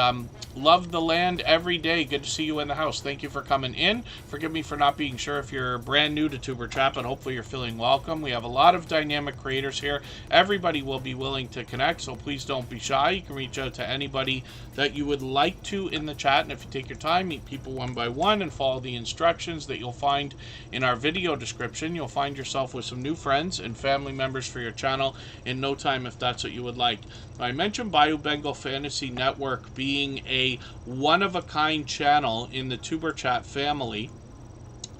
love the land every day. Good to see you in the house. Thank you for coming in. Forgive me for not being sure if you're brand new to Tuber Chat, but hopefully you're feeling welcome. We have a lot of dynamic creators here. Everybody will be willing to connect, so please don't be shy. You can reach out to anybody that you would like to in the chat, and if you take your time, meet people one by one and follow the instructions that you'll find in our video description, you'll find yourself with some new friends and family members for your channel in no time, if that's what you would like. I mentioned Bayou Bengal Fantasy Network being a one-of-a-kind channel in the Tuber Chat family.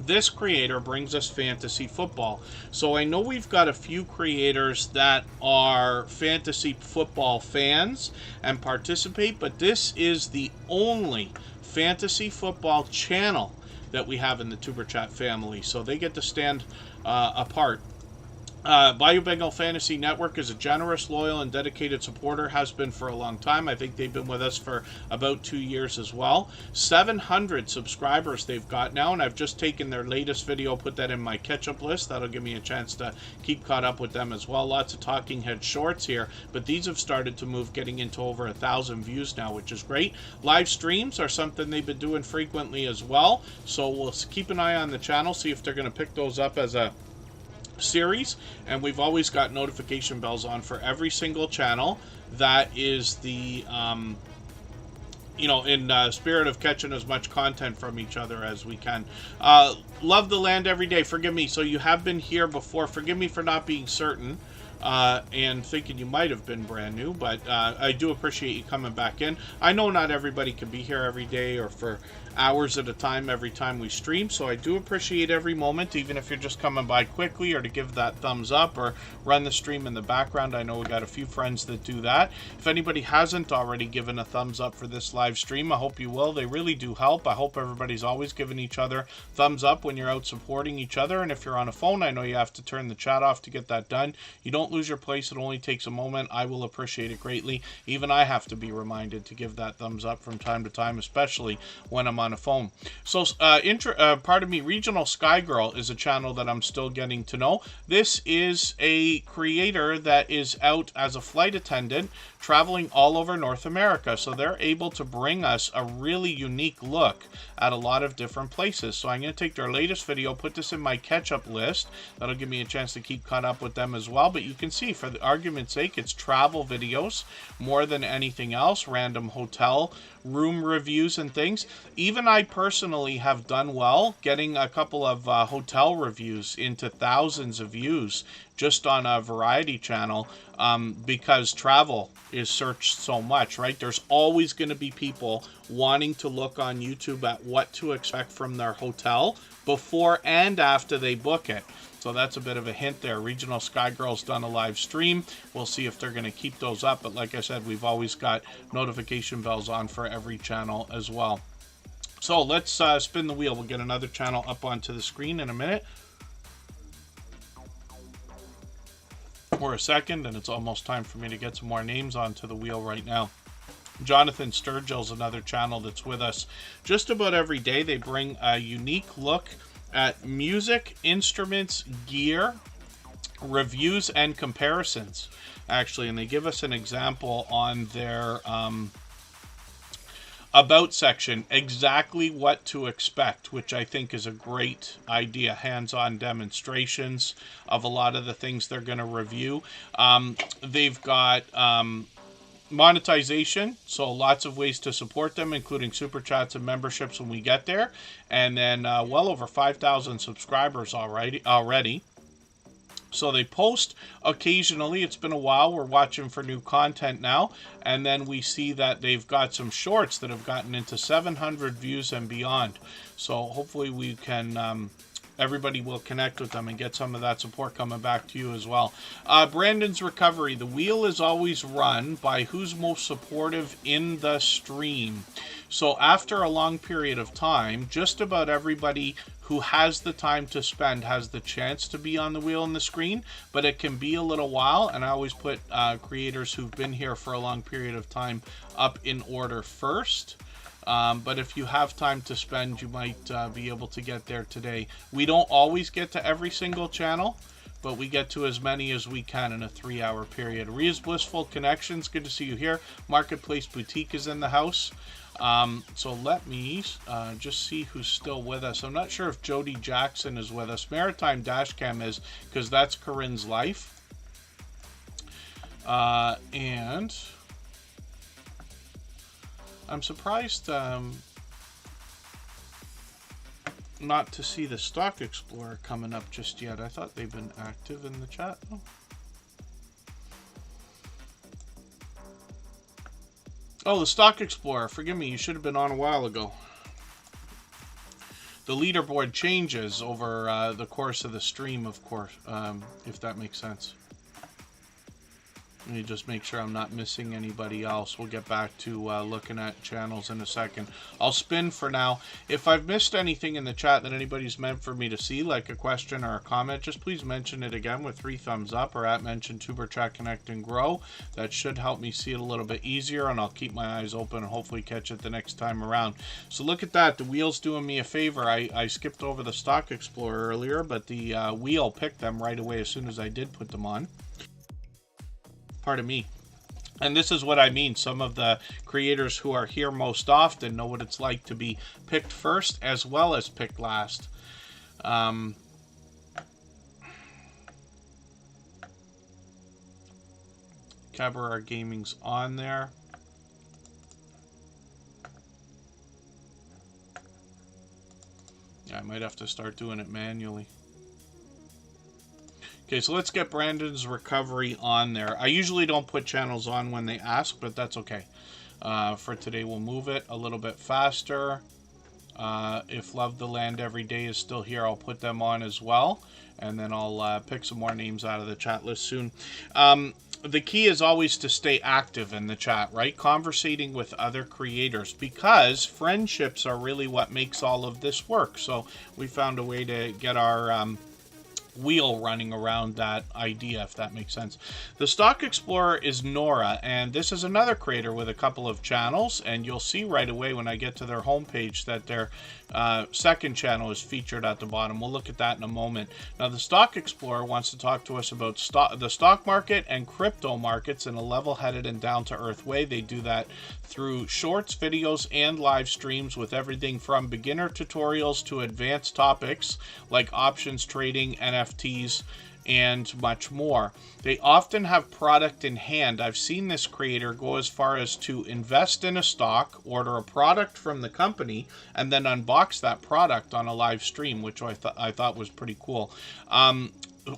This creator brings us fantasy football. So I know we've got a few creators that are fantasy football fans and participate, but this is the only fantasy football channel that we have in the Tuber Chat family. So they get to stand apart. Bayou Bengal Fantasy Network is a generous, loyal, and dedicated supporter, has been for a long time. I think they've been with us for about 2 years as well. 700 subscribers they've got now, and I've just taken their latest video, put that in my catch-up list. That'll give me a chance to keep caught up with them as well. Lots of talking head shorts here, but these have started to move, getting into over 1,000 views now, which is great. Live streams are something they've been doing frequently as well, so we'll keep an eye on the channel, see if they're going to pick those up as a series. And we've always got notification bells on for every single channel. That is the in spirit of catching as much content from each other as we can. Love the land every day. Forgive me, so you have been here before. Forgive me for not being certain and thinking you might have been brand new, but I do appreciate you coming back in. I know not everybody can be here every day or for hours at a time every time we stream, so I do appreciate every moment, even if you're just coming by quickly or to give that thumbs up or run the stream in the background. I know we got a few friends that do that. If anybody hasn't already given a thumbs up for this live stream, I hope you will. They really do help. I hope everybody's always giving each other thumbs up when you're out supporting each other. And if you're on a phone, I know you have to turn the chat off to get that done. You don't lose your place. It only takes a moment. I will appreciate it greatly. Even I have to be reminded to give that thumbs up from time to time, especially when I'm on a phone. So Regional Sky Girl is a channel that I'm still getting to know. This is a creator that is out as a flight attendant traveling all over North America, so they're able to bring us a really unique look at a lot of different places. So I'm going to take their latest latest video, put this in my catch-up list. That'll give me a chance to keep caught up with them as well. But you can see, for the argument's sake, it's travel videos more than anything else, random hotel room reviews and things. Even I personally have done well getting a couple of hotel reviews into thousands of views just on a variety channel, because travel is searched so much, right? There's always going to be people wanting to look on YouTube at what to expect from their hotel before and after they book it. So that's a bit of a hint there. Regional Sky Girl's done a live stream. We'll see if they're going to keep those up. But like I said, we've always got notification bells on for every channel as well. So let's spin the wheel. We'll get another channel up onto the screen in a minute. Or a second, and it's almost time for me to get some more names onto the wheel right now. Jonathan Sturgill's another channel that's with us just about every day. They bring a unique look at music, instruments, gear, reviews, and comparisons, actually. And they give us an example on their about section, exactly what to expect, which I think is a great idea. Hands-on demonstrations of a lot of the things they're going to review. They've got monetization, so lots of ways to support them, including super chats and memberships when we get there. And then well over 5,000 subscribers already. So they post occasionally. It's been a while. We're watching for new content now. And then we see that they've got some shorts that have gotten into 700 views and beyond. So hopefully we can, everybody will connect with them and get some of that support coming back to you as well. Brandon's Recovery. The wheel is always run by who's most supportive in the stream. So after a long period of time, just about everybody who has the time to spend has the chance to be on the wheel on the screen, but it can be a little while, and I always put creators who've been here for a long period of time up in order first. But if you have time to spend, you might be able to get there today. We don't always get to every single channel, but we get to as many as we can in a 3-hour period. Ria's Blissful Connections, good to see you here. Marketplace Boutique is in the house. So let me just see who's still with us. I'm not sure if Jody Jackson is with us. Maritime Dashcam is, because that's Corinne's life. And I'm surprised not to see the Stock Explorer coming up just yet. I thought they've been active in the chat. Oh. Oh, the Stock Explorer. Forgive me, you should have been on a while ago. The leaderboard changes over the course of the stream, of course, if that makes sense. Let me just make sure I'm not missing anybody else. We'll get back to looking at channels in a second. I'll spin for now. If I've missed anything in the chat that anybody's meant for me to see, like a question or a comment, just please mention it again with 3 thumbs up or at mention Tuber Chat Connect and Grow. That should help me see it a little bit easier, and I'll keep my eyes open and hopefully catch it the next time around. So look at that. The wheel's doing me a favor. I skipped over the Stock Explorer earlier, but the wheel picked them right away as soon as I did put them on. Pardon me. And this is what I mean. Some of the creators who are here most often know what it's like to be picked first as well as picked last. Cabaret Gaming's on there. Yeah, I might have to start doing it manually. Okay, so let's get Brandon's Recovery on there. I usually don't put channels on when they ask, but that's okay. For today, we'll move it a little bit faster. If Love the Land Every Day is still here, I'll put them on as well. And then I'll pick some more names out of the chat list soon. The key is always to stay active in the chat, right? Conversating with other creators, because friendships are really what makes all of this work. So we found a way to get our wheel running around that idea, if that makes sense. The Stock Explorer is Nora, and this is another creator with a couple of channels, and you'll see right away when I get to their homepage that their second channel is featured at the bottom. We'll look at that in a moment. Now, the Stock Explorer wants to talk to us about the stock market and crypto markets in a level-headed and down-to-earth way. They do that through shorts, videos, and live streams with everything from beginner tutorials to advanced topics like options trading, NFTs, and much more. They often have product in hand. I've seen this creator go as far as to invest in a stock, order a product from the company, and then unbox that product on a live stream, which I thought was pretty cool.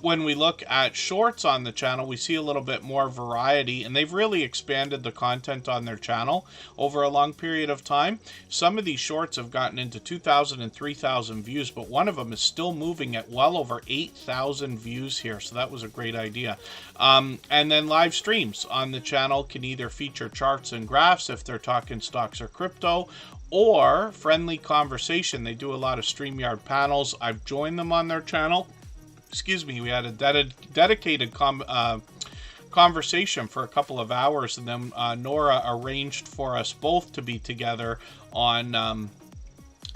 When we look at shorts on the channel, we see a little bit more variety, and they've really expanded the content on their channel over a long period of time. Some of these shorts have gotten into 2,000 and 3,000 views, but one of them is still moving at well over 8,000 views here, so that was a great idea. And then live streams on the channel can either feature charts and graphs if they're talking stocks or crypto, or friendly conversation. They do a lot of StreamYard panels. I've joined them on their channel. Excuse me, we had a dedicated conversation for a couple of hours, and then Nora arranged for us both to be together on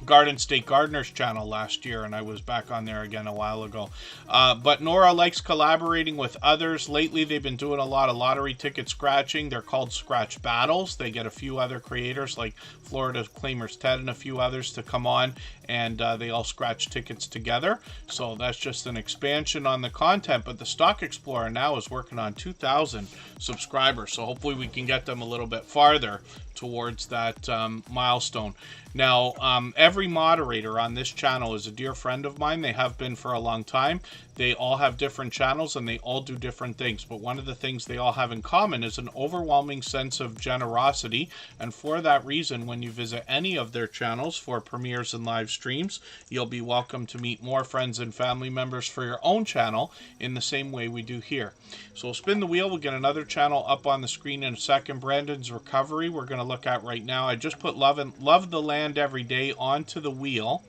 Garden State Gardener's channel last year, and I was back on there again a while ago. But Nora likes collaborating with others. Lately, they've been doing a lot of lottery ticket scratching. They're called Scratch Battles. They get a few other creators like Florida Claimers Ted and a few others to come on, and they all scratch tickets together. So that's just an expansion on the content. But the Stock Explorer now is working on 2,000 subscribers, so hopefully we can get them a little bit farther towards that milestone. Now, every moderator on this channel is a dear friend of mine. They have been for a long time. They all have different channels and they all do different things. But one of the things they all have in common is an overwhelming sense of generosity. And for that reason, when you visit any of their channels for premieres and live streams, you'll be welcome to meet more friends and family members for your own channel in the same way we do here. So we'll spin the wheel. We'll get another channel up on the screen in a second. Brandon's Recovery we're going to look at right now. I just put Love the Land Every Day onto the wheel,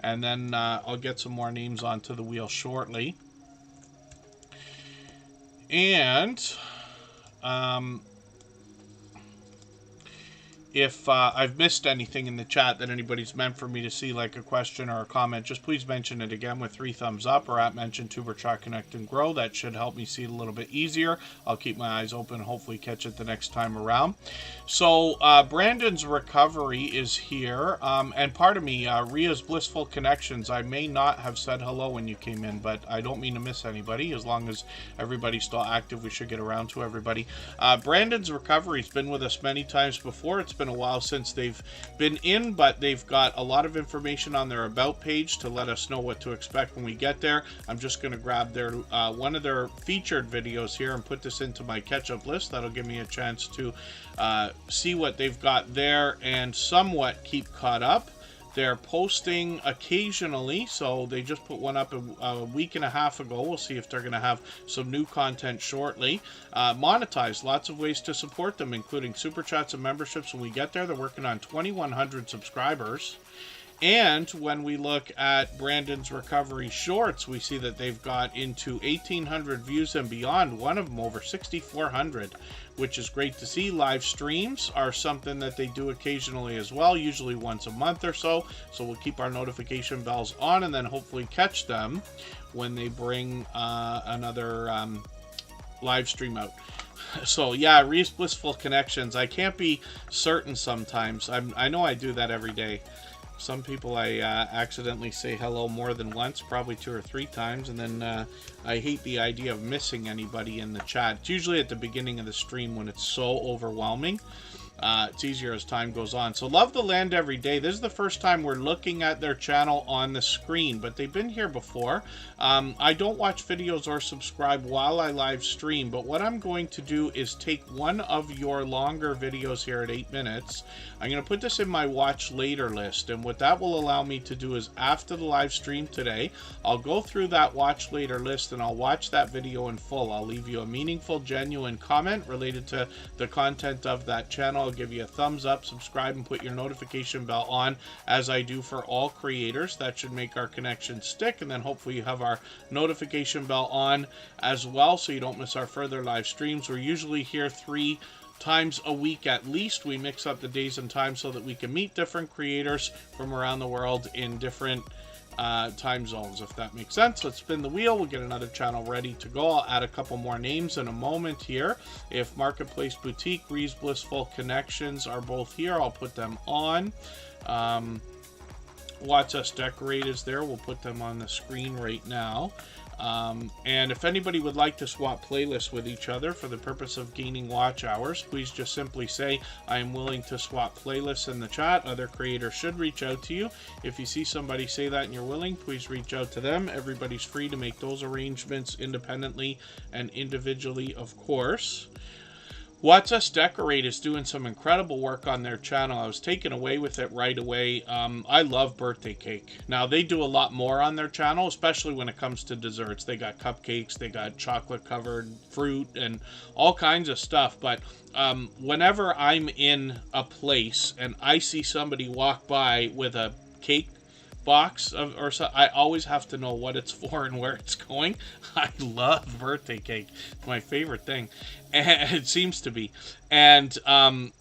and then I'll get some more names onto the wheel shortly. And if I've missed anything in the chat that anybody's meant for me to see, like a question or a comment, just please mention it again with 3 thumbs up or at mention Tuber Chat Connect and Grow. That should help me see it a little bit easier. I'll keep my eyes open and hopefully catch it the next time around. So Brandon's Recovery is here, and pardon me, Ria's Blissful Connections. I may not have said hello when you came in, but I don't mean to miss anybody. As long as everybody's still active, we should get around to everybody. Brandon's Recovery's been with us many times before. It's been a while since they've been in, but they've got a lot of information on their About page to let us know what to expect when we get there. I'm just going to grab their one of their featured videos here and put this into my catch-up list. That'll give me a chance to see what they've got there and somewhat keep caught up. They're posting occasionally, so they just put one up a week and a half ago. We'll see if they're going to have some new content shortly. Monetize, lots of ways to support them, including super chats and memberships when we get there. They're working on 2,100 subscribers. And when we look at Brandon's Recovery Shorts, we see that they've got into 1,800 views and beyond, one of them over 6,400, which is great to see. Live streams are something that they do occasionally as well, usually once a month or so. So we'll keep our notification bells on and then hopefully catch them when they bring another live stream out. So yeah, Reese Blissful Connections. I can't be certain sometimes. I know I do that every day. Some people I accidentally say hello more than once, probably 2 or 3 times, and then I hate the idea of missing anybody in the chat. It's usually at the beginning of the stream when it's so overwhelming. It's easier as time goes on. So Love the Land Every Day. This is the first time we're looking at their channel on the screen, but they've been here before. I don't watch videos or subscribe while I live stream, but what I'm going to do is take one of your longer videos here at 8 minutes. I'm going to put this in my watch later list, and what that will allow me to do is after the live stream today, I'll go through that watch later list and I'll watch that video in full. I'll leave you a meaningful, genuine comment related to the content of that channel. channel, give you a thumbs up, subscribe, and put your notification bell on, as I do for all creators. That should make our connection stick, and then hopefully you have our notification bell on as well so you don't miss our further live streams. We're usually here 3 times a week at least. We mix up the days and times so that we can meet different creators from around the world in different time zones, if that makes sense. Let's spin the wheel. We'll get another channel ready to go. I'll add a couple more names in a moment here. If Marketplace Boutique, Ree's Blissful Connections are both here, I'll put them on. Watch Us Decorate is there. We'll put them on the screen right now. And if anybody would like to swap playlists with each other for the purpose of gaining watch hours, please just simply say, I am willing to swap playlists in the chat. Other creators should reach out to you. If you see somebody say that and you're willing, please reach out to them. Everybody's free to make those arrangements independently and individually, of course. Watch Us Decorate is doing some incredible work on their channel. I was taken away with it right away. I love birthday cake. Now, they do a lot more on their channel, especially when it comes to desserts. They got cupcakes, they got chocolate-covered fruit, and all kinds of stuff. But whenever I'm in a place and I see somebody walk by with a cake box or so, I always have to know what it's for and where it's going. I love birthday cake. It's my favorite thing, and it seems to be. And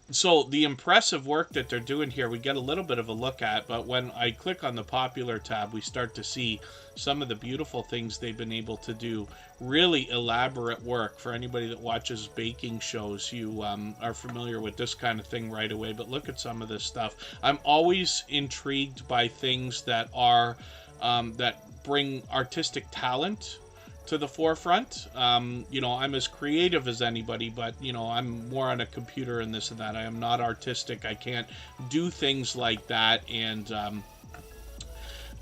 so the impressive work that they're doing here, we get a little bit of a look at, but when I click on the popular tab, we start to see some of the beautiful things they've been able to do. Really elaborate work. For anybody that watches baking shows, you are familiar with this kind of thing right away, but look at some of this stuff. I'm always intrigued by things that are that bring artistic talent to the forefront. You know, I'm as creative as anybody, but you know, I'm more on a computer and this and that. I am not artistic. I can't do things like that, and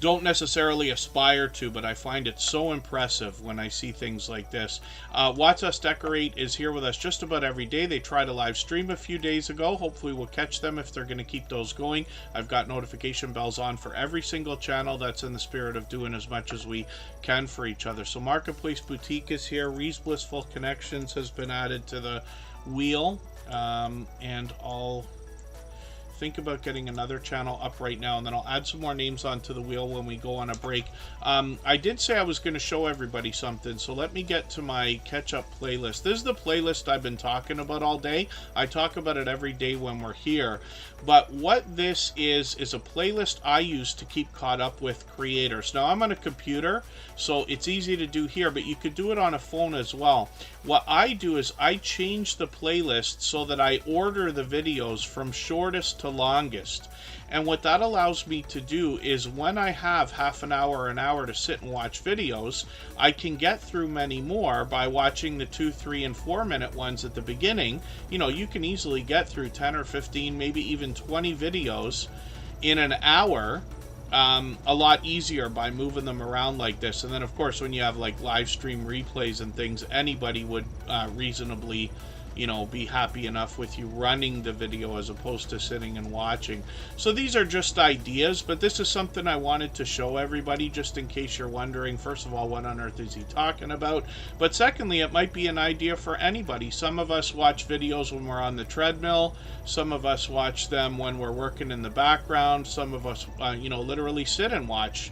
don't necessarily aspire to, but I find it so impressive when I see things like this. Watch Us Decorate is here with us just about every day. They tried a live stream a few days ago. Hopefully we'll catch them if they're going to keep those going. I've got notification bells on for every single channel. That's in the spirit of doing as much as we can for each other. So Marketplace Boutique is here. Ree's Blissful Connections has been added to the wheel, and I'll think about getting another channel up right now, and then I'll add some more names onto the wheel when we go on a break. I did say I was going to show everybody something, so let me get to my catch-up playlist. This is the playlist I've been talking about all day. I talk about it every day when we're here, but what this is a playlist I use to keep caught up with creators. Now, I'm on a computer, so it's easy to do here, but you could do it on a phone as well. What I do is I change the playlist so that I order the videos from shortest to longest. And what that allows me to do is when I have half an hour or an hour to sit and watch videos, I can get through many more by watching the 2, 3, and 4 minute ones at the beginning. You know, you can easily get through 10 or 15, maybe even 20 videos in an hour, a lot easier by moving them around like this. And then of course, when you have like live stream replays and things, anybody would reasonably, you know, be happy enough with you running the video as opposed to sitting and watching. So these are just ideas, but this is something I wanted to show everybody just in case you're wondering, first of all, what on earth is he talking about? But secondly, it might be an idea for anybody. Some of us watch videos when we're on the treadmill. Some of us watch them when we're working in the background. Some of us, you know, literally sit and watch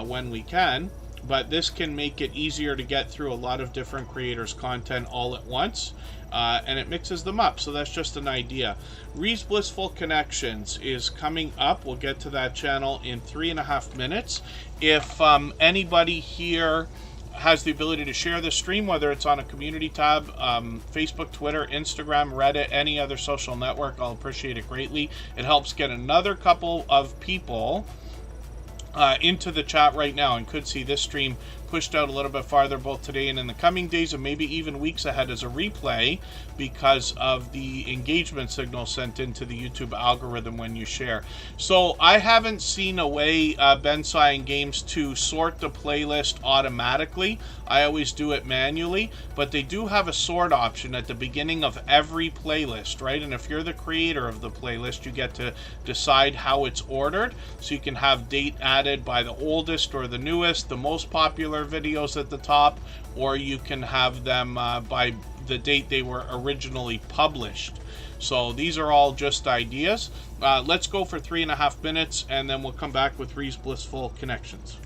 when we can. But this can make it easier to get through a lot of different creators' content all at once. And it mixes them up, so that's just an idea. Ree's Blissful Connections is coming up. We'll get to that channel in 3.5 minutes. If anybody here has the ability to share the stream, whether it's on a community tab, Facebook, Twitter, Instagram, Reddit, any other social network, I'll appreciate it greatly. It helps get another couple of people into the chat right now, and could see this stream pushed out a little bit farther both today and in the coming days, and maybe even weeks ahead as a replay because of the engagement signal sent into the YouTube algorithm when you share. So I haven't seen a way, Bensai Games, to sort the playlist automatically. I always do it manually, but they do have a sort option at the beginning of every playlist, right? And if you're the creator of the playlist, you get to decide how it's ordered. So you can have date added by the oldest or the newest, the most popular videos at the top, or you can have them by the date they were originally published. So these are all just ideas. Let's go for 3.5 minutes, and then we'll come back with Ree's Blissful Connections.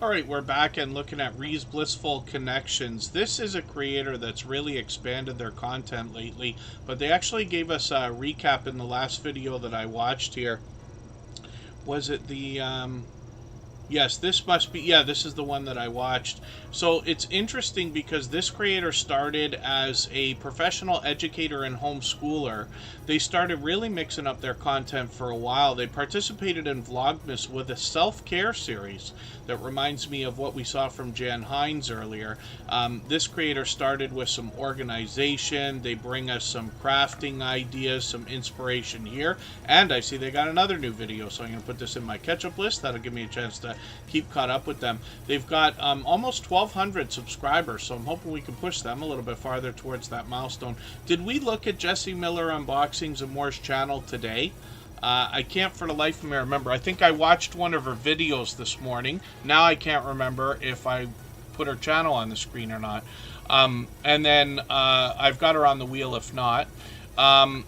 Alright, we're back and looking at Ree's Blissful Connections. This is a creator that's really expanded their content lately, but they actually gave us a recap in the last video that I watched here. Was it the, yes, this must be, yeah, this is the one that I watched. So it's interesting because this creator started as a professional educator and homeschooler. They started really mixing up their content for a while. They participated in Vlogmas with a self-care series that reminds me of what we saw from Jan Hines earlier. This creator started with some organization. They bring us some crafting ideas, some inspiration here. And I see they got another new video, so I'm going to put this in my catch-up list. That'll give me a chance to keep caught up with them. They've got almost 1,200 subscribers, so I'm hoping we can push them a little bit farther towards that milestone. Did we look at Jesse Miller Unboxings and More's channel today? I can't for the life of me remember. I think I watched one of her videos this morning. Now I can't remember if I put her channel on the screen or not. And then I've got her on the wheel if not.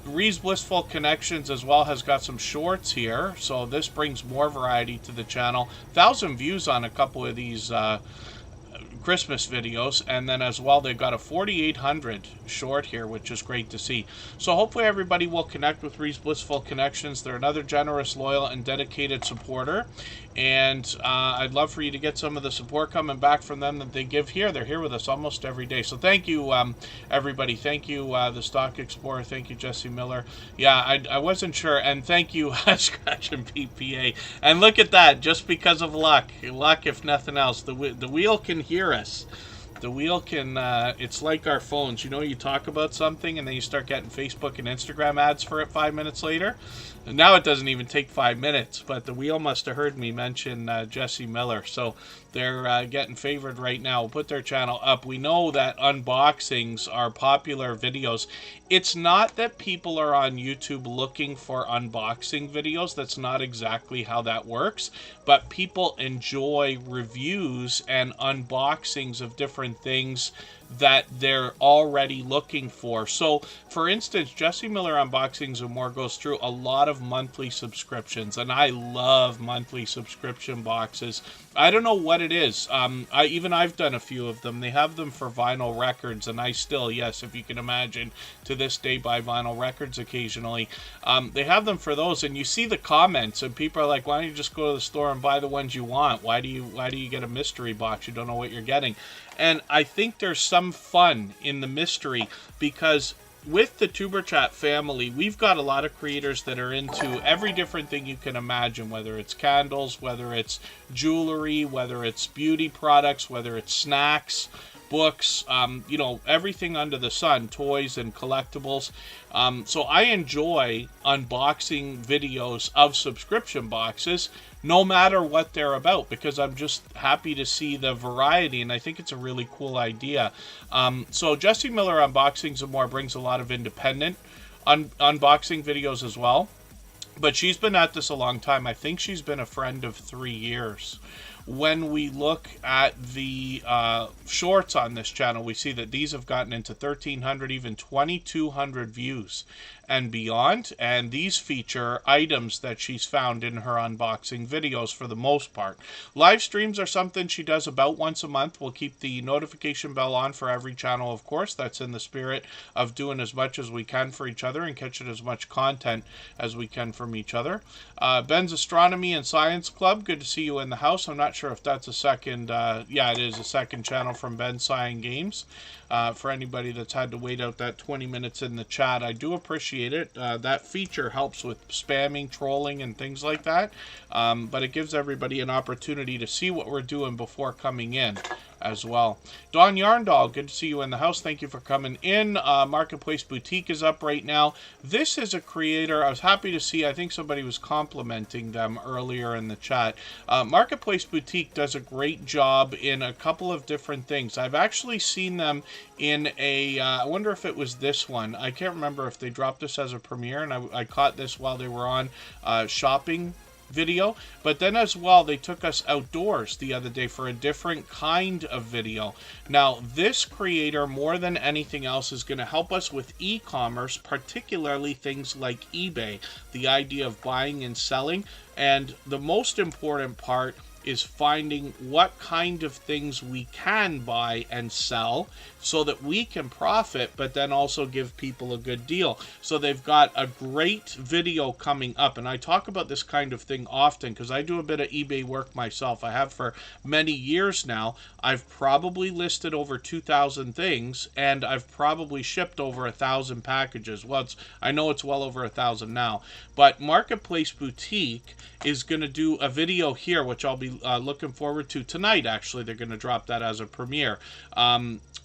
Ree's Blissful Connections as well has got some shorts here, so this brings more variety to the channel. 1,000 views on a couple of these Christmas videos, and then as well they've got a 4800 short here, which is great to see. So hopefully everybody will connect with Ree's Blissful Connections. They're another generous, loyal, and dedicated supporter, and I'd love for you to get some of the support coming back from them that they give here. They're here with us almost every day. So thank you, everybody. Thank you, the Stock Explorer. Thank you, Jesse Miller. Yeah, I wasn't sure, and thank you, Scratch and PPA. And look at that, just because of luck, if nothing else, the wheel can hear us. The wheel can, it's like our phones. You know, you talk about something and then you start getting Facebook and Instagram ads for it 5 minutes later. And now it doesn't even take 5 minutes, but the wheel must have heard me mention Jesse Miller. So they're getting favored right now. We'll put their channel up. We know that unboxings are popular videos. It's not that people are on YouTube looking for unboxing videos. That's not exactly how that works. But people enjoy reviews and unboxings of different things that they're already looking for. So, for instance, Jesse Miller Unboxings and More goes through a lot of monthly subscriptions, and I love monthly subscription boxes. I don't know what it is. I've done a few of them. They have them for vinyl records, and I still, yes, if you can imagine, to this day buy vinyl records occasionally. They have them for those, and you see the comments, and people are like, "Why don't you just go to the store and buy the ones you want? Why do you get a mystery box? You don't know what you're getting." And I think there's some fun in the mystery, because with the Tuber Chat family, we've got a lot of creators that are into every different thing you can imagine, whether it's candles, whether it's jewelry, whether it's beauty products, whether it's snacks, books, you know, everything under the sun, toys and collectibles. So I enjoy unboxing videos of subscription boxes, no matter what they're about, because I'm just happy to see the variety, and I think it's a really cool idea. So Jesse Miller Unboxings and More brings a lot of independent unboxing videos as well, but she's been at this a long time. I think she's been a friend of 3 years. When we look at the shorts on this channel, we see that these have gotten into 1,300, even 2,200 views and beyond. And these feature items that she's found in her unboxing videos for the most part. Live streams are something she does about once a month. We'll keep the notification bell on for every channel, of course. That's in the spirit of doing as much as we can for each other and catching as much content as we can from each other. Ben's Astronomy and Science Club, good to see you in the house. I'm not sure if that's a second, yeah, it is a second channel from Ben Cyan Games. For anybody that's had to wait out that 20 minutes in the chat, I do appreciate it. That feature helps with spamming, trolling, and things like that. But it gives everybody an opportunity to see what we're doing before coming in as well. Don Yarndall, good to see you in the house. Thank you for coming in. Marketplace Boutique is up right now. This is a creator I was happy to see. I think somebody was complimenting them earlier in the chat. Marketplace Boutique does a great job in a couple of different things. I've actually seen them in a, I wonder if it was this one. I can't remember if they dropped this as a premiere, and I caught this while they were on shopping video, but then as well they took us outdoors the other day for a different kind of video. Now this creator, more than anything else, is going to help us with e-commerce, particularly things like eBay, the idea of buying and selling, and the most important part is finding what kind of things we can buy and sell so that we can profit, but then also give people a good deal. So they've got a great video coming up, and I talk about this kind of thing often because I do a bit of eBay work myself. I have for many years now. I've probably listed over 2,000 things, and I've probably shipped over 1,000 packages. Well, I know it's well over 1,000 now, but Marketplace Boutique is going to do a video here, which I'll be looking forward to tonight. Actually, they're going to drop that as a premiere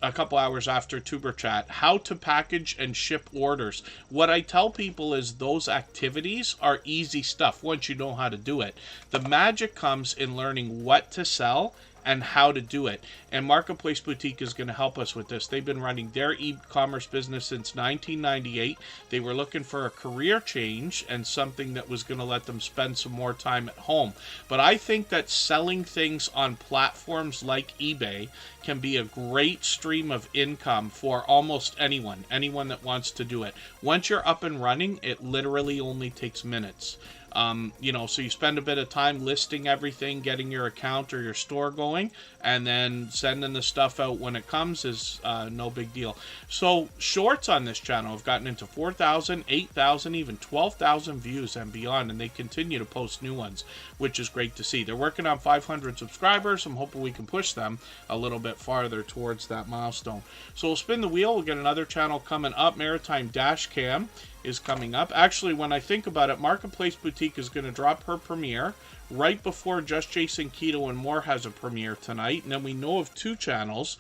a couple hours after Tuber Chat. How to package and ship orders. What I tell people is those activities are easy stuff once you know how to do it. The magic comes in learning what to sell and how to do it. And Marketplace Boutique is going to help us with this. They've been running their e-commerce business since 1998. They were looking for a career change and something that was going to let them spend some more time at home. But I think that selling things on platforms like eBay can be a great stream of income for almost anyone that wants to do it. Once you're up and running, it literally only takes minutes. So you spend a bit of time listing everything, getting your account or your store going, and then sending the stuff out when it comes is no big deal. So shorts on this channel have gotten into 4,000, 8,000, even 12,000 views and beyond, and they continue to post new ones, which is great to see. They're working on 500 subscribers. I'm hoping we can push them a little bit farther towards that milestone. So we'll spin the wheel. We'll get another channel coming up. Maritime Dashcam is coming up. Actually, when I think about it, Marketplace Boutique is going to drop her premiere right before Just Jason Keto and More has a premiere tonight. And then we know of two channels.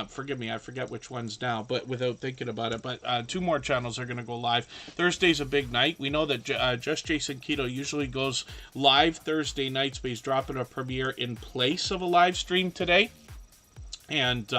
Forgive me, I forget which ones now, but without thinking about it. But two more channels are going to go live. Thursday's a big night. We know that Just Jason Keto usually goes live Thursday nights, but he's dropping a premiere in place of a live stream today. And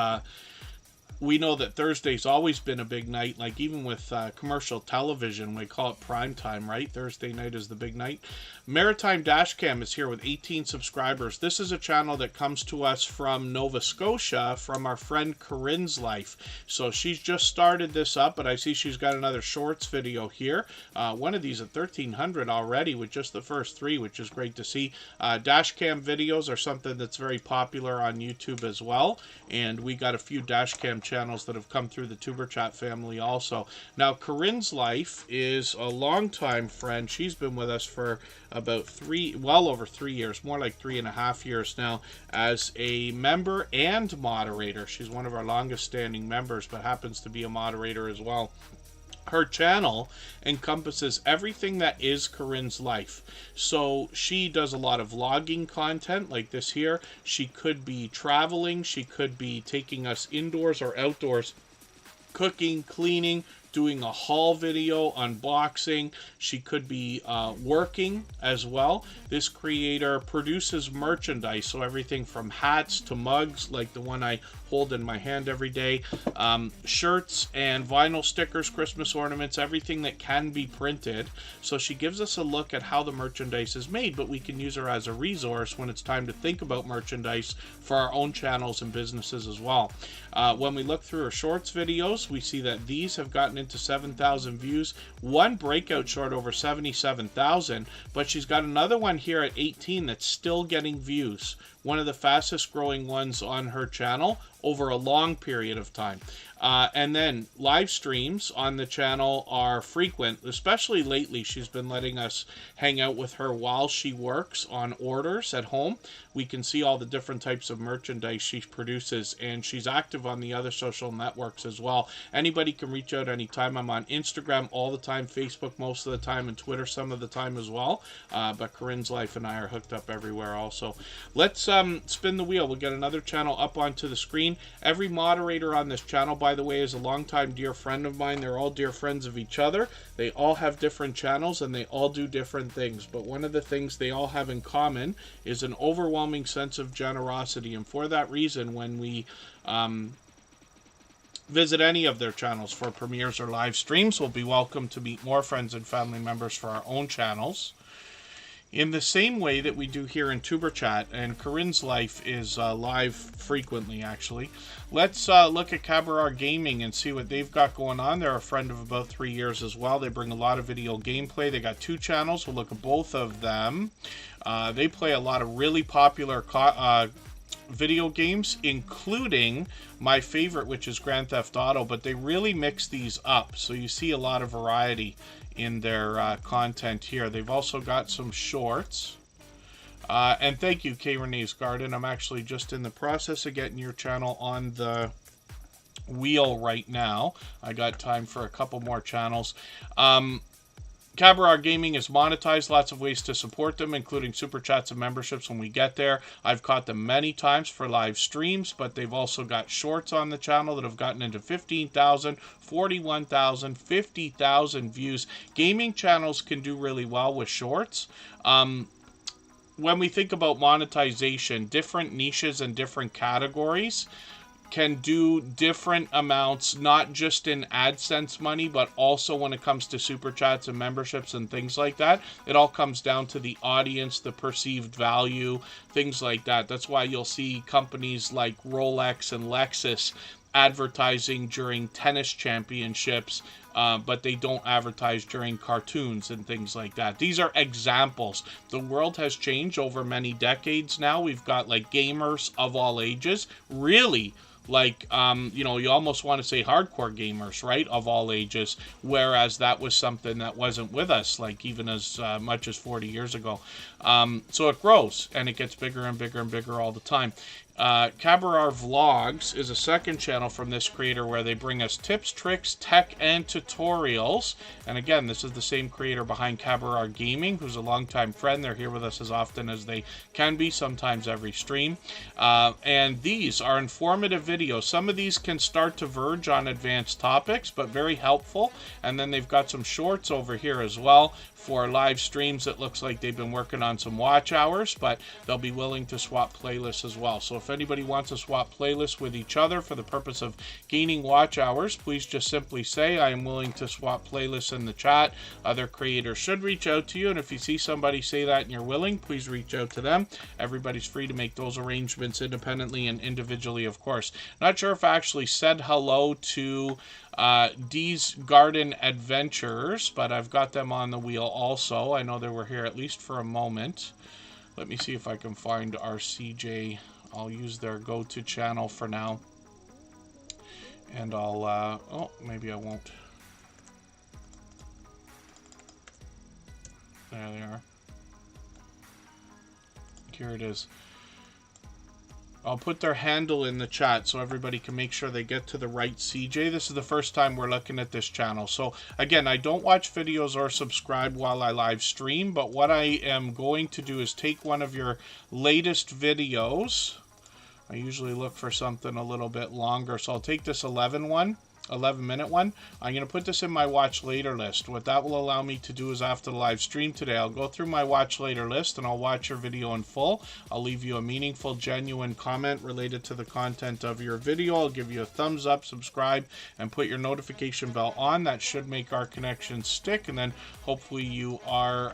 we know that Thursday's always been a big night, like even with commercial television, we call it prime time, right? Thursday night is the big night. Maritime Dashcam is here with 18 subscribers. This is a channel that comes to us from Nova Scotia, from our friend Corinne's Life. So she's just started this up, but I see she's got another shorts video here. One of these at 1,300 already with just the first 3, which is great to see. Dashcam videos are something that's very popular on YouTube as well, and we got a few Dashcam channels that have come through the Tuber Chat family also. Now, Corinne's Life is a longtime friend. She's been with us for about well over 3 years, more like 3.5 years now, as a member and moderator. She's one of our longest standing members, but happens to be a moderator as well. Her channel encompasses everything that is Corinne's life. So she does a lot of vlogging content like this here. She could be traveling. She could be taking us indoors or outdoors, cooking, cleaning, doing a haul video, unboxing. She could be working as well. This creator produces merchandise, so everything from hats to mugs, like the one I hold in my hand every day, shirts and vinyl stickers, Christmas ornaments, everything that can be printed. So she gives us a look at how the merchandise is made, but we can use her as a resource when it's time to think about merchandise for our own channels and businesses as well. When we look through her shorts videos, we see that these have gotten into 7,000 views, one breakout short over 77,000, but she's got another one here at 18 that's still getting views. One of the fastest growing ones on her channel over a long period of time. And then live streams on the channel are frequent, especially lately. She's been letting us hang out with her while she works on orders at home. We can see all the different types of merchandise she produces, and she's active on the other social networks as well. Anybody can reach out anytime. I'm on Instagram all the time, Facebook most of the time, and Twitter some of the time as well. But Corinne's Life and I are hooked up everywhere also. Let's spin the wheel. We'll get another channel up onto the screen. Every moderator on this channel, by the way, is a longtime dear friend of mine. They're all dear friends of each other. They all have different channels and they all do different things. But one of the things they all have in common is an overwhelming sense of generosity. And for that reason, when we visit any of their channels for premieres or live streams, we'll be welcome to meet more friends and family members for our own channels. In the same way that we do here in Tuber Chat, and Corinne's Life is live frequently, actually. Let's look at Cabaret Gaming and see what they've got going on. They're a friend of about 3 years as well. They bring a lot of video gameplay. They got 2 channels. We'll look at both of them. They play a lot of really popular video games, including my favorite, which is Grand Theft Auto, but they really mix these up, so you see a lot of variety in their content here. They've also got some shorts. And thank you, K. Renee's Garden. I'm actually just in the process of getting your channel on the wheel right now. I got time for a couple more channels. Cabaret Gaming is monetized, lots of ways to support them, including super chats and memberships when we get there. I've caught them many times for live streams, but they've also got shorts on the channel that have gotten into 15,000, 41,000, 50,000 views. Gaming channels can do really well with shorts. When we think about monetization, different niches and different categories can do different amounts, not just in AdSense money, but also when it comes to super chats and memberships and things like that. It all comes down to the audience, the perceived value, things like that. That's why you'll see companies like Rolex and Lexus advertising during tennis championships, but they don't advertise during cartoons and things like that. These are examples. The world has changed over many decades now. We've got like gamers of all ages, really. Like, you know, you almost want to say hardcore gamers, right, of all ages, whereas that was something that wasn't with us, like, even as much as 40 years ago. So it grows, and it gets bigger and bigger and bigger all the time. Cabarar Vlogs is a second channel from this creator where they bring us tips, tricks, tech, and tutorials. And again, this is the same creator behind Cabarar Gaming, who's a longtime friend. They're here with us as often as they can be, sometimes every stream. And these are informative videos. Some of these can start to verge on advanced topics, but very helpful. And then they've got some shorts over here as well for live streams. It looks like they've been working on some watch hours, but they'll be willing to swap playlists as well. So if anybody wants to swap playlists with each other for the purpose of gaining watch hours, please just simply say, I am willing to swap playlists in the chat. Other creators should reach out to you, and if you see somebody say that and you're willing, please reach out to them. Everybody's free to make those arrangements independently and individually, of course. Not sure if I actually said hello to Dee's Garden Adventures, but I've got them on the wheel also. I know they were here at least for a moment. Let me see if I can find our CJ. I'll use their go-to channel for now. And I'll, oh, maybe I won't. There they are. Here it is. I'll put their handle in the chat so everybody can make sure they get to the right CJ. This is the first time we're looking at this channel. So again, I don't watch videos or subscribe while I live stream, but what I am going to do is take one of your latest videos. I usually look for something a little bit longer, so I'll take this 11-minute one. I'm going to put this in my watch later list. What that will allow me to do is after the live stream today, I'll go through my watch later list and I'll watch your video in full. I'll leave you a meaningful, genuine comment related to the content of your video. I'll give you a thumbs up, subscribe, and put your notification bell on. That should make our connection stick, and then hopefully you are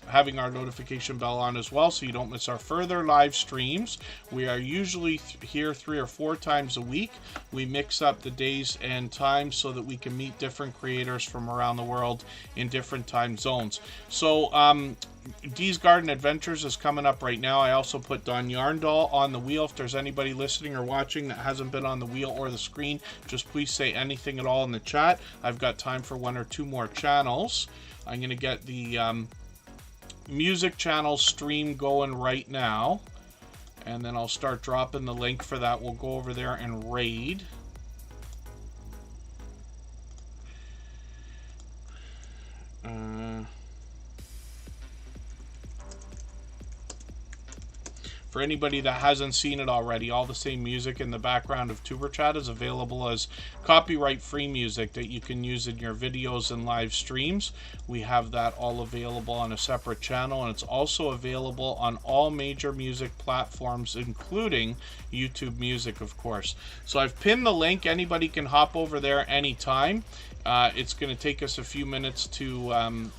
having our notification bell on as well so you don't miss our further live streams. We are usually here 3 or 4 times a week. We mix up the days and times so that we can meet different creators from around the world in different time zones. So Dee's Garden Adventures is coming up right now. I also put Don Yarndall on the wheel. If there's anybody listening or watching that hasn't been on the wheel or the screen, just please say anything at all in the chat. I've got time for 1 or 2 more channels. I'm going to get the music channel stream going right now, and then I'll start dropping the link for that. We'll go over there and raid. For anybody that hasn't seen it already, all the same music in the background of Tuber Chat is available as copyright-free music that you can use in your videos and live streams. We have that all available on a separate channel, and it's also available on all major music platforms, including YouTube Music, of course. So I've pinned the link. Anybody can hop over there anytime. It's going to take us a few minutes to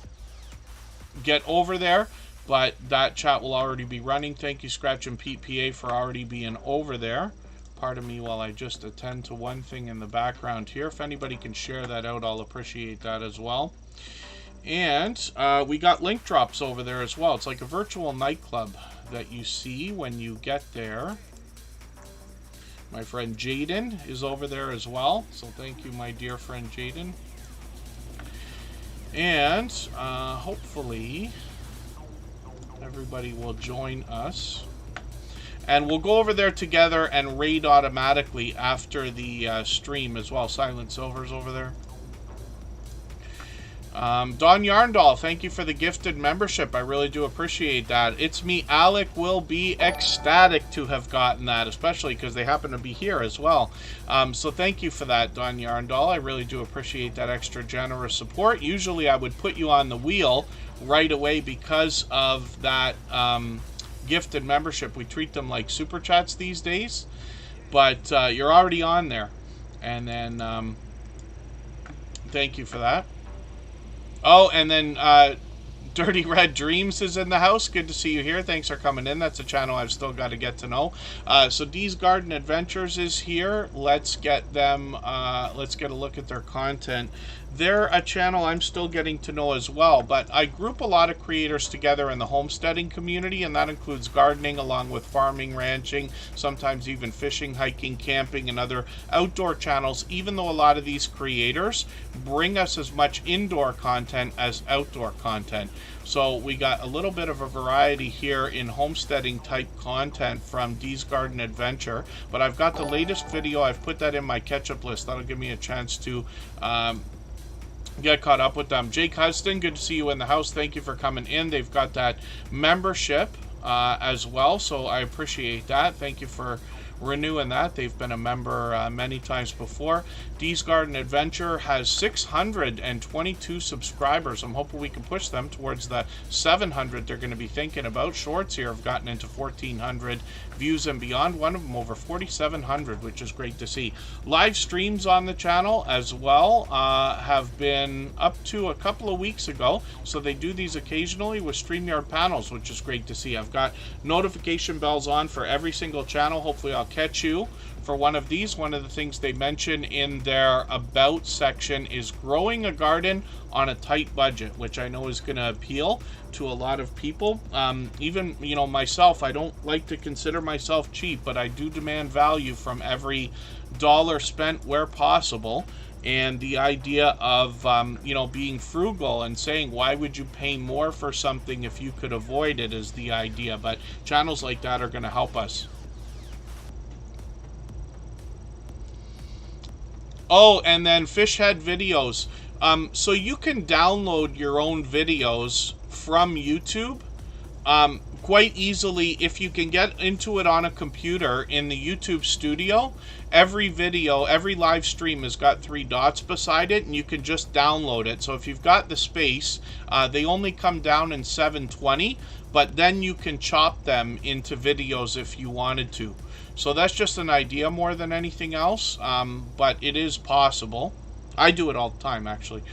get over there, but that chat will already be running. Thank you, Scratch and Pete PA, for already being over there. Pardon me while I just attend to one thing in the background here. If anybody can share that out, I'll appreciate that as well. And we got link drops over there as well. It's like a virtual nightclub that you see when you get there. My friend Jaden is over there as well. So thank you, my dear friend Jaden. And hopefully everybody will join us, and we'll go over there together and raid automatically after the stream as well. Silent Silver's over there. Don Yarndall, thank you for the gifted membership. I really do appreciate that. It's me, Alec, will be ecstatic to have gotten that, especially because they happen to be here as well. So thank you for that, Don Yarndall. I really do appreciate that extra generous support. Usually I would put you on the wheel right away because of that gifted membership. We treat them like super chats these days, but you're already on there. And then thank you for that. Oh, and then Dirty Red Dreams is in the house. Good to see you here. Thanks for coming in. That's a channel I've still got to get to know. So Dee's Garden Adventures is here. Let's get them. Let's get a look at their content. They're a channel I'm still getting to know as well, but I group a lot of creators together in the homesteading community, and that includes gardening along with farming, ranching, sometimes even fishing, hiking, camping, and other outdoor channels, even though a lot of these creators bring us as much indoor content as outdoor content. So we got a little bit of a variety here in homesteading type content from Dee's Garden Adventure, but I've got the latest video. I've put that in my catch-up list. That'll give me a chance to get caught up with them. Jake Huston, good to see you in the house. Thank you for coming in. They've got that membership as well, so I appreciate that. Thank you for renewing that. They've been a member many times before. Dee's Garden Adventure has 622 subscribers. I'm hoping we can push them towards the 700 they're going to be thinking about. Shorts here have gotten into 1,400 views and beyond. One of them over 4,700, which is great to see. Live streams on the channel as well have been up to a couple of weeks ago, so they do these occasionally with StreamYard panels, which is great to see. I've got notification bells on for every single channel. Hopefully I'll catch you for one of these. One of the things they mention in their about section is growing a garden on a tight budget, which I know is going to appeal to a lot of people. Even, you know, myself, I don't like to consider myself cheap, but I do demand value from every dollar spent where possible. And the idea of, you know, being frugal and saying, why would you pay more for something if you could avoid it, is the idea. But channels like that are going to help us. Oh, and then Fishhead Videos. So you can download your own videos from YouTube quite easily if you can get into it on a computer in the YouTube studio. Every video, every live stream has got 3 dots beside it, and you can just download it. So if you've got the space, they only come down in 720, but then you can chop them into videos if you wanted to. So that's just an idea more than anything else, but it is possible. I do it all the time, actually.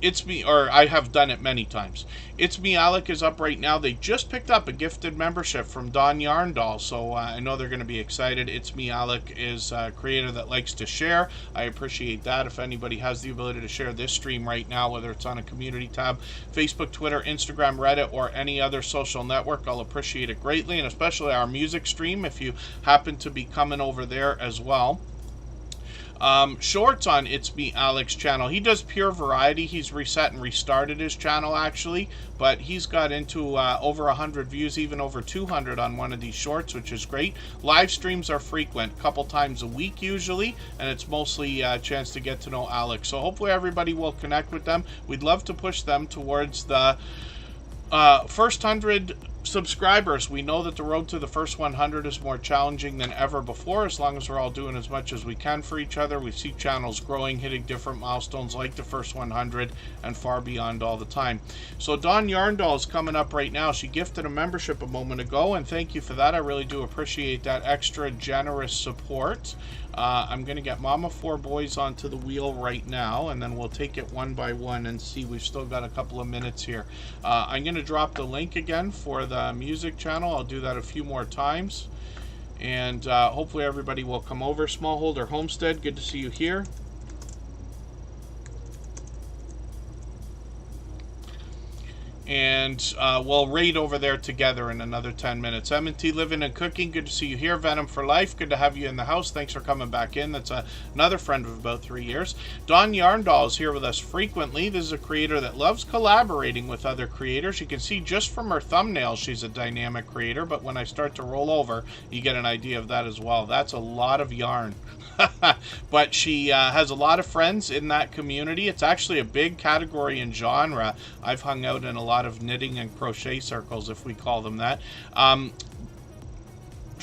It's me, or I have done it many times. It's Me Alec is up right now. They just picked up a gifted membership from Don Yarndall, so I know they're going to be excited. It's Me Alec is a creator that likes to share. I appreciate that. If anybody has the ability to share this stream right now, whether it's on a community tab, Facebook, Twitter, Instagram, Reddit, or any other social network, I'll appreciate it greatly, and especially our music stream if you happen to be coming over there as well. Shorts on It's Me Alec's channel. He does pure variety. He's reset and restarted his channel actually, but he's got into over 100 views, even over 200 on one of these shorts, which is great. Live streams are frequent, a couple times a week usually, and it's mostly a chance to get to know Alec. So hopefully everybody will connect with them. We'd love to push them towards the first 100 subscribers. We know that the road to the first 100 is more challenging than ever before, as long as we're all doing as much as we can for each other. We see channels growing, hitting different milestones like the first 100 and far beyond all the time. So Dawn Yarndall is coming up right now. She gifted a membership a moment ago, and thank you for that. I really do appreciate that extra generous support. I'm going to get Mama 4 Boys onto the wheel right now, and then we'll take it one by one and see. We've still got a couple of minutes here. I'm going to drop the link again for the music channel. I'll do that a few more times, and hopefully everybody will come over. Smallholder Homestead, good to see you here. And we'll raid over there together in another 10 minutes. M&T Living and Cooking, good to see you here. Venom for Life, good to have you in the house. Thanks for coming back in. That's another friend of about 3 years. Dawn Yarndall is here with us frequently. This is a creator that loves collaborating with other creators. You can see just from her thumbnail she's a dynamic creator, but when I start to roll over, you get an idea of that as well. That's a lot of yarn. But she has a lot of friends in that community. It's actually a big category and genre. I've hung out in a lot of knitting and crochet circles, if we call them that.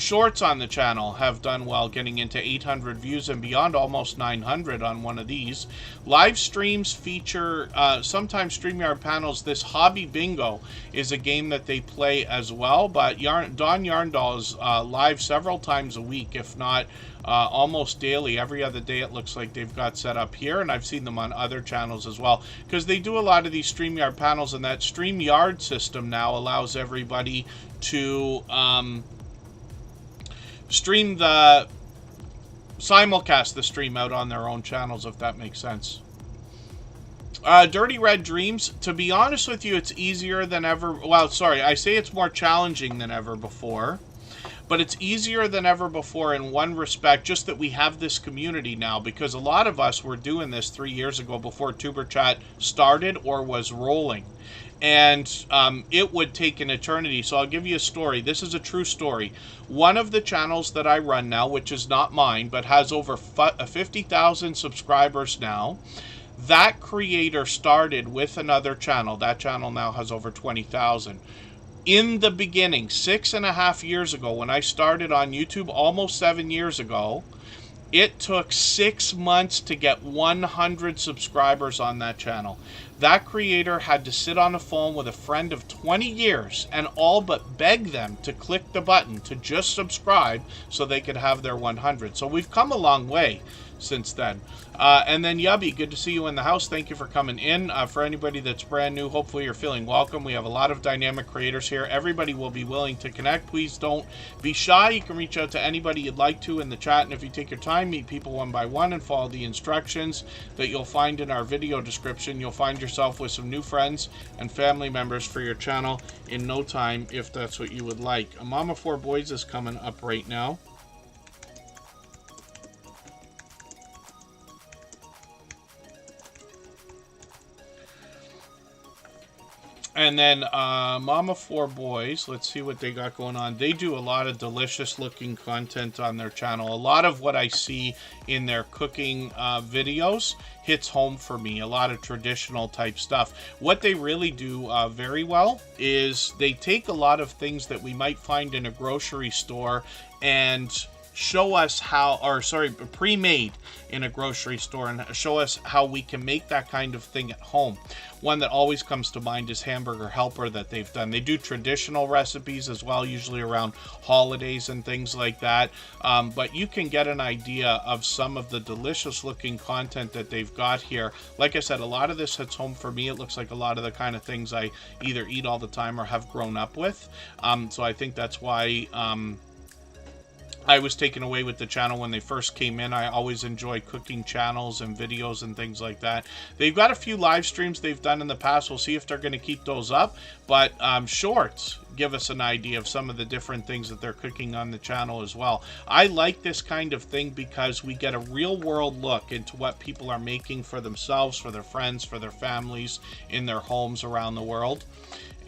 Shorts on the channel have done well, getting into 800 views and beyond, almost 900 on one of these. Live streams feature sometimes StreamYard panels. This Hobby Bingo is a game that they play as well, but Don Yarndall is live several times a week, if not almost daily. Every other day it looks like they've got set up here, and I've seen them on other channels as well, because they do a lot of these StreamYard panels, and that StreamYard system now allows everybody to stream the simulcast the stream out on their own channels, if that makes sense. Dirty Red Dreams, to be honest with you, it's easier than ever. Well, sorry, I say it's more challenging than ever before, but it's easier than ever before in one respect, just that we have this community now, because a lot of us were doing this 3 years ago before Tuber Chat started or was rolling. And it would take an eternity. So I'll give you a story. This is a true story. One of the channels that I run now, which is not mine, but has over 50,000 subscribers now, that creator started with another channel. That channel now has over 20,000. In the beginning, 6.5 years ago, when I started on YouTube, almost 7 years ago, it took 6 months to get 100 subscribers on that channel. That creator had to sit on the phone with a friend of 20 years and all but beg them to click the button to just subscribe so they could have their 100. So we've come a long way since then. And then Yubby, good to see you in the house. Thank you for coming in. For anybody that's brand new, hopefully you're feeling welcome. We have a lot of dynamic creators here. Everybody will be willing to connect. Please don't be shy. You can reach out to anybody you'd like to in the chat, and if you take your time, meet people one by one and follow the instructions that you'll find in our video description. You'll find yourself with some new friends and family members for your channel in no time, if that's what you would like. A Mama 4 Boys is coming up right now. And then Mama 4 Boys, let's see what they got going on. They do a lot of delicious looking content on their channel. A lot of what I see in their cooking videos hits home for me. A lot of traditional type stuff. What they really do very well is they take a lot of things that we might find in a grocery store and show us how, or sorry, pre-made in a grocery store, and show us how we can make that kind of thing at home. One that always comes to mind is Hamburger Helper that they've done. They do traditional recipes as well, usually around holidays and things like that. But you can get an idea of some of the delicious looking content that they've got here. Like I said, a lot of this hits home for me. It looks like a lot of the kind of things I either eat all the time or have grown up with. So I think that's why I was taken away with the channel when they first came in. I always enjoy cooking channels and videos and things like that. They've got a few live streams they've done in the past. We'll see if they're going to keep those up. But shorts give us an idea of some of the different things that they're cooking on the channel as well. I like this kind of thing because we get a real world look into what people are making for themselves, for their friends, for their families, in their homes around the world.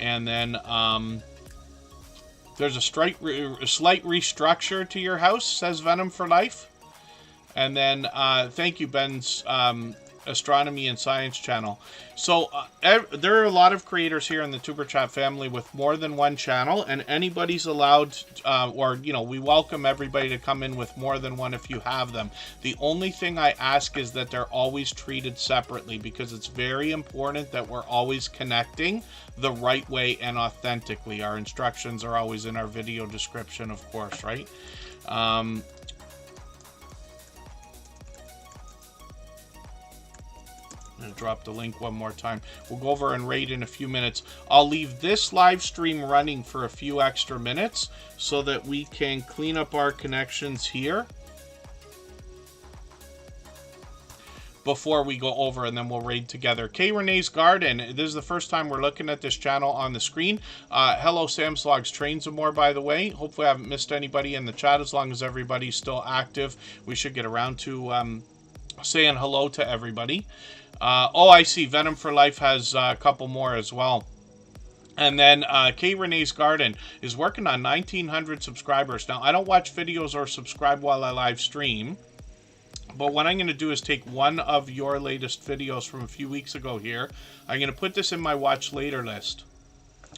And then there's a slight restructure to your house, says Venom for Life. And then thank you, Ben's Astronomy and Science channel. So there are a lot of creators here in the Tuber Chat family with more than one channel, and anybody's allowed, or you know, we welcome everybody to come in with more than one if you have them. The only thing I ask is that they're always treated separately, because it's very important that we're always connecting the right way and authentically. Our instructions are always in our video description, of course, right? I'm going to drop the link one more time. We'll go over and raid in a few minutes. I'll leave this live stream running for a few extra minutes so that we can clean up our connections here before we go over, and then we'll raid together. K Renee's Garden. This is the first time we're looking at this channel on the screen. Hello, Sam's Logs Trains and More, by the way. Hopefully I haven't missed anybody in the chat. As long as everybody's still active, we should get around to saying hello to everybody. Oh, I see. Venom for Life has a couple more as well. And then K Renee's Garden is working on 1,900 subscribers. Now, I don't watch videos or subscribe while I live stream, but what I'm going to do is take one of your latest videos from a few weeks ago here. I'm going to put this in my watch later list.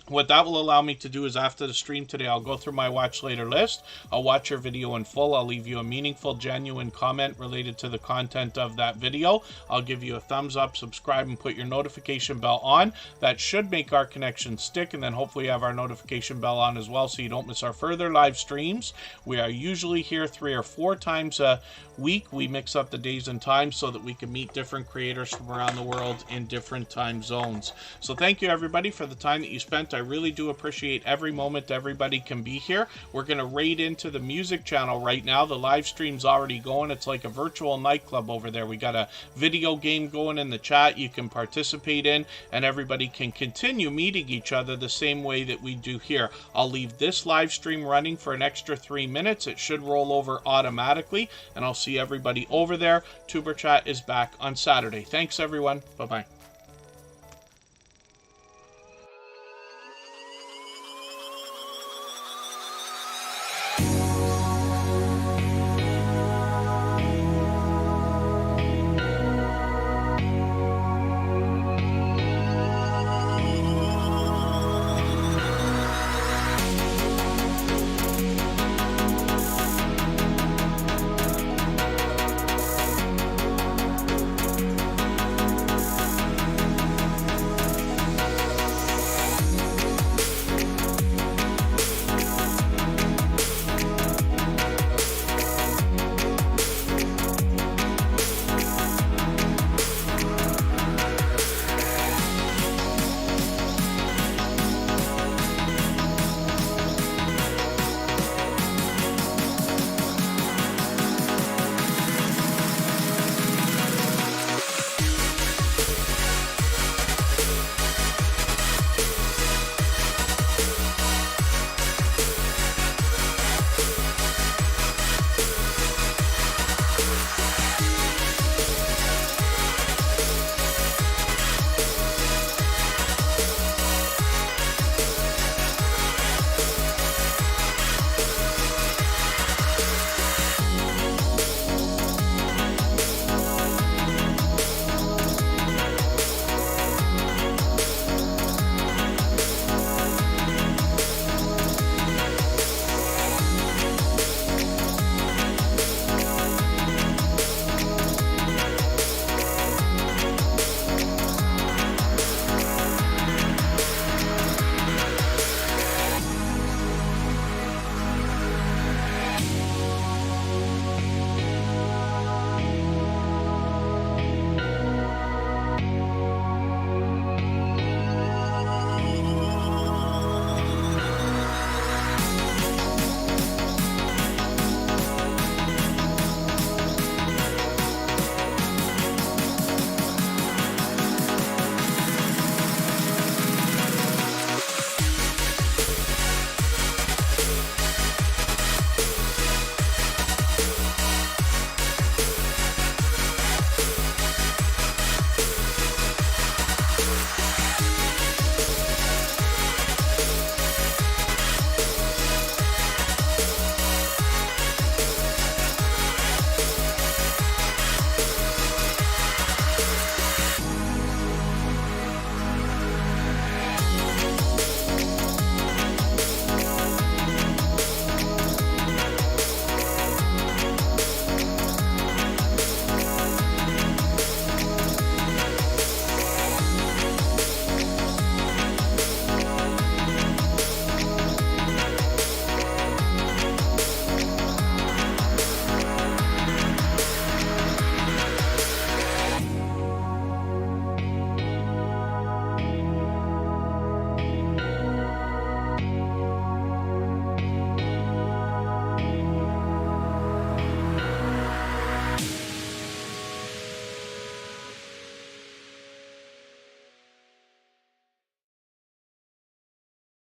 What that will allow me to do is after the stream today, I'll go through my watch later list. I'll watch your video in full. I'll leave you a meaningful, genuine comment related to the content of that video. I'll give you a thumbs up, subscribe, and put your notification bell on. That should make our connection stick, and then hopefully have our notification bell on as well so you don't miss our further live streams. We are usually here 3 or 4 times a week. We mix up the days and times so that we can meet different creators from around the world in different time zones. So thank you everybody for the time that you spent. I really do appreciate every moment everybody can be here. We're going to raid into the music channel right now. The live stream's already going. It's like a virtual nightclub over there. We got a video game going in the chat you can participate in, and everybody can continue meeting each other the same way that we do here. I'll leave this live stream running for an extra 3 minutes. It should roll over automatically, and I'll see everybody over there. Tuber Chat is back on Saturday. Thanks everyone. Bye-bye.